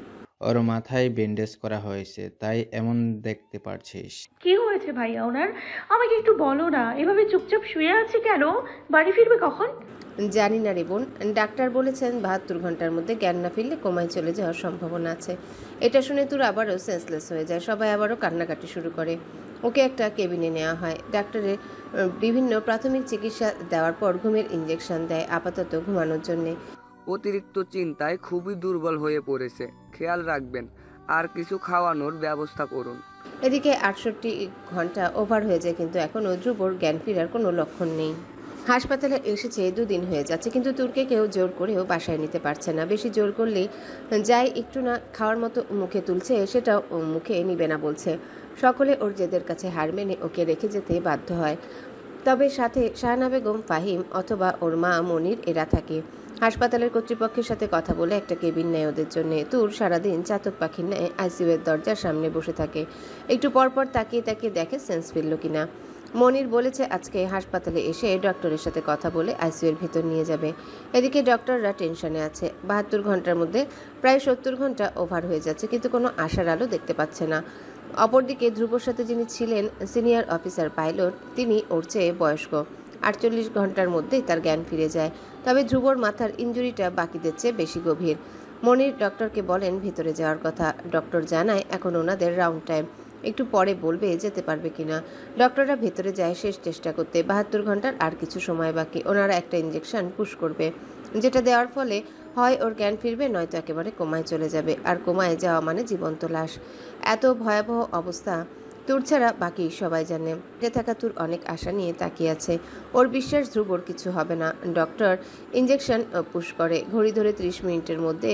Speaker 8: ওর মাথায় ব্যান্ডেজ করা হয়েছে, তাই এমন দেখতে পারছিস।
Speaker 3: কি হয়েছে ভাইয়া ওনার? আমাকে একটু বলো না, এভাবে চুপচাপ শুয়ে আছে কেন? বাড়ি ফিরবে কখন?
Speaker 1: জানি না রে বোন, ডাক্তার বলেছেন 72 ঘন্টার মধ্যে জ্ঞান না ফিরলে কোমায় চলে যাওয়ার সম্ভাবনা আছে। এটা শুনে তুর আবারও সেন্সলেস হয়ে যায়। সবাই আবারও কান্নাকাটি শুরু করে। ওকে একটা কেবিনে নেওয়া হয়। ডাক্তারের বিভিন্ন প্রাথমিক চিকিৎসা দেওয়ার পর ঘুমের ইঞ্জেকশন দেয়, আপাতত ঘুমানোর জন্যে।
Speaker 16: অতিরিক্ত চিন্তায় খুবই দুর্বল হয়ে পড়েছে, খেয়াল রাখবেন, আর কিছু খাওয়ানোর ব্যবস্থা করুন।
Speaker 1: এদিকে 68 ঘন্টা ওভার হয়ে যায়, কিন্তু এখনও ধ্রুবর জ্ঞান ফেরার কোনো লক্ষণ নেই। হাসপাতালে এসেছে 2 দিন হয়ে যাচ্ছে, কিন্তু তুর্কে কেউ জোর করেও বাসায় নিতে পারছে না। বেশি জোর করলেই যাই একটু না খাওয়ার মতো মুখে তুলছে সেটাও মুখে নিবে না বলছে। সকলে ওর জেদের কাছে হার মেনে ওকে রেখে যেতে বাধ্য হয়। তবে সাথে শাহানা বেগম, ফাহিম অথবা ওর মা মনির এরা থাকে। হাসপাতালের কর্তৃপক্ষের সাথে কথা বলে একটা কেবিন নেয় ওদের জন্য। তুর সারাদিন চাতক পাখির ন্যায় আইসিইউ এর দরজার সামনে বসে থাকে। একটু পরপর তাকিয়ে তাকিয়ে দেখে সেন্স ফিরল কিনা। মনির বলেছে আজকে হাসপাতালে এসে ডক্টরের সাথে কথা বলে আইসিইউ এর ভেতর নিয়ে যাবে। এদিকে ডক্টররা টেনশনে আছে। 72 ঘন্টার মধ্যে প্রায় 70 ঘন্টা ওভার হয়ে যাচ্ছে, কিন্তু কোনো আশার আলো দেখতে পাচ্ছে না। অপরদিকে ধ্রুবর সাথে যিনি ছিলেন সিনিয়র অফিসার পাইলট, তিনি ওর চেয়ে বয়স্ক। 48 ঘন্টার মধ্যেই তার জ্ঞান ফিরে যায়। তবে ধ্রুবর মাথার ইনজুরিটা বাকিদের চেয়ে বেশি গভীর। মনির ডক্টরকে বলেন ভিতরে যাওয়ার কথা। ডক্টর জানায় এখন ওনাদের রাউন্ড টাইম, একটু পরে বলবে যেতে পারবে কিনা। ডক্টররা ভেতরে যায় শেষ চেষ্টা করতে। 72 ঘন্টার আর কিছু সময় বাকি। ওনারা একটা ইঞ্জেকশন পুশ করবে, যেটা দেওয়ার ফলে হয় ওর জ্ঞান ফিরবে, নয়তো একেবারে কোমায় চলে যাবে। আর কোমায় যাওয়া মানে জীবন্ত লাশ। এত ভয়াবহ অবস্থা তুর ছাড়া বাকি সবাই জানে। এটা থাকা তুর অনেক আশা নিয়ে তাকিয়ে আছে। ওর বিশ্বাস ধ্রুবর কিছু হবে না। ডক্টর ইঞ্জেকশন পুশ করে। ঘড়ি ধরে 30 মিনিটের মধ্যে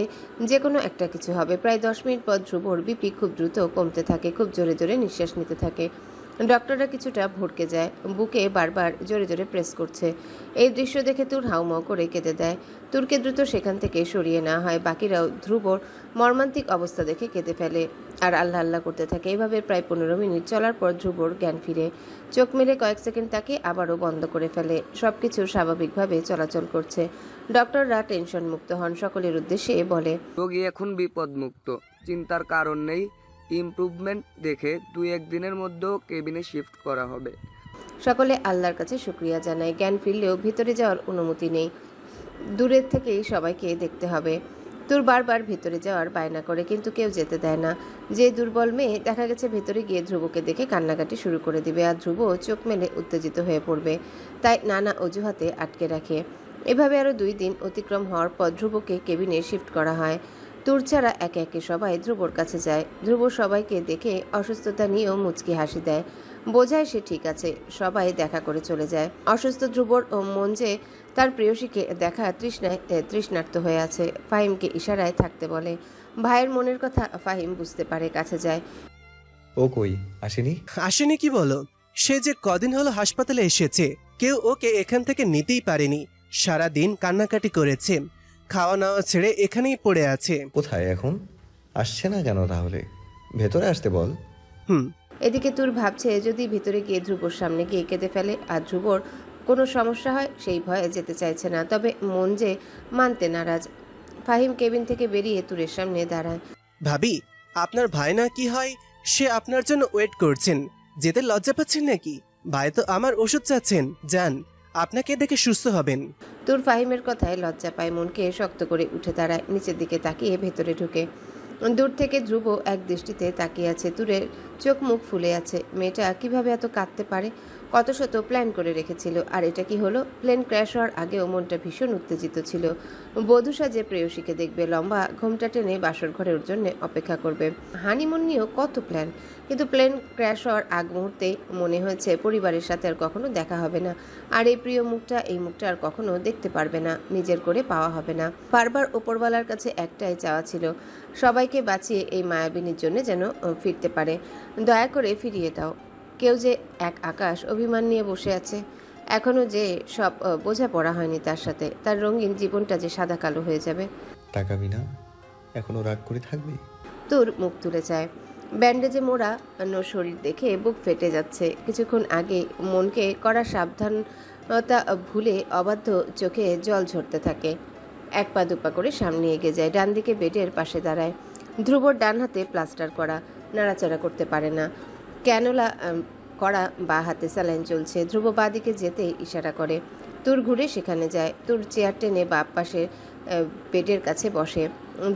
Speaker 1: যে কোনো একটা কিছু হবে। প্রায় 10 মিনিট পর ধ্রুবর বিপি খুব দ্রুত কমতে থাকে, খুব জোরে জোরে নিঃশ্বাস নিতে থাকে। ডক্টররা কিছুটা ভড়কে যায়, বুকে বারবার জোরে জোরে প্রেস করছে। এই দৃশ্য দেখে তুর হাউমাউ করে কেঁদে দেয়। তুরকে দ্রুত সেখান থেকে সরিয়ে নেওয়া হয়। বাকিরাও ধ্রুবর মর্মান্তিক অবস্থা দেখে কেঁদে ফেলে আর আল্লাহ আল্লাহ করতে থাকে। এইভাবে প্রায় 15 মিনিট চলার পর ধ্রুবর জ্ঞান ফিরে। চোখ মেলে কয়েক সেকেন্ড তাকে আবারও বন্ধ করে ফেলে। সবকিছু স্বাভাবিকভাবে চলাচল করছে। ডক্টররা টেনশন মুক্ত হন। সকলের উদ্দেশ্যে বলে,
Speaker 16: রোগী এখন বিপদমুক্ত, চিন্তার কারণ নেই। ইমপ্রুভমেন্ট দেখে 2-1 দিনের মধ্যেও কেবিনে শিফট করা হবে।
Speaker 1: সকলে আল্লাহর কাছে শুকরিয়া জানায়। জ্ঞান ফিরলেও ভিতরে যাওয়ার অনুমতি নেই, দূরের থেকেই সবাইকে দেখতে হবে। তুর বারবার ভিতরে যাওয়ার বায়না করে, কিন্তু কেউ যেতে দেয় না। যে দুর্বল মেয়ে দেখা গেছে ভেতরে গিয়ে ধ্রুবকে দেখে কান্নাকাটি শুরু করে দিবে, আর ধ্রুব চোখ মেলে উত্তেজিত হয়ে পড়বে। তাই নানা অজুহাতে আটকে রাখে। এভাবে আরও 2 দিন অতিক্রম হওয়ার পর ধ্রুবকে কেবিনে শিফট করা হয়। তুর ছাড়া একে একে সবাই ধ্রুবর কাছে যায়। ধ্রুব সবাইকে দেখে অসুস্থতা নিয়েও মুচকি হাসি দেয়, বোঝায় সে ঠিক আছে। সবাই দেখা করে চলে যায়। অসুস্থ ধ্রুবর ও মন যে তার প্রেয়সীকে দেখা তৃষ্ণার্ত হয়ে আছে। ফাহিমকে ইশারায় থাকতে বলে। ভাইয়ের মনের কথা ফাহিম বুঝতে পারে, কাছে যায়।
Speaker 2: ও কই আসেনি?
Speaker 13: আসেনি কি বলো? সে যে কদিন হলো হাসপাতালে এসেছে, কেউ ওকে এখান থেকে নিতেই পারেনি। সারা দিন কান্নাকাটি করেছে, খাওয়া নাওয়া ছেড়ে এখানেই পড়ে আছে।
Speaker 2: কোথায় এখন? আসছে না কেন তাহলে? ভেতরে আসতে বল।
Speaker 1: এদিকে তুর ভাবছে যদি ভিতরে গিয়ে ধ্রুবর সামনে গিয়ে কেঁদে ফেলে আর ধ্রুবর কোনো সমস্যা হয় সেই ভয়ে যেতে চাইছে না, তবে মন যে মানতে নারাজ। ফাহিম কেবিন থেকে বেরিয়ে তুরের সামনে দাঁড়ায়।
Speaker 13: ভাবি, আপনার ভাই না কি হয়, সে আপনার জন্য ওয়েট করছেন। যেতে লজ্জা পাচ্ছেন নাকি? ভাই তো আমার ওষুধ চাচ্ছেন, যান, আপনাকে দেখে সুস্থ হবেন।
Speaker 1: তুর ফাহিমের কথায় লজ্জা পায়, মনকে শক্ত করে উঠে দাঁড়ায়, নিচের দিকে তাকিয়ে ভেতরে ঢুকে। দূর থেকে ধ্রুব এক দৃষ্টিতে তাকিয়ে আছে। তুরের চোখ মুখ ফুলে আছে। মেয়েটা কিভাবে এত কাঁদতে পারে? কত শত প্ল্যান করে রেখেছিল, আর এটা কি হলো? প্লেন ক্র্যাশ হওয়ার আগেও মনটা ভীষণ উত্তেজিত ছিল। বধূ সাজে প্রেয়সীকে দেখবে, লম্বা ঘোমটা টেনে বাসর ঘরের জন্য অপেক্ষা করবে। হানিমুন নিয়েও কত প্ল্যান, কিন্তু প্লেন ক্র্যাশ হওয়ার আগ মুহূর্তে মনে হয়েছে পরিবারের সাথে আর কখনো দেখা হবে না, আর এই প্রিয় মুখটা, এই মুখটা আর কখনো দেখতে পারবে না, নিজের করে পাওয়া হবে না। বারবার ওপরওয়ালার কাছে একটাই চাওয়া ছিল, সবাইকে বাঁচিয়ে এই মায়াবিনীর জন্য যেন ফিরতে পারে। দয়া করে ফিরিয়ে দাও। কেউ যে এক আকাশ অভিমান নিয়ে বসে আছে, এখনো যে সব বোঝাপড়া হয়নি তার সাথে, তার রঙিন জীবনটা যে সাদা কালো হয়ে যাবে।
Speaker 2: তাকাবি না? এখনো রাগ করে থাকবি?
Speaker 1: তোর মুখ তুলে চায়। ব্যান্ডেজে মোড়া শরীর দেখে বুক ফেটে যাচ্ছে। কিছুক্ষণ আগে মনকে করা সাবধানতা ভুলে অবাধ্য চোখে জল ঝরতে থাকে। এক পা দুপা করে সামনে এগিয়ে যায়, ডান দিকে বেডের পাশে দাঁড়ায়। ধ্রুবর ডান হাতে প্লাস্টার করা, নাড়াচাড়া করতে পারে না। ক্যানোলা করা বা হাতে স্যালাইন চলছে। ধ্রুব বাঁ দিকে যেতে ইশারা করে। তুর ঘুরে সেখানে যায়। তুর চেয়ার টেনে বাপ পাশের বেডের কাছে বসে।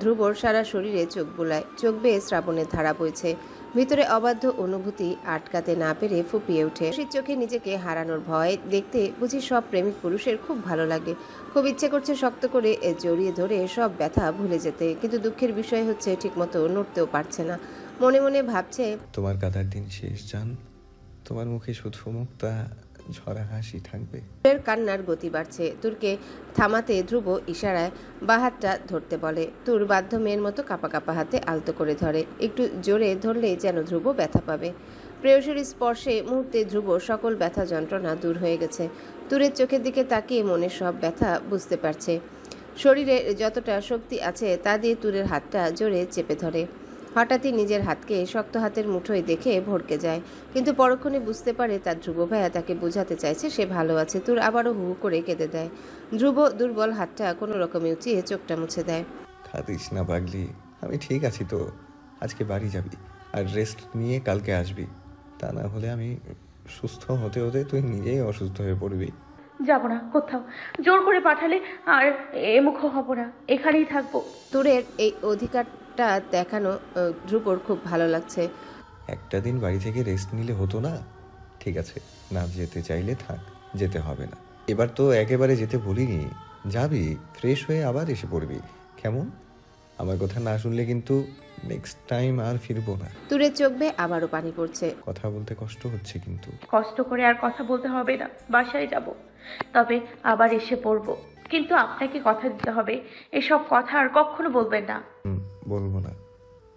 Speaker 1: ধ্রুবর সারা শরীরে চোখ বুলায়, চোখ বেয়ে শ্রাবণের ধারা বইছে। ভিতরে অবাধ্য অনুভূতি আটকাতে না পেরে ফুপিয়ে ওঠে। সেই চোখে নিজেকে হারানোর ভয় দেখতে বুঝি সব প্রেমিক পুরুষের খুব ভালো লাগে। খুব ইচ্ছে করছে শক্ত করে জড়িয়ে ধরে সব ব্যথা ভুলে যেতে, কিন্তু দুঃখের বিষয় হচ্ছে ঠিকমতো নড়তেও পারছে না। মনে মনে ভাবছে,
Speaker 2: তোমার কাদার দিন শেষ জান, তোমার মুখে শুধু মুক্তা ঝরা হাসি থাকবে।
Speaker 1: তুরের কান্নার গতি বাড়ছে। তুরকে থামাতে ধ্রুব ইশারায় বা হাতটা ধরতে বলে। তুর বাধ্য মেয়ের মতো কাঁপা কাঁপা হাতে আলতো করে ধরে। একটু জোরে ধরলে যেন ধ্রুব ব্যথা পাবে। প্রেয়সীর স্পর্শে মুহূর্তে ধ্রুব সকল ব্যথা যন্ত্রণা দূর হয়ে গেছে। তুরের চোখের দিকে তাকিয়ে মনের সব ব্যথা বুঝতে পারছে। শরীরে যতটা শক্তি আছে তা দিয়ে তুরের হাতটা জোরে চেপে ধরে। হঠাৎই নিজের হাতকে শক্ত হাতের মুঠোয় দেখে ভড়কে যায়, কিন্তু পরক্ষণে বুঝতে পারে তার ধ্রুব ভাইয়া তাকে বোঝাতে চাইছে সে ভালো আছে। তুর আবারও হু করে কেঁদে দেয়। ধ্রুব দুর্বল হাতটা কোনো রকমে উঁচিয়ে চোখটা মুছে দেয়।
Speaker 2: কাঁদিস না পাগলি, আমি ঠিক আছি তো। আজকে বাড়ি যাবি আর রেস্ট নিয়ে কালকে আসবি, তা না হলে আমি সুস্থ হতে হতে তুই নিজেই অসুস্থ হয়ে পড়বি।
Speaker 3: যাব না কোথাও, জোর করে পাঠালে আর এমুখ হব না, এখানেই থাকবো।
Speaker 1: তুরের এই অধিকারটা দেখানো ধ্রুবর খুব ভালো লাগছে।
Speaker 2: একটা দিন বাড়ি থেকে রেস্ট নিলে হতো না? ঠিক আছে, না যেতে চাইলে থাক, যেতে হবে না। এবার তো একেবারে যেতে বলিনি, যাবি, ফ্রেশ হয়ে আবার এসে পড়বি। কেমন? আমার কথা না শুনলে কিন্তু নেক্সট টাইম আর ফিরবো না।
Speaker 1: তুরের চোখ বেয়ে আবারও পানি পড়ছে।
Speaker 2: কথা বলতে কষ্ট হচ্ছে কিন্তু।
Speaker 3: কষ্ট করে আর কথা বলতে হবে না, বাসায় যাব, তবে আবার এসে পড়বো, কিন্তু আপনাকে কথা দিতে হবে এসব কথা আর কখনো বলবেন না।
Speaker 2: বলবো না,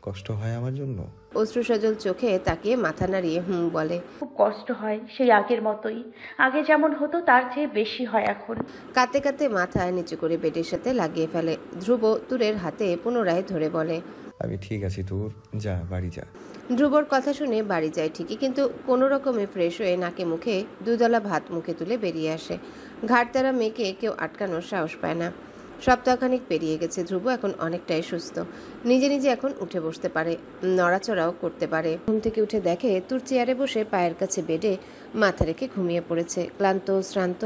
Speaker 2: কষ্ট হয় আমার জন্য।
Speaker 1: অশ্রুসজল চোখে তাকিয়ে মাথা নাড়িয়ে বলে,
Speaker 3: খুব কষ্ট হয়, সেই আগের মতোই। আগে যেমন হতো তার চেয়ে বেশি হয় এখন।
Speaker 1: কাঁদতে কাঁদতে মাথা নিচু করে বেডের সাথে লাগিয়ে ফেলে। ধ্রুব তুরের হাতে পুনরায় ধরে বলে, আমি ঠিক আছি তুর, যা বাড়ি যা। ধ্রুবর কথা শুনে বাড়ি যায় ঠিকই, কিন্তু কোনো রকমে ফ্রেশ হয়ে নাকে মুখে দুদলা ভাত মুখে তুলে বেরিয়ে আসে। ঘাটতারা মেয়েকে কেউ আটকানোর সাহস পায় না। সপ্তাহখানিক পেরিয়ে গেছে। ধ্রুব এখন অনেকটাই সুস্থ, নিজে নিজে এখন উঠে বসতে পারে, নড়াচড়াও করতে পারে। ঘুম থেকে উঠে দেখে তুর চেয়ারে বসে পায়ের কাছে বেডে মাথা রেখে ঘুমিয়ে পড়েছে। ক্লান্ত শ্রান্ত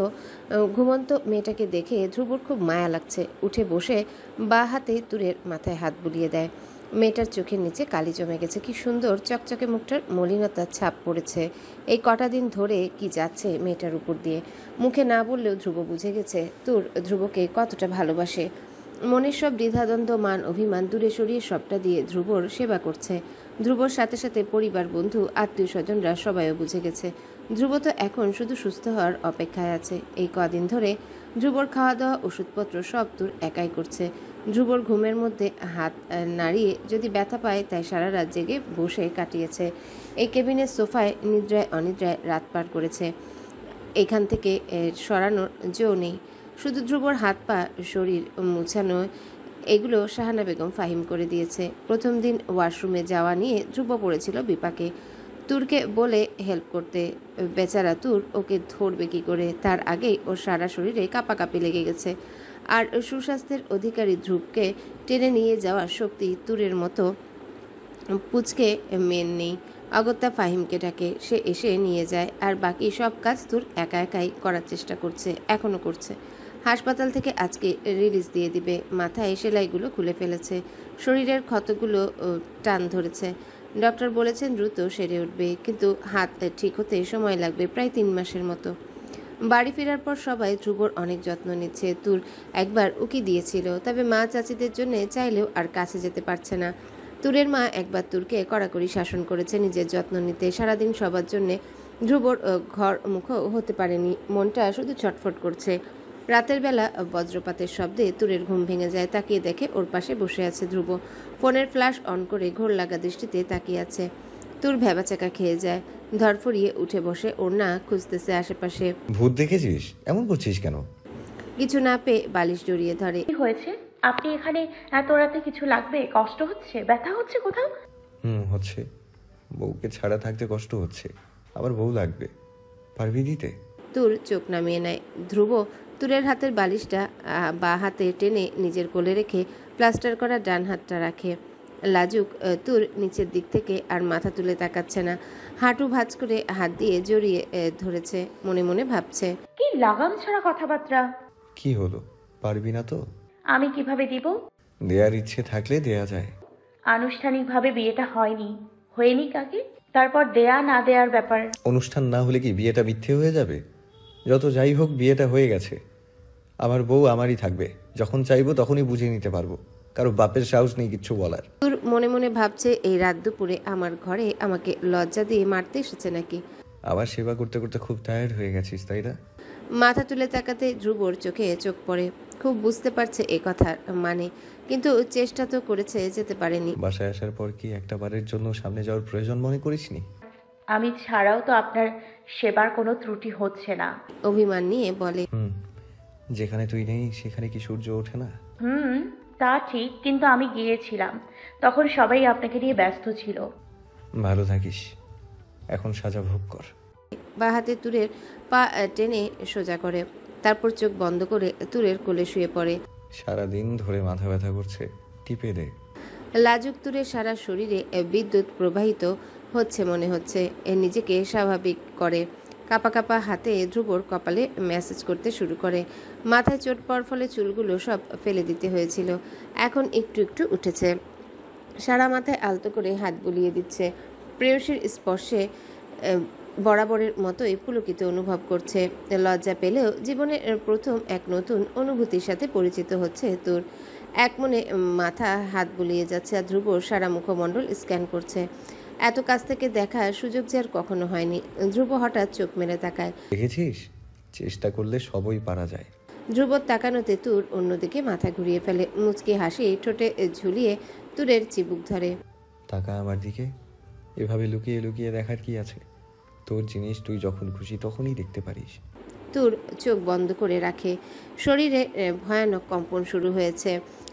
Speaker 1: ঘুমন্ত মেয়েটাকে দেখে ধ্রুবর খুব মায়া লাগছে। উঠে বসে বা হাতে তুরের মাথায় হাত বুলিয়ে দেয়। মেয়েটার চোখের নিচে কালি জমে গেছে। কি সুন্দর চকচকে মুখটার মলিনতার ছাপ পড়েছে। এই কটা দিন ধরে কি যাচ্ছে মেয়েটার উপর দিয়ে, মুখে না বললেও ধ্রুব বুঝে গেছে তুর ধ্রুবকে কতটা ভালোবাসে। মনের সব দ্বিধাদ্বন্দ্ব, মান অভিমান দূরে সরিয়ে সবটা দিয়ে ধ্রুবর সেবা করছে। ধ্রুবর সাথে সাথে পরিবার, বন্ধু, আত্মীয় স্বজনরা সবাইও বুঝে গেছে। ধ্রুব তো এখন শুধু সুস্থ হওয়ার অপেক্ষায় আছে। এই কদিন ধরে ধ্রুবর খাওয়া দাওয়া, ওষুধপত্র সব তুর একাই করছে। ধ্রুবর ঘুমের মধ্যে হাত নাড়িয়ে যদি ব্যথা পায় তাই সারা রাত জেগে বসে কাটিয়েছে। এই কেবিনের সোফায় নিদ্রায় অনিদ্রায় রাত পার করেছে। এখান থেকে সরানোর জো নেই। শুধু ধ্রুবর হাত পা, শরীর মুছানো, এগুলো শাহানা বেগম ফাহিম করে দিয়েছে। প্রথম দিন ওয়াশরুমে যাওয়া নিয়ে ধ্রুব পড়েছিল বিপাকে। তুরকে বলে হেল্প করতে। বেচারা তুর ওকে ধরবে কি করে? তার আগেই ওর সারা শরীরে কাঁপাকাঁপি লেগে গেছে। আর সুস্বাস্থ্যের অধিকারী ধ্রুবকে টেনে নিয়ে যাওয়ার শক্তি তুরের মতো পুচকে মেন নেই। অগত্যা ফাহিমকে ডাকে, সে এসে নিয়ে যায়। আর বাকি সব কাজ তুর একা একাই করার চেষ্টা করছে, এখনও করছে। হাসপাতাল থেকে আজকে রিলিজ দিয়ে দিবে। মাথায় সেলাইগুলো খুলে ফেলেছে, শরীরের ক্ষতগুলো টান ধরেছে। ডক্টর বলেছেন দ্রুত সেরে উঠবে, কিন্তু হাত ঠিক হতে সময় লাগবে প্রায় 3 মাসের মতো। বাড়ি ফেরার পর সবাই ধ্রুবর অনেক যত্ন নিচ্ছে। তুর একবার উকি দিয়েছিল, তবে মা চাচিদের জন্য চাইলেও আর কাছে যেতে পারছে না। তুরের মা একবার তুরকে কড়াকড়ি শাসন করেছে নিজের যত্ন নিতে। সারাদিন সবার জন্যে ধ্রুবর ঘর মুখ হতে পারেনি, মনটা শুধু ছটফট করছে। রাতের বেলা বজ্রপাতের শব্দে তুরের ঘুম ভেঙে যায়। তাকিয়ে দেখে ওর পাশে বসে আছে ধ্রুব, ফোনের ফ্ল্যাশ অন করে ঘোর লাগা দৃষ্টিতে তাকিয়ে আছে। তুর ভ্যাবাচাকা খেয়ে যায়, ধরফরিয়ে উঠে বসে ওড়না খুঁজতেছে আশেপাশে।
Speaker 2: ভূত দেখেছিস? এমন করছিস কেন?
Speaker 1: কিছু না পেয়ে বালিশ জড়িয়ে ধরে।
Speaker 3: কি হয়েছে? আপনি এখানে এত রাতে? কিছু লাগবে? কষ্ট হচ্ছে? ব্যথা হচ্ছে কোথাও?
Speaker 2: হচ্ছে। বউকে ছাড়া থাকতে কষ্ট হচ্ছে, আবার বউ লাগবে, পারবি দিতে?
Speaker 1: তুর চোখ নামিয়ে নেয়। ধ্রুব তুরের হাতের বালিশটা বা হাতে টেনে নিজের কোলে রেখে প্লাস্টার করা ডান হাতটা রাখে। লাজুক তুর নিচের দিক থেকে আর মাথা তুলে তাকাচ্ছে না, হাঁটু ভাঁজ করে হাত দিয়ে জড়িয়ে ধরেছে। মনে মনে ভাবছে,
Speaker 3: কি লাগাম ছাড়া কথাবার্তা।
Speaker 2: কি হলো, পারবি না তো?
Speaker 3: আমি কিভাবে দিব?
Speaker 2: দেয়ার ইচ্ছে থাকলে দেয়া যায়।
Speaker 3: আনুষ্ঠানিকভাবে বিয়েটা হয়নি কাকে, তারপর দেয়া না দেয়ার ব্যাপার।
Speaker 2: অনুষ্ঠান না হলে কি বিয়েটা মিথ্যে হয়ে যাবে? যত যাই হোক বিয়েটা হয়ে গেছে, আমার বউ আমারই থাকবে। যখন চাইবো তখনই বুঝে নিতে পারবো, কারো বাপের সাহস নেই কিচ্ছু বলার।
Speaker 1: তুর মনে মনে ভাবছে, এই রাত দুপুরে আমার ঘরে আমাকে লজ্জা দিয়ে মারতে এসেছে নাকি?
Speaker 2: আবার সেবা করতে করতে খুব টায়ার্ড হয়ে গেছিস তাই না?
Speaker 1: মাথা তুলে তাকাতে ধ্রুবর চোখে চোখ পড়ে। খুব বুঝতে পারছে এ কথার মানে, কিন্তু চেষ্টা তো করেছে, যেতে পারেনি।
Speaker 2: বাসায় আসার পর কি একটা বারের জন্য সামনে যাওয়ার প্রয়োজন মনে করিসনি?
Speaker 3: আমি ছাড়াও তো আপনার সেবার কোনো ত্রুটি হচ্ছে না।
Speaker 1: অভিমান নিয়ে বলে,
Speaker 2: যেখানে তুই নেই সেখানে কি সূর্য ওঠে না?
Speaker 3: তা ঠিক, কিন্তু আমি গিয়েছিলাম, তখন সবাই আপনাকে নিয়ে ব্যস্ত ছিল।
Speaker 2: ভালো থাকিস, এখন সাজা ভোগ কর।
Speaker 1: বা হাতে তুরের পা টেনে সোজা করে, তারপর চোখ বন্ধ করে তুরের কোলে শুয়ে পড়ে।
Speaker 2: সারাদিন ধরে মাথা ব্যথা করছে, টিপে দে।
Speaker 1: লাজুক তুরের সারা শরীরে বিদ্যুৎ প্রবাহিত হচ্ছে মনে হচ্ছে। নিজেকে স্বাভাবিক করে কাঁপা কাঁপা হাতে ধ্রুবর কপালে ম্যাসেজ করতে শুরু করে। মাথায় চোট পড়ার ফলে চুলগুলো সব ফেলে দিতে হয়েছিল, এখন একটু একটু উঠেছে। সারা মাথায় আলতো করে হাত বুলিয়ে দিচ্ছে। প্রেয়সীর স্পর্শে বরাবরের মতোই পুলকিত অনুভব করছে। লজ্জা পেলেও জীবনের প্রথম এক নতুন অনুভূতির সাথে পরিচিত হচ্ছে তোর। এক মনে মাথা হাত বুলিয়ে যাচ্ছে আর ধ্রুব সারা মুখমণ্ডল স্ক্যান করছে। এত কাছ থেকে দেখার সুযোগ যে আর কখনো হয়নি। ধ্রুব হঠাৎ চোখ মেরে তাকায়।
Speaker 2: দেখেছিস, চেষ্টা করলে সবই পারা যায়।
Speaker 1: ধ্রুবর তাকানোতে তুর অন্যদিকে মাথা ঘুরিয়ে ফেলে, মুচকি হাসি ঠোঁটে ঝুলিয়ে তুরের চিবুক ধরে।
Speaker 2: তাকা আমার দিকে, এভাবে লুকিয়ে লুকিয়ে দেখার কি আছে? তোর জিনিস তুই যখন খুশি তখনই দেখতে পারিস।
Speaker 1: তুর চোখ বন্ধ করে রাখে, শরীরে ভয়ানক কম্পন শুরু হয়েছে।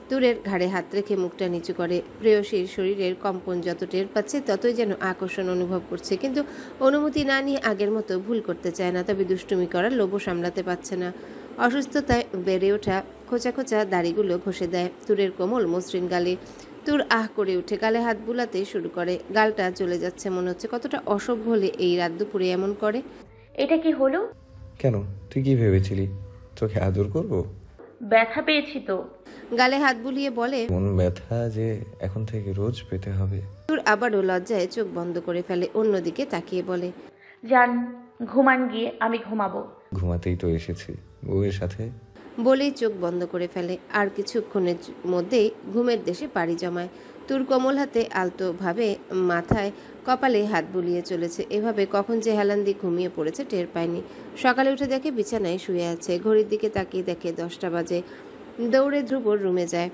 Speaker 1: তুরের ঘাড়ে হাত রেখে মুখটা নিচু করে। প্রেয়সীর শরীরের কম্পন যত টের পাচ্ছে ততই যেন আকর্ষণ অনুভব করছে, কিন্তু অনুমতি না নিয়ে আগের মতো ভুল করতে চায় না, তবে দুষ্টুমি করার লোভও সামলাতে পারছে না। অসুস্থতায় বেড়ে ওঠা খোঁচা খোঁচা দাড়িগুলো ঘষে দেয় তুরের কোমল মসৃণ গালে। তুর আহ করে উঠে গালে হাত বুলাতে শুরু করে। গালটা চলে যাচ্ছে, মনে হচ্ছে কতটা অসভ্য হলে এই রাত দুপুরে এমন করে।
Speaker 3: এটা কি হলো?
Speaker 2: কেন, তুই কি ভেবেছিলি তোকে আদর করব?
Speaker 3: ব্যথা পেয়েছি তো।
Speaker 1: গালে হাত বুলিয়ে বলে,
Speaker 2: কোন ব্যথা যে এখন থেকে রোজ পেতে হবে।
Speaker 1: তুর আবারও লজ্জায় চোখ বন্ধ করে ফেলে, অন্যদিকে তাকিয়ে বলে,
Speaker 3: যান ঘুমান গিয়ে, আমি ঘুমাবো।
Speaker 2: ঘুমাতেই তো এসেছি বউয়ের সাথে।
Speaker 1: বলেই চোখ বন্ধ করে ফেলে। আর কিছুক্ষণের মধ্যেই ঘুমের দেশে পাড়ি জমায়। তুর কোমল হাতে আলতোভাবে মাথায় কপালে হাত বুলিয়ে চলেছে। এভাবে কখন যে হেলান দিয়ে ঘুমিয়ে পড়েছে টের পায়নি। সকালে উঠে দেখে বিছানায় শুয়ে আছে। ঘড়ির দিকে তাকিয়ে দেখে 10টা বাজে। দৌড়ে ধ্রুবর রুমে যায়।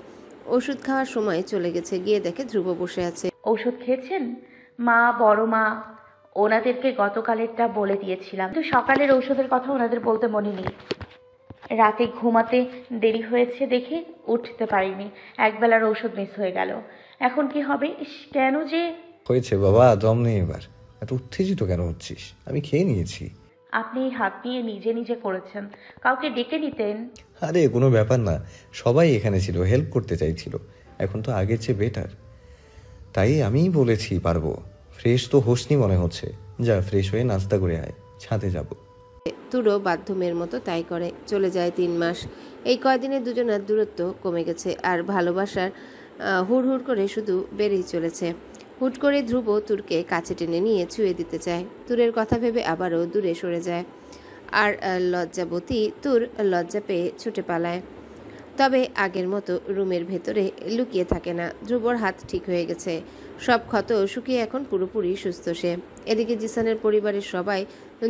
Speaker 1: ওষুধ খাওয়ার সময় চলে গেছে। গিয়ে দেখে ধ্রুব বসে আছে।
Speaker 3: ওষুধ খেয়েছেন? মা, বড় মা ওনাদেরকে গতকালেরটা বলে দিয়েছিলাম, কিন্তু সকালের ঔষধের কথা ওনাদের বলতে মনে নেই। রাতে ঘুমাতে দেরি হয়েছে দেখে উঠতে পারিনি, একবেলার ঔষধ মিস হয়ে গেল। এখন কি হবে? কেন যে
Speaker 2: হয়েছে বাবা, দম নেই এবার, এত উত্তেজিত কেন হচ্ছিস? আমি খেয়ে নিয়েছি।
Speaker 3: আপনি হাত নিয়ে নিজে নিজে করেছেন, কাউকে ডেকে নিতেন।
Speaker 2: আরে কোনো ব্যাপার না, সবাই এখানে ছিল, হেল্প করতে চাইছিল। এখন তো আগের চেয়ে বেটার, তাই আমিই বলেছি পারবো। ফ্রেশ তো হোসনি মনে হচ্ছে, যা ফ্রেশ হয়ে নাস্তা করে আয়, ছাদে যাব।
Speaker 1: তুরও বাধ্যমের মতো তাই করে। চলে যায় 3 মাস। এই কয়দিনে দুজনের দূরত্ব কমে গেছে আর ভালোবাসার হুড় হুড় করে শুধু বেড়েই চলেছে। হুট করে ধ্রুব তুরকে কাছে টেনে নিয়ে ছুঁয়ে দিতে চায়। তুরের কথা ভেবে আবারও দূরে সরে যায় আর লজ্জাবতী তুর লজ্জা পেয়ে ছুটে পালায়। তবে আগের মতো রুমের ভেতরে লুকিয়ে থাকে না। ধ্রুবর হাত ঠিক হয়ে গেছে, সব ক্ষত শুকিয়ে এখন পুরোপুরি সুস্থ সে। এদিকে জিসানের পরিবারের সবাই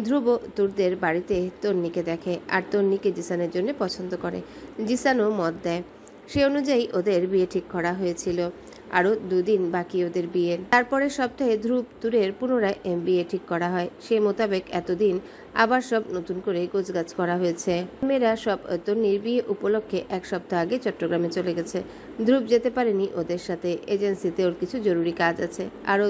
Speaker 1: ধ্রুব তুরদের বাড়িতে তন্নিকে দেখে আর তন্নিকে জিসানের জন্য পছন্দ করে। জিসানও মত দেয়। সে অনুযায়ী ওদের বিয়ে ঠিক করা হয়েছিল। আরও 2 দিন বাকি ওদের বিয়ের। তারপরের সপ্তাহে ধ্রুব তুরের পুনরায় বিয়ে ঠিক করা হয়। সে মোতাবেক এতদিন আবার সব নতুন করে গোছগাছ করা হয়েছে। মেয়েরা সব তন্নির বিয়ে উপলক্ষে 1 সপ্তাহ আগে চট্টগ্রামে চলে গেছে। ধ্রুব যেতে পারেনি ওদের সাথে, এজেন্সিতে ওর কিছু জরুরি কাজ আছে। আরও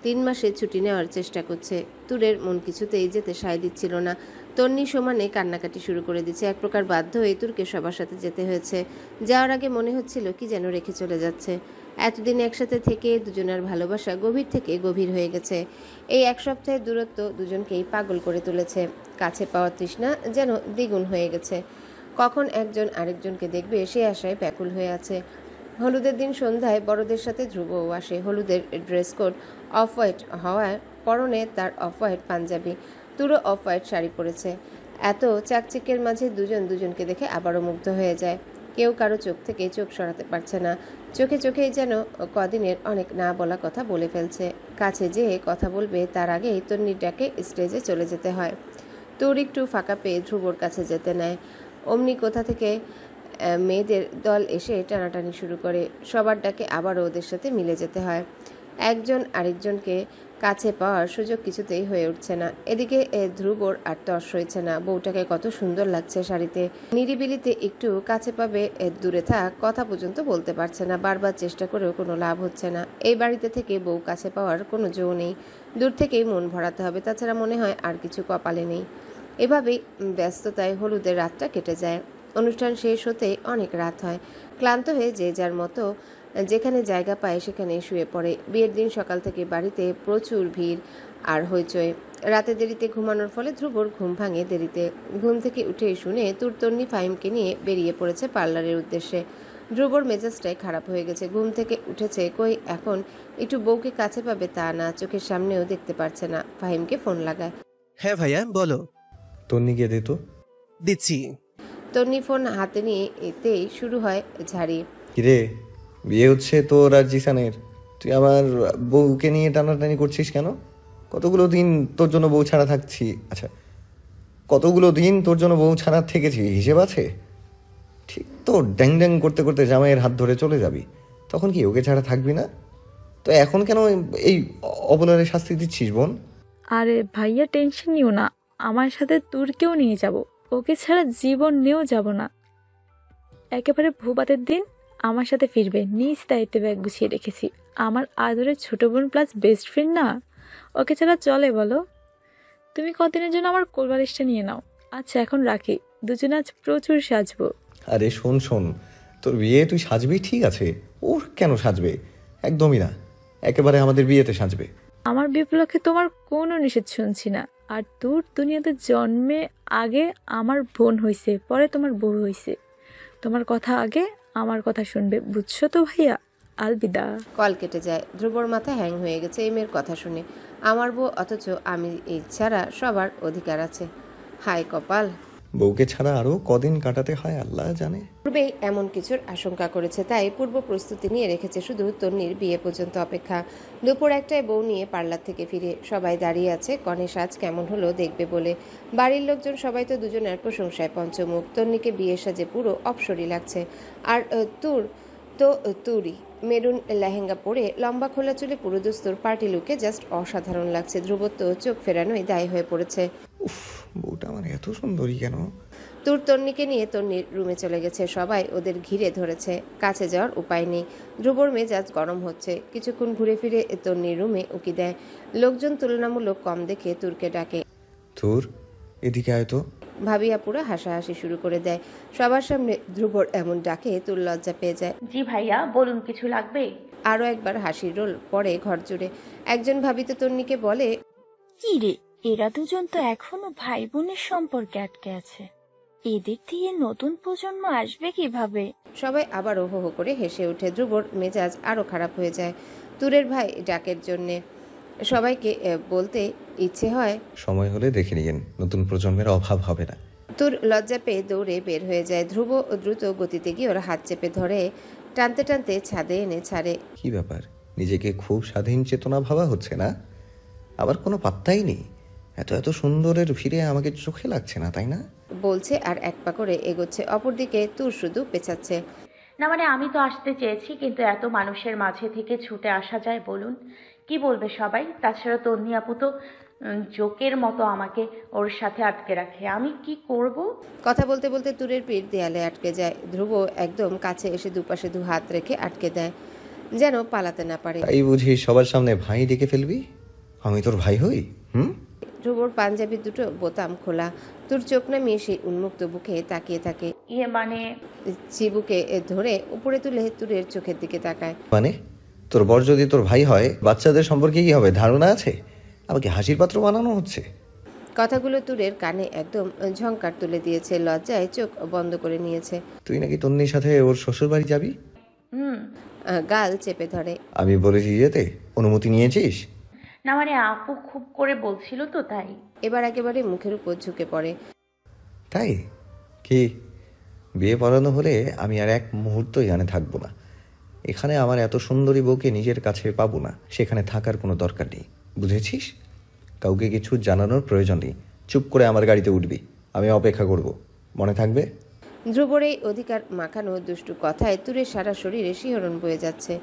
Speaker 1: 3 মাসের ছুটি নেওয়ার চেষ্টা করছে। তুরের মন কিছুতেই যেতে সায় দিচ্ছিল না। তন্নি সমানে কান্নাকাটি শুরু করে দিচ্ছে। এক প্রকার বাধ্য হয়ে তুরকে সবার সাথে যেতে হয়েছে। যাওয়ার আগে মনে হচ্ছিল কি যেন রেখে চলে যাচ্ছে। এতদিন একসাথে থেকে দুজনের ভালোবাসা গভীর থেকে গভীর হয়ে গেছে। এই 1 সপ্তাহের দূরত্ব দুজনকেই পাগল করে তুলেছে। কাছে পাওয়ার তৃষ্ণা যেন দ্বিগুণ হয়ে গেছে। কখন একজন আরেকজনকে দেখবে সে আশায় ব্যাকুল হয়ে আছে। হলুদের দিন সন্ধ্যায় বড়দের সাথে ধ্রুবও আসে। হলুদের ড্রেস কোড অফ হোয়াইট হওয়ায় পরনে তার অফ হোয়াইট পাঞ্জাবি, তুরো অফ হোয়াইট শাড়ি পরেছে। এত চাকচিকের মাঝে দুজন দুজনকে দেখে আবারও মুগ্ধ হয়ে যায়। কেউ কারো চোখ থেকে চোখ সরাতে পারছে না। চোখে চোখেই যেন কদিনের অনেক না বলা কথা বলে ফেলছে। কাছে যেয়ে কথা বলবে তার আগেই তন্নির ডাকে স্টেজে চলে যেতে হয়। তুর একটু ফাঁকা পেয়ে ধ্রুবর কাছে যেতে নেয়। অমনি কোথা থেকে মেয়েদের দল এসে টানাটানি শুরু করে। সবার ডাকে আবারও ওদের সাথে মিলে যেতে হয়। একজন আরেকজনকে কাছে পাওয়ার সুযোগ কিছুতেই হয়ে উঠছে না। এদিকে ধ্রুবর আর তর্স হয়েছে না। বউটাকে কত সুন্দর লাগছে শাড়িতে। নিরিবিলিতে একটু কাছে পাবে, দূরে থাক কথা পর্যন্ত বলতে পারছে না। বারবার চেষ্টা করেও কোনো লাভ হচ্ছে না। এই বাড়িতে থেকে বউ কাছে পাওয়ার কোনো জো নেই। দূর থেকেই মন ভরাতে হবে, তাছাড়া মনে হয় আর কিছু কপালে নেই। এভাবেই ব্যস্ততায় হলুদের রাতটা কেটে যায়। অনুষ্ঠান শেষ হতে অনেক রাত হয়। ক্লান্ত হয়ে যে যার মতো যেখানে জায়গা পায় সেখানে শুয়ে পড়ে। বিয়ের দিন সকাল থেকে বাড়িতে প্রচুর ভিড় আর হইচই। রাতে দেরিতে ঘুমানোর ফলে ধ্রুবর ঘুম ভাঙে দেরিতে। ঘুম থেকে উঠে শুনে তুরতন্নি ফাহিমকে নিয়ে বেরিয়ে পড়েছে পার্লারের উদ্দেশ্যে। ধ্রুবর মেজাজটাই খারাপ হয়ে গেছে। ঘুম থেকে উঠেছে, কই এখন একটু বউকে কাছে পাবে তা না, চোখের সামনেও দেখতে পারছে না। ফাহিমকে ফোন লাগায়।
Speaker 13: হ্যাঁ ভাইয়া বলো।
Speaker 2: তন্নি গিয়ে দে তো।
Speaker 13: দিচ্ছি।
Speaker 1: তন্নি ফোন হাতে নিয়ে এতেই শুরু হয় ঝাড়ি।
Speaker 2: কিরে, বিয়ে হচ্ছে তোর আর জিসানের, তুই আমার বউকে নিয়ে টানাটানি করছিস কেন? কতগুলো দিন তোর জন্য বউ ছাড়া থাকছি। আচ্ছা, কতগুলো দিন তোর জন্য বউ ছাড়া থেকেছি, হিসেব আছে? ঠিক তো ড্যাং ড্যাং করতে করতে জামাইয়ের হাত ধরে চলে যাবি, তখন কি ওকে ছাড়া থাকবি না? তো এখন কেন এই অবলারে শাস্তি দিচ্ছিস বোন?
Speaker 17: আরে ভাইয়া টেনশন নিও না, আমার সাথে তুরকেও নিয়ে যাব, ওকে ছাড়া জীবন নিয়েও যাব না। একেবারে ভূপাতের দিন আমার সাথে ফিরবে, নিজ দায়িত্বে ব্যাগ গুছিয়ে রেখেছি। আমার আদরের ছোট বোন প্লাস বেস্ট ফ্রেন্ড না, ওকে ছাড়া চলে বলো? তুমি কদিনের জন্য আমার কোলবালিশটা নিয়ে নাও। আচ্ছা এখন রাখি, দুজনে আজ প্রচুর সাজবো।
Speaker 2: আরে শোন শোন, তোর বিয়ে তুই সাজবি ঠিক আছে, ওর কেন সাজবে? একদমই না, একেবারে আমাদের বিয়েতে সাজবে।
Speaker 17: আমার বিয়ে উপলক্ষে তোমার কোনো নিষেধ শুনছি না। আর তোর দুনিয়াতে জন্মে আগে আমার বোন হয়েছে, পরে তোমার বউ হয়েছে। তোমার কথা আগে, আমার কথা শুনবে, বুঝছো তো ভাইয়া? আলবিদা।
Speaker 1: কল কেটে যায়। ধ্রুবর মাথা হ্যাং হয়ে গেছে এই মেয়ের কথা শুনে। আমার বউ, অথচ আমি এই ছাড়া সবার অধিকার আছে। হায় কপাল।
Speaker 2: বউকে ছাড়া আরো কদিন কাটাতে হয় আল্লাহ জানে।
Speaker 1: পূর্বেই এমন কিছুর আশঙ্কা করেছে, তাই পূর্ব প্রস্তুতি নিয়ে রেখেছে শুধু তন্নির বিয়ে পর্যন্ত অপেক্ষা। দুপুর 1টায় বউ নিয়ে পার্লার থেকে ফিরে সবাই দাঁড়িয়ে আছে কনে সাজ কেমন হলো দেখবে বলে। বাড়ির লোকজন সবাই তো দুজনের প্রশংসায় পঞ্চমুখ। তন্নিকে বিয়ে সাজে পুরো অপসরই লাগছে। আর তুরি মেরুন লেহেঙ্গা পরে লম্বা খোলা চুলে পুরো দস্তুর পার্টি লুকে জাস্ট অসাধারণ লাগছে। ধ্রুব তো চোখ ফেরানোই দায় হয়ে পড়েছে।
Speaker 2: উফ, বউটা আমার এত সুন্দরী কেন?
Speaker 1: তুর তন্নিকে নিয়ে তন্নির রুমে চলে গেছে। সবাই ওদের ঘিরে ধরেছে, কাছে যাওয়ার উপায় নেই। ধ্রুবর মেজাজ গরম হচ্ছে। কিছুক্ষণ ঘুরে ফিরে তন্নির রুমে উকি দেয়। লোকজন তুলনামূলক কম দেখে তুরকে ডাকে,
Speaker 2: তোর এদিকে আয় তো।
Speaker 1: ভাবিয়া পুরো হাসাহাসি শুরু করে দেয়। সবার সামনে ধ্রুবর এমন ডাকে তুর লজ্জা পেয়ে যায়।
Speaker 3: জি ভাইয়া, বলুন কিছু লাগবে?
Speaker 1: আরও একবার হাসির রোল পড়ে ঘর জুড়ে। একজন ভাবিত তন্নিকে বলে,
Speaker 18: কি রে, এরা দুজন তো এখনো ভাই বোনের সম্পর্কে আটকে আছে, এদের দিয়ে নতুন প্রজন্ম আসবে কিভাবে?
Speaker 1: সবাই আবার হো হো করে হেসে ওঠে। ধ্রুবর মেজাজ আরো খারাপ হয়ে যায় তুরের ভাই ডাকের জন্যে। সবাইকে বলতে ইচ্ছে হয়,
Speaker 2: সময় হলে দেখে নিয়েন, নতুন প্রজন্মের অভাব হবে না।
Speaker 1: তুর লজ্জা পেয়ে দৌড়ে বের হয়ে যায়। ধ্রুব দ্রুত গতিতে গিয়ে ওর হাত চেপে ধরে টানতে টানতে ছাদে এনে ছাড়ে।
Speaker 2: কি ব্যাপার, নিজেকে খুব স্বাধীন চেতনা ভাবা হচ্ছে না? আবার কোনো পাত্তাই নেই। এত এত সুন্দরের ভিড়ে আমাকে চোখে লাগছে না, তাই না?
Speaker 1: বলছে আর এক পা করে এগোচ্ছে। অপরদিকে তুর শুধু পেছাচ্ছে।
Speaker 3: না মানে আমি তো আসতে চেয়েছি, কিন্তু এত মানুষের মাঝে থেকে ছুটে আসা যায় বলুন? কি বলবে সবাই? তাছাড়া তন্নি আপু তো জোকের মতো আমাকে ওর সাথে আটকে রাখে, আমি কি করব?
Speaker 1: কথা বলতে বলতে তুরের পিঠ দেয়ালে আটকে যায়। ধ্রুব একদম কাছে এসে দুপাশে দু হাত রেখে আটকে দেয়, যেন পালাতে না পারে।
Speaker 2: তাই বুঝি সবার সামনে ভাই ডেকে ফেলবি? আমি তোর ভাই হই?
Speaker 1: ধ্রুবর পাঞ্জাবির দুটো বোতাম খোলা। তুর চোখ নামিয়ে সেই উন্মুক্ত বুকে তাকিয়ে থাকে।
Speaker 3: মানে
Speaker 1: চিবুকে ধরে উপরে তুলে তুরের চোখের দিকে তাকায়।
Speaker 2: মানে তোর বর যদি তোর ভাই হয়, বাচ্চাদের সম্পর্কে কি হবে ধারণা আছে? আমাকে হাসির পাত্র বানানো হচ্ছে।
Speaker 1: কথাগুলো তুরের কানে একদম ঝংকার তুলে দিয়েছে। লজ্জায় চোখ বন্ধ করে নিয়েছে।
Speaker 2: তুই নাকি তন্নির সাথে ওর শ্বশুর বাড়ি যাবি?
Speaker 1: গাল চেপে ধরে।
Speaker 2: আমি বলেছি যেতে, অনুমতি নিয়েছিস?
Speaker 3: না মানে আপু খুব করে বলছিল তো তাই।
Speaker 1: এবার একেবারে মুখের উপর ঝুঁকে পড়ে।
Speaker 2: তাই কি? বিয়ে পড়ানো হলে আমি আর এক মুহূর্ত এখানে থাকবো না। এখানে আমার এত সুন্দরী বউকে নিজের কাছে পাবো না, সেখানে থাকার কোনো দরকার নেই, বুঝেছিস? কাউকে কিছু জানানোর প্রয়োজন নেই। চুপ করে আমার গাড়িতে উঠবি, আমি অপেক্ষা করব, মনে থাকবে?
Speaker 1: ধ্রুবর এই অধিকার মাখানো দুষ্টু কথায় তুরের সারা শরীরে শিহরণ বয়ে যাচ্ছে।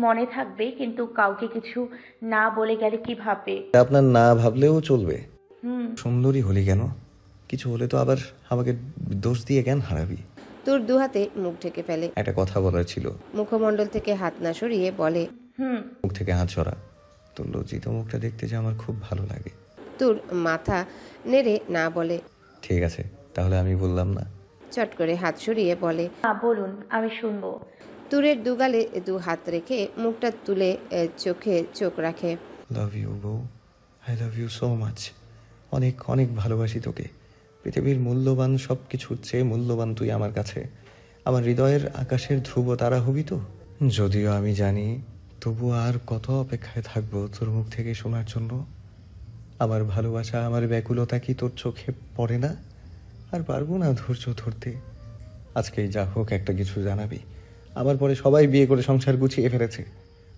Speaker 3: মনে থাকবে, কিন্তু কাউকে কিছু না বলে গেলে কি ভাববে?
Speaker 2: আপনার না ভাবলেও চলবে। সুন্দরী হলি কেন? কিছু হলে তো আবার আমাকে দোষ দিয়ে জ্ঞান হারাবি।
Speaker 1: তুর দু হাতে মুখ ঢেকে ফেলে।
Speaker 2: একটা কথা বলার ছিল।
Speaker 1: মুখমণ্ডল থেকে হাত না সরিয়ে বলে,
Speaker 2: মুখ থেকে হাত সরা। তোর লজ্জিত মুখটা দেখতে যে আমার খুব ভালো লাগে।
Speaker 1: তুর মাথা নেড়ে না বলে,
Speaker 2: ঠিক আছে, তাহলে আমি বললাম না।
Speaker 1: চট করে হাত সরিয়ে বলে,
Speaker 3: বলুন, আমি শুনবো।
Speaker 1: তুরের দুগালে দু হাত রেখে মুখটা তুলে চোখে চোখ রাখে।
Speaker 2: লাভ ইউ বউ, I love you so much. অনেক অনেক ভালোবাসি তোকে। পৃথিবীর মূল্যবান সব কিছুর চেয়ে মূল্যবান তুই আমার কাছে। আমার হৃদয়ের আকাশের ধ্রুব তারা হবি তো। যদিও আমি জানি, তবু আর কত অপেক্ষায় থাকবো তোর মুখ থেকে শোনার জন্য। আমার ভালোবাসা, আমার ব্যাকুলতা কি তোর চোখে পড়ে না? আর পারবো না ধৈর্য ধরতে। আজকেই যা হোক একটা কিছু জানাবি। আমার পরে সবাই বিয়ে করে সংসার গুছিয়ে ফেলেছে,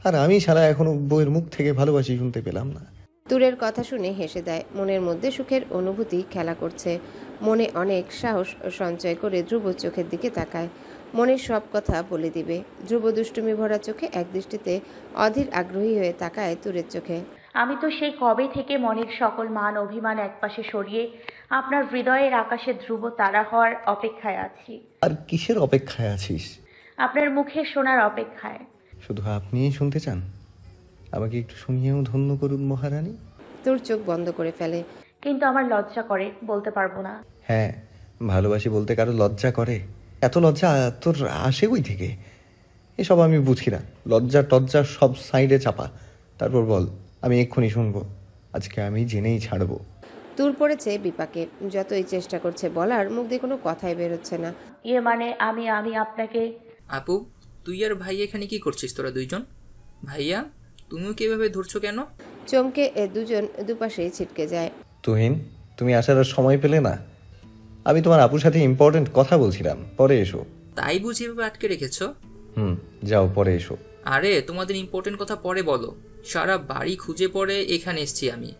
Speaker 2: আর আমি সারা এখনো বউয়ের মুখ থেকে ভালোবাসি শুনতে পেলাম না।
Speaker 1: তুরের কথা শুনে হেসে দেয়। মনের মধ্যে সুখের অনুভূতি খেলা করছে। মনে অনেক সাহস সঞ্চয় করে ধ্রুব চোখের দিকে তাকায়। মনের সব কথা বলে দিবে। ধ্রুব দুষ্টুমি ভরা চোখে এক দৃষ্টিতে অধীর আগ্রহী হয়ে তাকায় তুরের চোখে।
Speaker 3: আমি তো সেই কবে থেকে মনের সকল মান অভিমান একপাশে সরিয়ে আপনার হৃদয়ের আকাশে ধ্রুব তারা হওয়ার অপেক্ষায় আছি।
Speaker 2: আর কিসের অপেক্ষায় আছিস?
Speaker 3: আপনার মুখে শোনার অপেক্ষায়।
Speaker 2: শুধু আপনিই শুনতে চান? আমাকে একটু শুনিয়েও ধন্য করুন মহারানী।
Speaker 1: তোর চোখ বন্ধ করে ফেলে।
Speaker 3: কিন্তু আমার লজ্জা করে, বলতে পারবো না।
Speaker 2: হ্যাঁ, ভালোবাসি বলতে কারো লজ্জা করে? এত লজ্জা তোর আসে কই থেকে? এসব আমি বুঝি না। লজ্জা টজ্জা সব সাইডে চাপা। তারপর বল, আমি এক্ষুনি শুনবো। আজকে আমি জেনেই ছাড়বো।
Speaker 1: তুর পড়েছে বিপাকে। যতই চেষ্টা করছে বলার, মুখ দিয়ে কোনো কথাই বেরোচ্ছে না।
Speaker 3: মানে আমি আপনাকে।
Speaker 19: আপু, তুই আর ভাইয়া এখানে কি করছিস তোরা দুইজন? ভাইয়া, তুমিও কিভাবে ধরছো কেন?
Speaker 1: চমকে দুজন দুপাশে ছিটকে যায়।
Speaker 2: তুহিন, তুমি আসার আর সময় পেলে না? আমি তোমার আপুর সাথে ইম্পর্টেন্ট কথা বলছিলাম, পরে এসো।
Speaker 19: তাই বুঝি এভাবে আটকে রেখেছো?
Speaker 2: যাও, পরে এসো।
Speaker 19: আরে তোমাদের ইম্পর্টেন্ট কথা পরে বলো। সারা বাড়ি খুঁজে পড়ে এখানে এসছি আমি।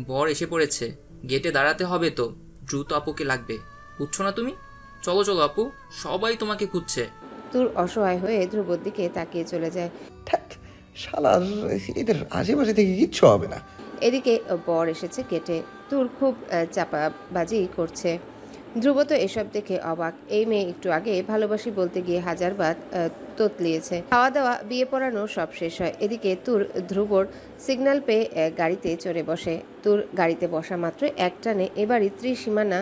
Speaker 19: বর এসে পড়েছে, গেটে দাঁড়াতে হবে তো। দ্রুত আপুকে লাগবে, বুঝছো না তুমি? চলো চলো আপু, সবাই তোমাকে খুঁজছে।
Speaker 1: তুর অসহায় হয়ে ধ্রুবর দিকে তাকিয়ে চলে যায়।
Speaker 2: শালার এদের আশেপাশে থেকে কিচ্ছু হবে না।
Speaker 1: এদিকে বর এসেছে গেটে। তুর খুব চাপাবাজি করছে। ধ্রুব তো এসব দেখে অবাক। এই মেয়ে একটু আগে ভালোবাসি বলতে গিয়ে হাজারবার তোতলিয়েছে। খাওয়া দাওয়া, বিয়ে পড়ানো সব শেষ হয়। এদিকে তুর ধ্রুবর সিগন্যাল পেয়ে গাড়িতে চড়ে বসে। তুর গাড়িতে বসা মাত্র এক টানে এবারই ত্রিসীমানা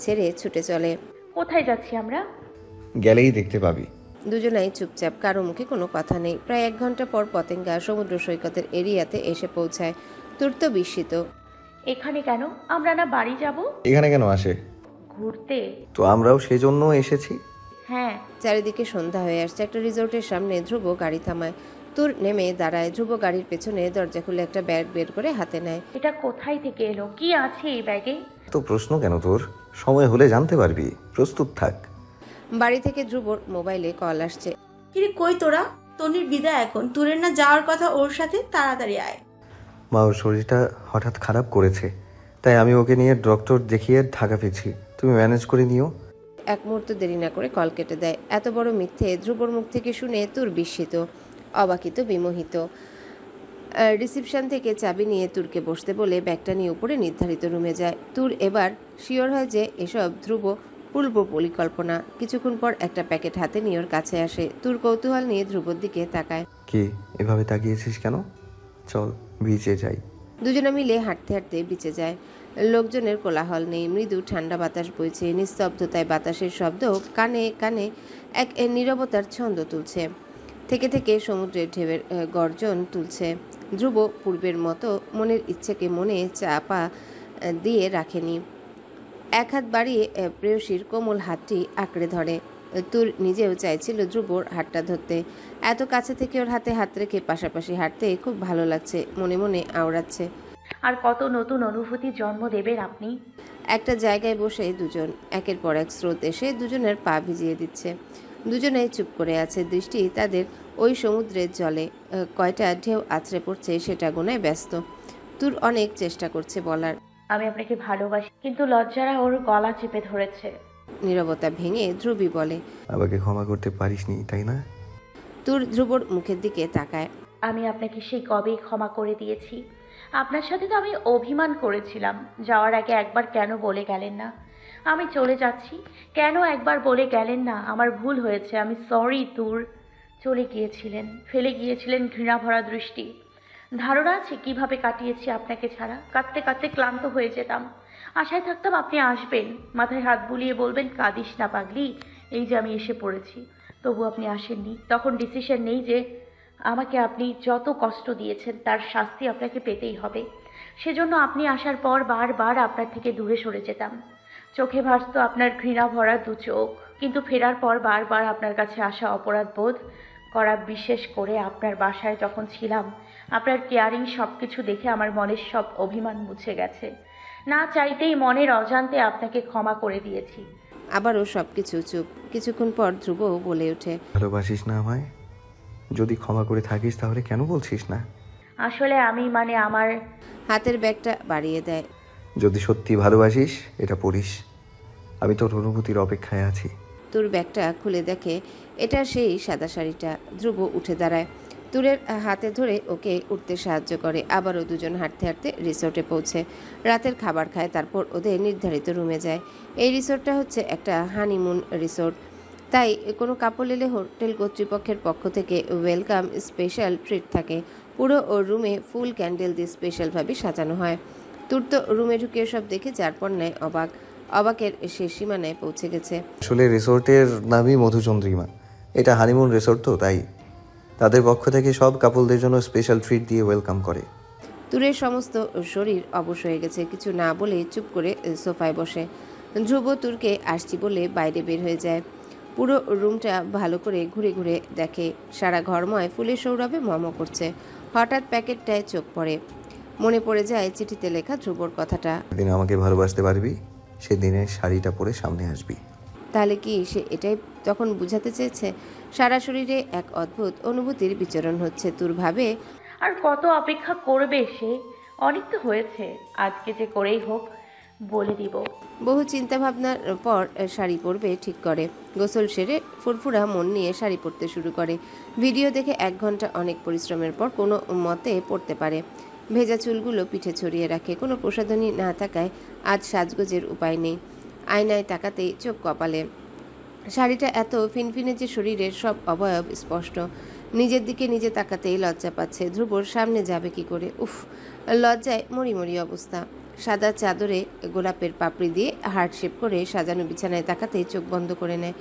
Speaker 1: ছেড়ে ছুটে চলে।
Speaker 3: কোথায় যাচ্ছি আমরা?
Speaker 2: গেলেই দেখতে পাবি।
Speaker 1: দুজনাই চুপচাপ, কারো মুখে কোনো কথা নেই। প্রায় 1 ঘন্টা পর পতেঙ্গা সমুদ্র সৈকতের এরিয়াতে এসে পৌঁছায়। তুর তো বিস্মিত।
Speaker 3: এখানে কেন? আমরা না বাড়ি যাব?
Speaker 2: এখানে কেন আসে?
Speaker 3: ঘুরতে।
Speaker 2: তো আমরাও সেজন্য এসেছি।
Speaker 3: হ্যাঁ।
Speaker 1: চারিদিকে সন্ধ্যা হয়ে আসছে। একটা রিসোর্টের সামনে ধ্রুব গাড়ি থামায়। তুর নেমে দাঁড়ায়। ধ্রুব গাড়ির পেছনে দরজা খুলে একটা ব্যাগ বের করে হাতে নেয়।
Speaker 3: এটা কোথায় থেকে এলো? কি আছে এই ব্যাগে?
Speaker 2: তো প্রশ্ন কেন তোর? সময় হলে জানতে পারবি, প্রস্তুত থাক।
Speaker 1: বাড়ি থেকে ধ্রুবর মোবাইলে কল আসছে।
Speaker 6: কিরে কই তোরা? তনির বিদায় এখন, তুরের না যাওয়ার কথা ওর সাথে, তাড়াতাড়ি আয়।
Speaker 2: মা ওর শরীরটা হঠাৎ খারাপ করেছে, তাই আমি ওকে নিয়ে ডক্টর দেখিয়ে ঢাকা ফিরছি। তুমি ম্যানেজ করে নিও।
Speaker 1: এক মুহূর্ত দেরি না করে কল কেটে দেয়। এত বড় মিথ্যে ধ্রুবর মুখ থেকে শুনে তুর বিস্মিত, অবাকিত, বিমোহিত। রিসিপশন থেকে চাবি নিয়ে তুরকে বসতে বলে ব্যাগটা নিয়ে উপরে নির্ধারিত রুমে যায়। তুর এবার শিওর হয় যে এসব ধ্রুব পূর্ব পরিকল্পনা। কিছুক্ষণ পর একটা প্যাকেট হাতে নিয়ে ওর কাছে আসে। তুর কৌতূহল নিয়ে ধ্রুবর দিকে তাকায়।
Speaker 2: কি এভাবে তাকিয়েছিস কেন? চল বিচে যাই।
Speaker 1: দুজনে মিলে হাঁটতে হাঁটতে বিচে যায়। লোকজনের কোলাহল নেই, মৃদু ঠান্ডা বাতাস বইছে। নিস্তব্ধতায় বাতাসের শব্দ কানে কানে এক নীরবতার ছন্দ তুলছে। থেকে থেকে সমুদ্রের ঢেউয়ের গর্জন তুলছে। ধ্রুব পূর্বের মতো মনের ইচ্ছেকে মনে চাপা দিয়ে রাখেনি। এক হাত বাড়িয়ে প্রেয়সীর কোমল হাতটি আঁকড়ে ধরে। তুর নিজেও চাইছিল ধ্রুবর হাতটা ধরতে। এত কাছে থেকে ওর হাতে হাত রেখে পাশাপাশি হাঁটতে খুব ভালো লাগছে। মনে মনে আওড়াচ্ছে,
Speaker 3: আর কত নতুন অনুভূতি জন্ম দেবেন আপনি।
Speaker 1: একটা জায়গায় বসে দুজন একের পর এক স্রোত এসে দুজনের পা ভিজিয়ে দিচ্ছে। দুজনেই চুপ করে আছে, দৃষ্টি তাদের ওই সমুদ্রের জলে। কয়টা ঢেউ আছড়ে পড়ছে সেটা গোনায় ব্যস্ত। তুর অনেক চেষ্টা করছে বলার,
Speaker 3: আমি আপনাকে ভালোবাসি, কিন্তু লজ্জারা ওর গলা চেপে ধরেছে।
Speaker 1: নীরবতা ভেঙে ধ্রুবী বলে,
Speaker 2: আমাকে ক্ষমা করতে পারিসনি তাই না?
Speaker 1: তুর ধ্রুবর মুখের দিকে তাকায়।
Speaker 3: আমি আপনাকে সেই কবেই ক্ষমা করে দিয়েছি। আপনার সাথে তো আমি অভিমান করেছিলাম। যাওয়ার আগে একবার কেন বলে গেলেন না আমি চলে যাচ্ছি? কেন একবার বলে গেলেন না আমার ভুল হয়েছে, আমি সরি? তুর চলে গিয়েছিলেন, ফেলে গিয়েছিলেন ঘৃণা ভরা দৃষ্টি। ধারণা আছে কিভাবে কাটিয়েছি আপনাকে ছাড়া। কাঁদতে কাঁদতে ক্লান্ত হয়ে যেতাম, আশায় থাকতাম আপনি আসবেন, মাথায় হাত বুলিয়ে বলবেন কাঁদিস না পাগলি, এই যে আমি এসে পড়েছি। তবু আপনি আসেননি। তখন ডিসিশন নেই যে আমাকে আপনি যত কষ্ট দিয়েছেন তার শাস্তি আপনাকে পেতেই হবে। সেজন্য আপনি আসার পর বারবার আপনার থেকে দূরে সরে যেতাম। চোখে ভাসত আপনার ঘৃণা ভরা দু চোখ, কিন্তু ফেরার পর বারবার আপনার কাছে আসা অপরাধ বোধ করা। বিশেষ করে আপনার বাসায় যখন ছিলাম, আপনার কেয়ারিং সব কিছু দেখে আমার মনের সব অভিমান মুছে গেছে। না চাইতেই মনের অজান্তে আপনাকে ক্ষমা করে দিয়েছি।
Speaker 1: আবারও সবকিছু চুপ। কিছুক্ষণ পর ধ্রুব বলে ওঠে,
Speaker 2: ভালোবাসিস না আমায়? যদি ক্ষমা করে থাকিস তাহলে কেন বলছিস না?
Speaker 3: আসলে আমি আমার
Speaker 1: হাতের ব্যাগটা বাড়িয়ে দেয়।
Speaker 2: যদি সত্যি ভালোবাসিস এটা পড়িস। আমি তোর অনুভূতির অপেক্ষায় আছি।
Speaker 1: তুর ব্যাগটা খুলে দেখে এটা সেই সাদা শাড়িটা। ধ্রুব উঠে দাঁড়ায়, তুরের হাতে ধরে ওকে উঠতে সাহায্য করে। আবারও দুজন হাঁটতে হাঁটতে রিসোর্টে পৌঁছে রাতের খাবার খায়। তারপর ওদের নির্ধারিত রুমে যায়। এই রিসোর্টটা হচ্ছে একটা হানিমুন রিসোর্ট, তাই কোনো কাপল এলে হোটেল কর্তৃপক্ষের পক্ষ থেকে ওয়েলকাম স্পেশাল ট্রিট থাকে। পুরো রুমে ফুল ক্যান্ডেল দিয়ে স্পেশালভাবে সাজানো হয়। তুর তো রুমে ঢুকে সব দেখে যার পর নেয় অবাকের শেষ সীমানায় পৌঁছে গেছে।
Speaker 2: আসলে রিসোর্টের নামই মধুচন্দ্রিমা। এটা হানিমুন রিসোর্ট তো, তাই তাদের পক্ষ থেকে সব কাপলদের জন্য স্পেশাল ট্রিট দিয়ে ওয়েলকাম করে।
Speaker 1: তুরের সমস্ত শরীর অবশ হয়ে গেছে। কিছু না বলে চুপ করে সোফায় বসে। ধ্রুব তুরকে আসছি বলে বাইরে বের হয়ে যায়। পুরো রুমটা ভালো করে ঘুরে ঘুরে দেখে। সারা ঘরময় ফুলের সৌরভে মম করছে। হঠাৎ প্যাকেটটায় চোখ পড়ে। মনে পড়ে যায় চিঠিতে লেখা ধ্রুবর কথাটা,
Speaker 2: সেদিন আমাকে ভালোবাসতে পারবি, সেদিনের শাড়িটা পরে সামনে আসবি।
Speaker 1: তাহলে কি সে এটাই তখন বুঝাতে চেয়েছে? সারা শরীরে এক অদ্ভুত অনুভূতির বিচরণ হচ্ছে। তুর ভাবে,
Speaker 3: আর কত অপেক্ষা করবে সে? অনেক তো হয়েছে, আজকে যে করেই হোক বলে দিব।
Speaker 1: বহু চিন্তা ভাবনার পর শাড়ি পরবে ঠিক করে। গোসল সেরে ফুরফুরা মন নিয়ে শাড়ি পরতে শুরু করে। ভিডিও দেখে 1 ঘন্টা অনেক পরিশ্রমের পর কোনো মতে পরতে পারে। ভেজা চুলগুলো পিঠে ছড়িয়ে রাখে। কোনো প্রসাধনী না থাকায় আজ সাজগোজের উপায় নেই। আয়নায় তাকাতেই চোখ কপালে। শাড়িটা এত ফিনফিনে যে শরীরের সব অবয়ব স্পষ্ট। নিজের দিকে নিজে তাকাতেই লজ্জা পাচ্ছে। ধ্রুবর সামনে যাবে কি করে? উফ, লজ্জায় মরি অবস্থা। সাদা চাদরে গোলাপের পাপড়ি দিয়ে হার্ট শেপ করে সাজানো বিছানায় তাকাতেই চোখ বন্ধ করে নেয়।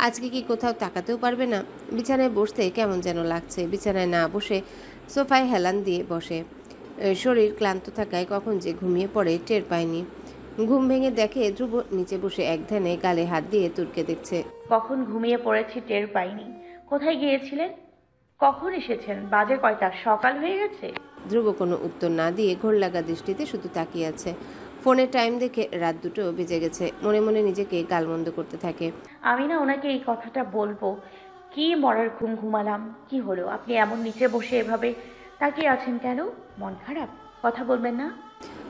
Speaker 1: আজকে কি কোথাও তাকাতেও পারবে না? বিছানায় বসতে কেমন যেন লাগছে। বিছানায় না বসে সোফায় হেলান দিয়ে বসে। শরীর ক্লান্ত থাকায় কখন যে ঘুমিয়ে পড়ে টের পায়নি। ঘুম ভেঙে দেখে ধ্রুব নিচে বসে এক ধ্যানে গালে হাত দিয়ে তুরকে দেখছে।
Speaker 3: কখন ঘুমিয়ে পড়েছি টের পাইনি। কোথায় গিয়েছিলেন? কখন এসেছেন? বাজে কয়টা? সকাল হয়ে গেছে।
Speaker 1: ধ্রুব কোনো উত্তর না দিয়ে ঘোর লাগা দৃষ্টিতে শুধু তাকিয়ে আছে। ফোনে টাইম দেখে রাত 2টো বেজে গেছে। মনে মনে নিজেকে গালমন্দ করতে থাকে।
Speaker 3: আমি না ওনাকে এই কথাটা বলবো। কি মরার ঘুম ঘুমালাম। কি হলো? আপনি এমন নিচে বসে এভাবে তাকিয়ে আছেন কেন? মন খারাপ? কথা বলবেন না?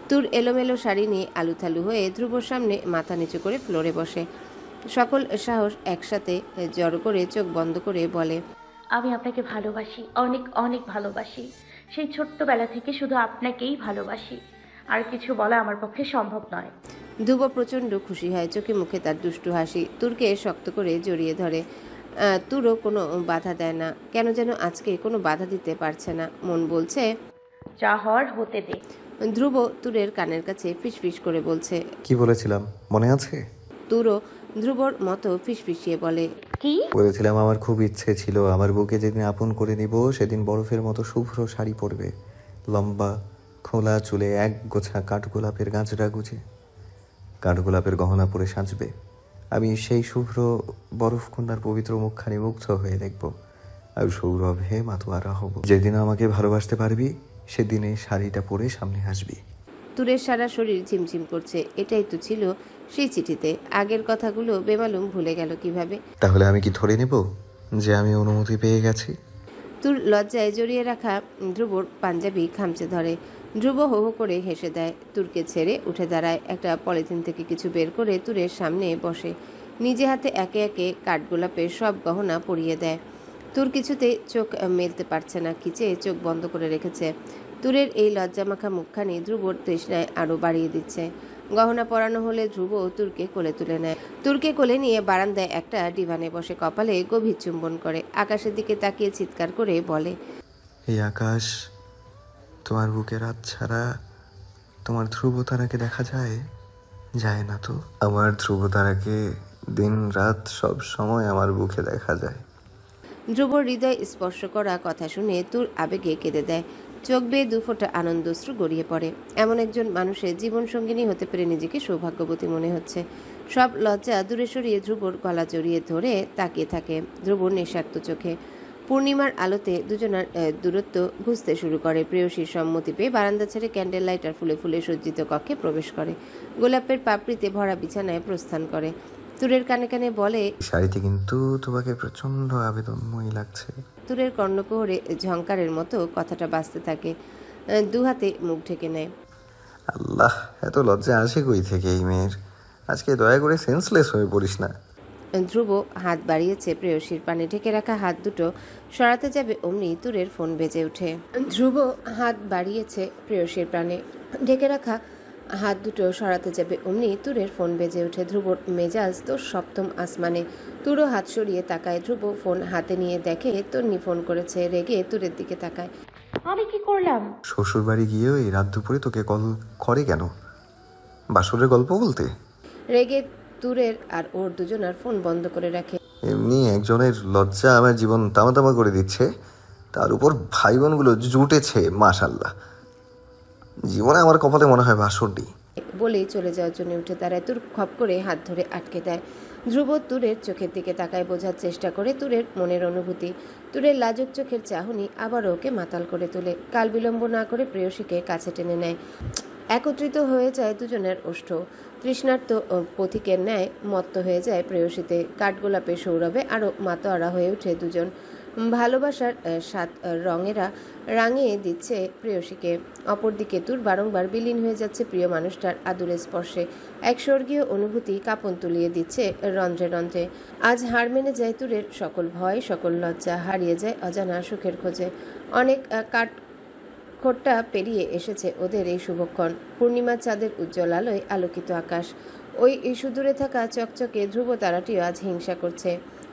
Speaker 1: তুর এলোমেলো শাড়ি নিয়ে আলুথালু হয়ে ধ্রুবর সামনে মাথা নিচু করে ফ্লোরে বসে। সকল সাহস একসাথে জড়ো করে চোখ বন্ধ করে বলে,
Speaker 3: আমি আপনাকে ভালোবাসি, অনেক অনেক ভালোবাসি। সেই ছোট্টবেলা থেকে শুধু আপনাকেই ভালোবাসি। আর কিছু বলা আমার পক্ষে সম্ভব নয়।
Speaker 1: ধ্রুব প্রচণ্ড খুশি হয়। চোখে মুখে তার দুষ্টু হাসি। তুরকে শক্ত করে জড়িয়ে ধরে। তুরও কোনো বাধা দেয় না। কেন যেন আজকে কোনো বাধা দিতে পারছে না। মন বলছে,
Speaker 3: যা হওয়ার হতে দে।
Speaker 1: ধ্রুব তুরের কানের কাছে ফিসফিস করে বলছে,
Speaker 2: কি বলেছিলাম মনে আছে?
Speaker 1: তুরও ধ্রুবর মতো ফিসফিসিয়ে বলে,
Speaker 3: কি
Speaker 2: বলেছিলাম আমার খুব ইচ্ছে ছিল আমার বুকে যেদিন আপন করে নিব সেদিন বরফের মতো শুভ্র শাড়ি পরবে, লম্বা খোলা চুলে এক গোছা কাঠগোলাপের গাঁজরা গুজে কাঠগোলাপের গহনা পরে সাজবে। আমি সেই শুভ্র বরফ কন্যার পবিত্র মুখখানি মুগ্ধ হয়ে দেখব আর সৌরভে মাতোয়ারা হব। যেদিন আমাকে ভালোবাসতে পারবি সেদিনে শাড়িটা পরে সামনে আসবি।
Speaker 1: তুরের সারা শরীর ঝিমঝিম করছে। এটাই তো ছিল সেই চিঠিতে। আগের কথাগুলো বেমালুম ভুলে গেল কিভাবে?
Speaker 2: তাহলে আমি কি ধরে নেব যে আমি অনুমতি পেয়ে গেছি?
Speaker 1: তুর লজ্জায় জড়িয়ে রাখা ধ্রুবর পাঞ্জাবি খামচে ধরে। ধ্রুব হো হো করে হেসে দেয়। তুরকে ছেড়ে উঠে দাঁড়ায়। একটা পলিথিন থেকে কিছু বের করে তুরের সামনে বসে। নিজে হাতে একে একে কাঠগোলাপের সব গহনা পরিয়ে দেয়। তুর কিছুতে চোখ মেলতে পারছে না। খিচে চোখ বন্ধ করে রেখেছে। তুরের এই লজ্জামাখা মুখখানি ধ্রুবর তৃষ্ণায় আরও বাড়িয়ে দিচ্ছে। গহনা পরানো হলে ধ্রুব তুরকে কোলে তুলে নেয়। তুরকে কোলে নিয়ে বারান্দায় একটা ডিভানে বসে কপালে গভীর চুম্বন করে। আকাশের দিকে তাকিয়ে চিৎকার করে বলে,
Speaker 2: এই আকাশ, তোমার বুকে রাত ছাড়া তোমার ধ্রুব তারাকে দেখা যায়? যায় না তো। আমার ধ্রুব তারাকে দিন রাত সব সময় আমার বুকে দেখা যায়।
Speaker 1: ধ্রুবর হৃদয় স্পর্শ করা কথা শুনে তুর আবেগে কেঁদে দেয়। চোখ বেয়ে দুফোঁটা আনন্দশ্রু গড়িয়ে পড়ে। এমন একজন মানুষের জীবন সঙ্গিনী হতে পেরে নিজেকে সৌভাগ্যবতী মনে হচ্ছে। সব লজ্জা দূরে সরিয়ে ধ্রুবর গলা জড়িয়ে ধরে তাকিয়ে থাকে ধ্রুবর নিঃস্বার্থ চোখে। পূর্ণিমার আলোতে দুজনার দূরত্ব বুঝতে শুরু করে। প্রেয়সীর সম্মতি পেয়ে বারান্দা ছেড়ে ক্যান্ডেল লাইট আর ফুলে ফুলে সজ্জিত কক্ষে প্রবেশ করে। গোলাপের পাপড়িতে ভরা বিছানায় প্রস্থান করে। তুরের কানে কানে বলে,
Speaker 2: শাড়িতে কিন্তু তোমাকে প্রচন্ড আবেদনময়ী লাগছে।
Speaker 1: তুরের কর্ণকুহরে ঝংকারের মতো কথাটা বাজতে থাকে। দুহাতে মুখ ঢেকে নেয়।
Speaker 2: আল্লাহ, এত লজ্জা আসে কই থেকে এই মেয়ের? আজকে দয়া করে সেন্সলেস হয়ে পড়িস না।
Speaker 1: ধ্রুব হাত বাড়িয়েছে। প্রেয়সীর পানে ঢেকে রাখা হাত দুটো সরাতে যাবে অমনি তুরের ফোন বেজে ওঠে। ধ্রুব হাত বাড়িয়েছে প্রেয়সীর প্রাণে ঢেকে রাখা হাত দুটো সরাতে যাবে অমনি তুরের ফোন বেজে ওঠে। ধ্রুবর মেজাজ তো সপ্তম আসমানে। তুরও হাত সরিয়ে তাকায়। ধ্রুব ফোন হাতে নিয়ে দেখে তন্নি ফোন করেছে। রেগে তুরের দিকে তাকায়।
Speaker 3: আমি কি করলাম?
Speaker 2: শ্বশুর বাড়ি গিয়েও এই রাত দুপুরে তোকে কল করে কেন? বাসরের গল্প বলতে?
Speaker 1: রেগে তুরের আর ওর দুজনার ফোন বন্ধ করে রাখে।
Speaker 2: এমনি একজনের লজ্জা আমার জীবন তামা তামা করে দিচ্ছে, তার উপর ভাই বোনগুলো জুটেছে। মাশাল্লাহ, জীবনে আমার কপালে মনে হয় বাসর নেই
Speaker 1: বলেই চলে যাওয়ার জন্য উঠে দাঁড়ায়। তুর খপ করে হাত ধরে আটকে দেয়। ধ্রুব তুরের চোখের দিকে তাকায়, বোঝার চেষ্টা করে তুরের মনের অনুভূতি। তুরের লাজুক চোখের চাহনি আবার ওকে মাতাল করে তোলে। কাল বিলম্ব না করে প্রেয়সীকে কাছে টেনে নেয়। একত্রিত হয়ে যায় দুজনের ওষ্ঠ। তৃষ্ণার্ত পথিকের ন্যায় মত্ত হয়ে যায় প্রেয়সীতে। কাঠগোলাপের সৌরভে আরও মাতোয়ারা হয়ে ওঠে দুজন। ভালোবাসার সাত রঙেরা রাঙিয়ে দিচ্ছে প্রেয়সীকে। অপরদিকে তুর বারংবার বিলীন হয়ে যাচ্ছে প্রিয় মানুষটার আদুরে স্পর্শে। এক স্বর্গীয় অনুভূতি কাঁপন তুলিয়ে দিচ্ছে রন্ধ্রে রন্ধ্রে। আজ হার মেনে যায় তুরের সকল ভয়, সকল লজ্জা, হারিয়ে যায় অজানা সুখের খোঁজে। অনেক খোট্টা পেরিয়ে এসেছে ওদের এই শুভক্ষণ। পূর্ণিমা চাঁদের উজ্জ্বল আলোয় আলোকিত আকাশ। ওই সুদূরে থাকা চকচকে ধ্রুব তারাটিও আজ হিংসা করছে।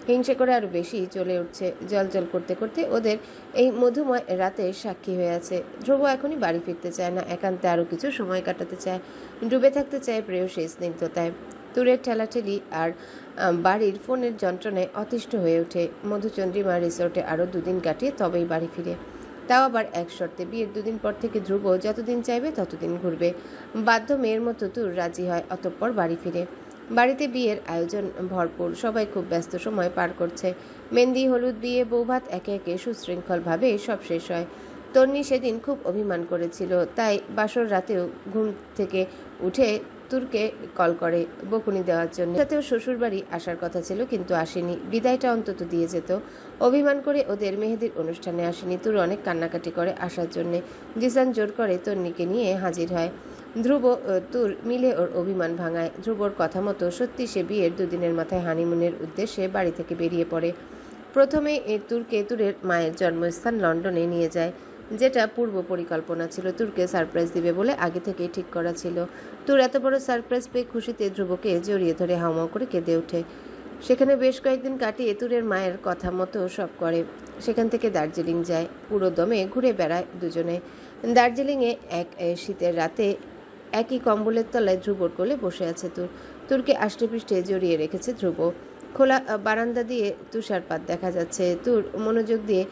Speaker 1: হিংসা করে আরো বেশি চলে উঠছে। জল করতে করতে ওদের এই মধুময় রাতে সাক্ষী হয়ে আছে। ধ্রুব এখনই বাড়ি ফিরতে চায় না, একান্তে আরো কিছু সময় কাটাতে চায়, ডুবে থাকতে চায় প্রেয়সী স্নিগ্ধতায়। তুরের ঠেলাঠেলি আর বাড়ির ফোনের যন্ত্রণায় অতিষ্ঠ হয়ে ওঠে। মধুচন্দ্রিমা রিসোর্টে আরো 2 দিন কাটিয়ে তবেই বাড়ি ফিরে, তাও আবার এক শর্তে। বিয়ের 2 দিন পর থেকে ধ্রুব যতদিন চাইবে ততদিন ঘুরবে। বাধ্য মেয়ের মতো তুর রাজি হয়, অতঃপর বাড়ি ফিরে। বাড়িতে বিয়ের আয়োজন ভরপুর, সবাই খুব ব্যস্ত সময় পার করছে। মেহেন্দি, হলুদ, বিয়ে, বৌভাত একে একে সুশৃঙ্খলভাবে সব শেষ হয়। তন্নি সেদিন খুব অভিমান করেছিল, তাই বাসর রাতেও ঘুম থেকে উঠে তুরকে কল করে বকুনি দেওয়ার জন্য। সাথেও শ্বশুরবাড়ি আসার কথা ছিল, কিন্তু আসেনি। বিদায়টা অন্তত দিয়ে যেত। অভিমান করে ওদের মেহেদির অনুষ্ঠানে আসেনি। তুর অনেক কান্নাকাটি করে আসার জন্যে। জিসান জোর করে তন্নিকে নিয়ে হাজির হয়। ধ্রুব তুর মিলে ওর অভিমান ভাঙায়। ধ্রুবর কথা মতো সত্যি সে বিয়ের 2 দিনের মাথায় হানিমুনের উদ্দেশ্যে বাড়ি থেকে বেরিয়ে পড়ে। প্রথমে তুরকে তুরের মায়ের জন্মস্থান লন্ডনে নিয়ে যায়, যেটা পূর্ব পরিকল্পনা ছিল। তুরকে সারপ্রাইজ দিবে বলে আগে থেকেই ঠিক করা ছিল। তুর এত বড় সারপ্রাইজ পেয়ে খুশিতে ধ্রুবকে জড়িয়ে ধরে হাউমাউ করে কেঁদে ওঠে। সেখানে বেশ কয়েকদিন কাটিয়ে তুরের মায়ের কথা মতো সব করে। সেখান থেকে দার্জিলিং যায়, পুরো দমে ঘুরে বেড়ায় দুজনে। দার্জিলিংয়ে এক শীতের রাতে একই কম্বলের তলায় ধ্রুবর কোলে বসে আছে তুর। তুরকে আষ্টে পৃষ্ঠে জড়িয়ে রেখেছে ধ্রুব। খোলা বারান্দা দিয়ে তুষারপাত দেখা যাচ্ছে। তুর মনোযোগ দিয়ে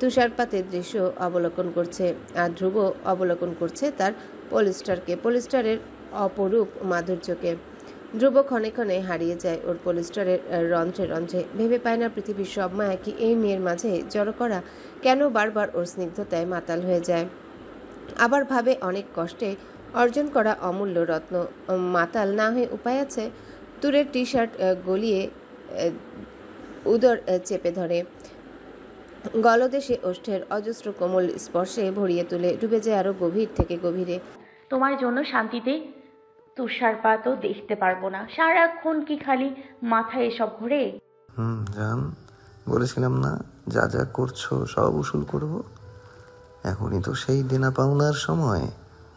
Speaker 1: তুষারপাতের দৃশ্য অবলোকন করছে, আর ধ্রুব অবলোকন করছে তার পলিস্টারের অপরূপ মাধুর্যকে। ধ্রুব ক্ষণে ক্ষণে হারিয়ে যায় ওর পলিস্টারের রন্ধ্রে রন্ধ্রে। ভেবে পায় না পৃথিবীর সব মায়া কি এই মেয়ের মাঝে জড়ো করা, কেন বারবার ওর স্নিগ্ধতায় মাতাল হয়ে যায়। আবার ভাবে অনেক কষ্টে অর্জন করা অমূল্য রত্ন, মাতাল না হয়ে উপায় আছে। তুরের টি শার্ট গলিয়ে উদর চেপে ধরে, গলদেশে ওষ্ঠের অজস্র কোমল স্পর্শে ভরিয়ে তুলে, ডুবে যায় আরো গভীর থেকে গভীরে।
Speaker 3: তোমার জন্য শান্তিতে তুষারপাতও দেখতে পারবো না। সারাক্ষণ কি খালি মাথায় এসব ঘুরে?
Speaker 2: জান, বলেছিলাম না যা যা করছো সব উসুল করব। এখনই তো সেই দেনা পাওনার সময়,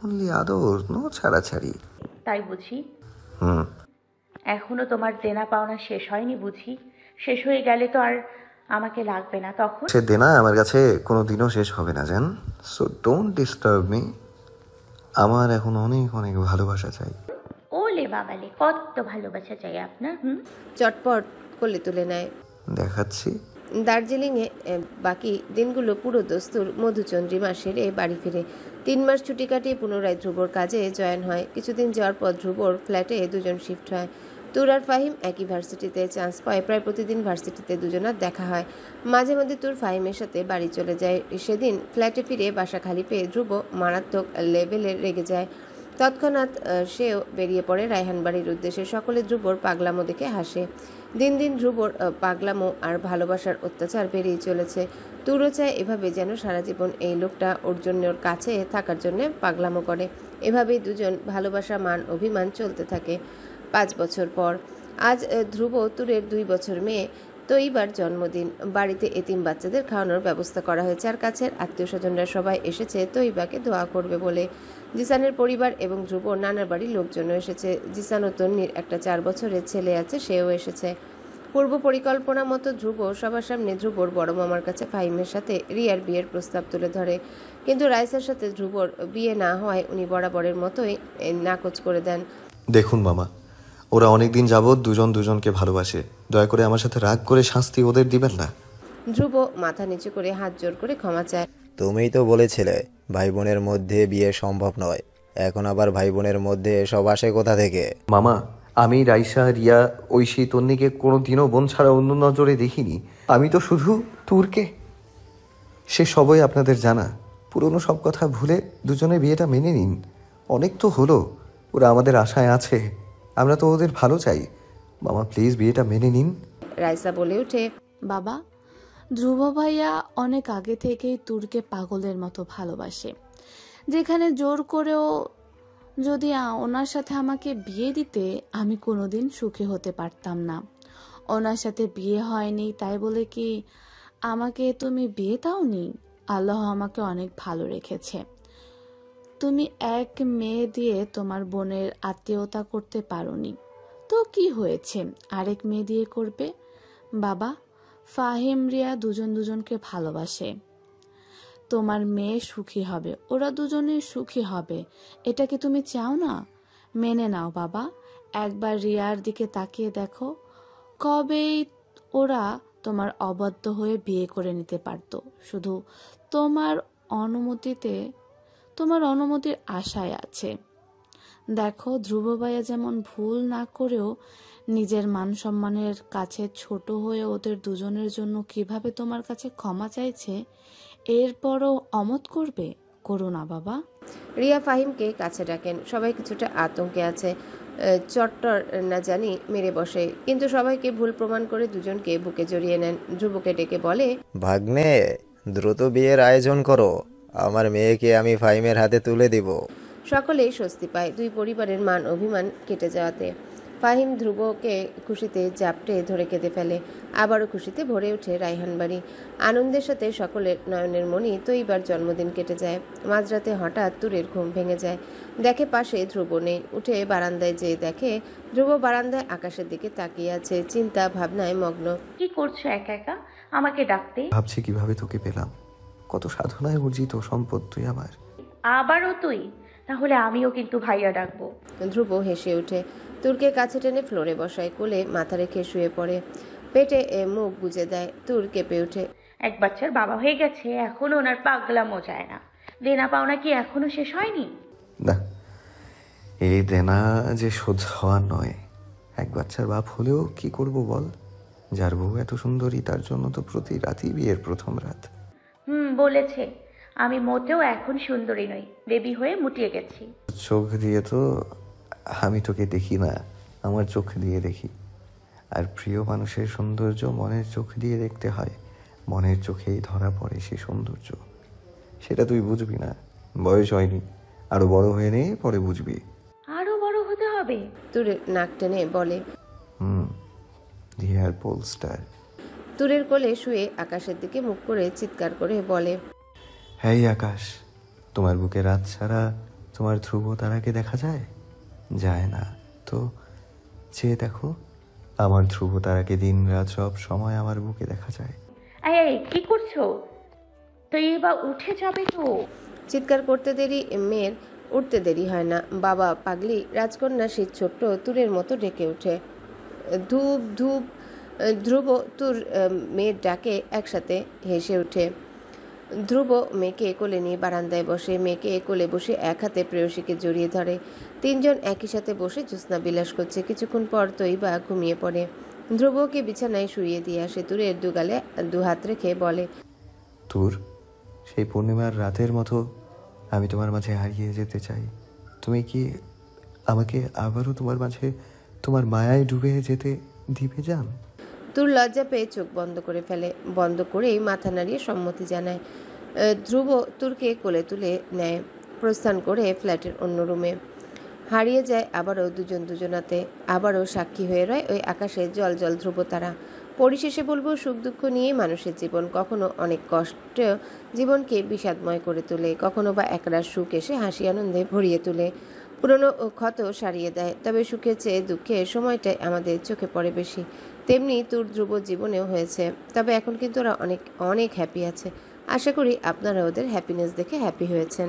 Speaker 2: অনলি আদর, নো ছাড়াছাড়ি।
Speaker 3: তাই বুঝি? এখনো তোমার দেনা পাওনা শেষ হয়নি বুঝি? শেষ হয়ে গেলে তো আর আমাকে লাগবে না তখন।
Speaker 2: সে দেনা আমার কাছে কোনোদিনও শেষ হবে না জান, সো ডোন্ট ডিস্টার্ব মি। আমার এখন অনেক অনেক ভালোবাসা চাই।
Speaker 3: ওলে বাবালে, কত ভালোবাসা চাই আপনার।
Speaker 1: চটপট কোলে তুলে নেয়।
Speaker 2: দেখাচ্ছি।
Speaker 1: দার্জিলিংয়ে বাকি দিনগুলো পুরো দস্তুর মধুচন্দ্রিমা সেরে বাড়ি ফিরে। 3 মাস ছুটি কাটিয়ে পুনরায় ধ্রুবর কাজে জয়েন হয়। কিছুদিন যাওয়ার পর ধ্রুবর ফ্ল্যাটে 2 জন শিফট হয়। তুর আর ফাহিম একই ভার্সিটিতে চান্স পায়। প্রায় প্রতিদিন ভার্সিটিতে দুজনের দেখা হয়। মাঝে মধ্যে তুর ফাহিমের সাথে বাড়ি চলে যায়। সেদিন ফ্ল্যাটে ফিরে বাসা খালি পেয়ে ধ্রুব মারাত্মক লেভেলে রেগে যায়। তৎক্ষণাৎ সেও বেরিয়ে পড়ে রায়হান বাড়ির উদ্দেশ্যে। সকলে ধ্রুবর পাগলামো দেখে হাসে। দিন দিন ধ্রুবর পাগলামো আর ভালোবাসার অত্যাচার বেড়েই চলেছে। তুরও চায় এভাবে যেন সারা জীবন এই লোকটা ওর জন্য, ওর কাছে থাকার জন্য পাগলামো করে। এভাবেই দুজন ভালোবাসা মান অভিমান চলতে থাকে। 5 বছর পর আজ ধ্রুব তুরের 2 বছর মেয়ে তৈবার জন্মদিন। বাড়িতে এতিম বাচ্চাদের খাওয়ানোর ব্যবস্থা করা হয়েছে, আর কাছের আত্মীয় স্বজনরা সবাই এসেছে তৈবাকে দোয়া করবে বলে। জিসানের পরিবার এবং ধ্রুবর নানার বাড়ির লোকজনও এসেছে। জিসান ও তন্নির একটা 4 বছরের ছেলে আছে, সেও এসেছে। পূর্ব পরিকল্পনা মতো ধ্রুব সবার সামনে ধ্রুবর বড় মামার কাছে ফাহিমের সাথে রিয়ার বিয়ের প্রস্তাব তুলে ধরে, কিন্তু রাইসার সাথে ধ্রুবর বিয়ে না হওয়ায় উনি বরাবরের মতোই নাকচ করে দেন।
Speaker 2: দেখুন মামা, ওরা অনেকদিন যাবৎ দুজন দুজনকে ভালোবাসে, দয়া করে আমার সাথে রাগ করে শাস্তি ওদের দিবেন না।
Speaker 1: ধ্রুব মাথা নিচু করে হাত জোর করে ক্ষমা চায়।
Speaker 20: তুমিই তো বলেছিলে ভাই বোনের মধ্যে বিয়ে সম্ভব নয়, এখন আবার ভাই বোনের মধ্যে এসব আসে কোথা থেকে?
Speaker 2: মামা, আমি রাইসা, রিয়া, ঐশী, তন্নিকে কোনোদিনও বোন ছাড়া অন্য নজরে দেখিনি। আমি তো শুধু তুরকে। সে সবই আপনাদের জানা। পুরনো সব কথা ভুলে দুজনে বিয়েটা মেনে নিন। অনেক তো হলো, ওরা আমাদের আশায় আছে, আমরা তো ওদের ভালো চাই। মামা প্লিজ বিয়েটা মেনে নিন।
Speaker 1: রাইসা বলে ওঠে,
Speaker 10: বাবা, ধ্রুব ভাইয়া অনেক আগে থেকেই তুরকে পাগলের মতো ভালোবাসে, যেখানে জোর করেও যদি ওনার সাথে আমাকে বিয়ে দিতে আমি কোনোদিন সুখী হতে পারতাম না। ওনার সাথে বিয়ে হয়নি তাই বলে কি আমাকে তুমি বিয়ে দাওনি? আল্লাহ আমাকে অনেক ভালো রেখেছে। তুমি এক মেয়ে দিয়ে তোমার বোনের আত্মীয়তা করতে পারোনি, তো কি হয়েছে, আরেক মেয়ে দিয়ে করবে। বাবা, ফাহিম রিয়া দুজনকে ভালোবাসে। তোমার মেয়ে সুখী হবে, ওরা দুজনেই সুখী হবে, এটা কি তুমি চাও না? মেনে নাও বাবা। একবার রিয়ার দিকে তাকিয়ে দেখো, কবেই ওরা তোমার অবাধ্য হয়ে বিয়ে করে নিতে পারত। শুধু তোমার অনুমতির আশায় আছে। দেখো, ধ্রুব ভাইয়া যেমন ভুল না করেও নিজের মান সম্মানের কাছে ছোট হয়ে ওদের দুজনের জন্য কিভাবে তোমার কাছে ক্ষমা চাইছে, এরপরও অমত করবে? করো না বাবা।
Speaker 1: রিয়া ফাহিমকে কাছে ডাকেন। সবাই কিছুটা আতঙ্কে আছে, চট্টর না জানি মেরে বসে, কিন্তু সবাইকে ভুল প্রমাণ করে দুজনকে বুকে জড়িয়ে নেন। ধ্রুবকে ডেকে বলে,
Speaker 20: ভাগ্নে, দ্রুত বিয়ের আয়োজন করো, আমার মেয়েকে আমি ফাহিমের হাতে তুলে দিব।
Speaker 1: সকলেই স্বস্তি পায় দুই পরিবারের মান অভিমান কেটে যাওয়াতে। ফাহিম ধ্রুবকে খুশিতে জাপটে ধরে কেঁদে ফেলে। আবারও খুশিতে ভরে ওঠে রায়হান বাড়ি। আনন্দের সাথে সকলের নয়নের মণি তৈবার জন্মদিন কেটে যায়। মাঝরাতে হঠাৎ তুরের ঘুম ভেঙে যায়। দেখে পাশে ধ্রুব নেই। উঠে বারান্দায় যেয়ে দেখে ধ্রুব বারান্দায় আকাশের দিকে তাকিয়ে আছে, চিন্তা ভাবনায় মগ্ন।
Speaker 3: কি করছো একা একা? আমাকে ডাকতে।
Speaker 2: ভাবছি কিভাবে তোকে পেলাম, কত সাধনায় অর্জিত সম্পদ তুই আমার।
Speaker 3: আবারও তুই? তাহলে আমিও কিন্তু ভাইয়া ডাকবো।
Speaker 1: ধ্রুব হেসে ওঠে, তুরকে কাছে টেনে ফ্লোরে বসায়, কোলে মাথা রেখে শুয়ে পড়ে, পেটে মুখ গুজে দেয়। তুর কেঁপে ওঠে।
Speaker 3: এক বাচ্চার বাবা হয়ে গেছে, এখনো ওনার পাগলামো যায় না। দেনা পাওনা কি এখনো শেষ হয়নি?
Speaker 2: না, এই দেনা যে শোধ হওয়ার নয়। এক বাচ্চার বাপ হলেও কি করব বল? যার বউ এত সুন্দরী, তার জন্য তো প্রতি রাতই বিয়ের প্রথম রাত।
Speaker 3: বলেছে। আমি মোটেও এখন সুন্দরী নই, বেবি হয়ে মুটিয়ে গেছি।
Speaker 2: চোখ দিয়ে তো আমি তোকে দেখি না, আমার চোখ দিয়ে দেখি। আর প্রিয় মানুষের সৌন্দর্য মনের চোখ দিয়ে দেখতে হয়। মনের চোখেই ধরা পড়ে সে সৌন্দর্য। সেটা তুই বুঝবি না, বয়স হয়নি, আরো বড় হয়ে নে, পরে বুঝবি।
Speaker 3: আরো বড় হতে হবে?
Speaker 1: তুরের নাক টেনে বলে,
Speaker 2: ডিয়ার পোলস্টার।
Speaker 1: তুরের কোলে শুয়ে আকাশের দিকে মুখ করে চিৎকার করে বলে,
Speaker 2: হ্যাঁ আকাশ, তোমার বুকে রাত ছাড়া তোমার ধ্রুব তারাকে দেখা যায়? যায় না তো চেয়ে দেখো, আমার ধ্রুব তারাকে দিন রাত সব সময় আমার বুকে দেখা যায়।
Speaker 3: এই কি করছো? তো এবার উঠে যাবে তো।
Speaker 1: চিৎকার করতে দেরি মেয়ের উঠতে দেরি হয় না। বাবা পাগলি রাজকন্যা সে ছোট্ট তুরের মতো ডেকে ওঠে। ধূপ ধূপ। ধ্রুব তুর মেয়ের ডাকে একসাথে হেসে ওঠে। ধ্রুব মেয়েকে কোলে নিয়ে বারান্দায় বসে, মেয়েকে কোলে বসে এক হাতে প্রেয়সীকে জড়িয়ে ধরে। তিনজন একই সাথে বসে জ্যোৎস্না বিলাস করছে। কিছুক্ষণ পর তৈবা ঘুমিয়ে পড়ে। ধ্রুবকে বিছানায় শুইয়ে দিয়ে আসে। তুরের দুগালে দুহাত রেখে বলে,
Speaker 2: তুর, সেই পূর্ণিমার রাতের মতো আমি তোমার মাঝে হারিয়ে যেতে চাই। তুমি কি আমাকে আবারও তোমার মাঝে তোমার মায়ায় ডুবে যেতে দিবে জান?
Speaker 1: তুর লজ্জা পেয়ে চোখ বন্ধ করে ফেলে। বন্ধ করেই মাথা নাড়িয়ে সম্মতি জানায়। ধ্রুব তুরকে কোলে তুলে নেয়। প্রস্থান করে ফ্ল্যাটের অন্য রুমে হারিয়ে যায় আবারও দুজনাতে। আবারও সাক্ষী হয়ে রয় ওই আকাশে জল জল ধ্রুব তারা। পরিশেষে বলবো, সুখ দুঃখ নিয়ে মানুষের জীবন। কখনো অনেক কষ্ট জীবনকে বিষাদময় করে তোলে, কখনো বা একরাশ সুখ এসে হাসি আনন্দে ভরিয়ে তোলে, পুরনো ক্ষত সারিয়ে দেয়। তবে সুখের চেয়ে দুঃখের সময়টাই আমাদের চোখে পড়ে বেশি। তেমনি তোর ধ্রুব জীবনেও হয়েছে। তবে এখন কিন্তু ওরা অনেক অনেক হ্যাপি আছে। আশা করি আপনারা ওদের হ্যাপিনেস দেখে হ্যাপি হয়েছেন।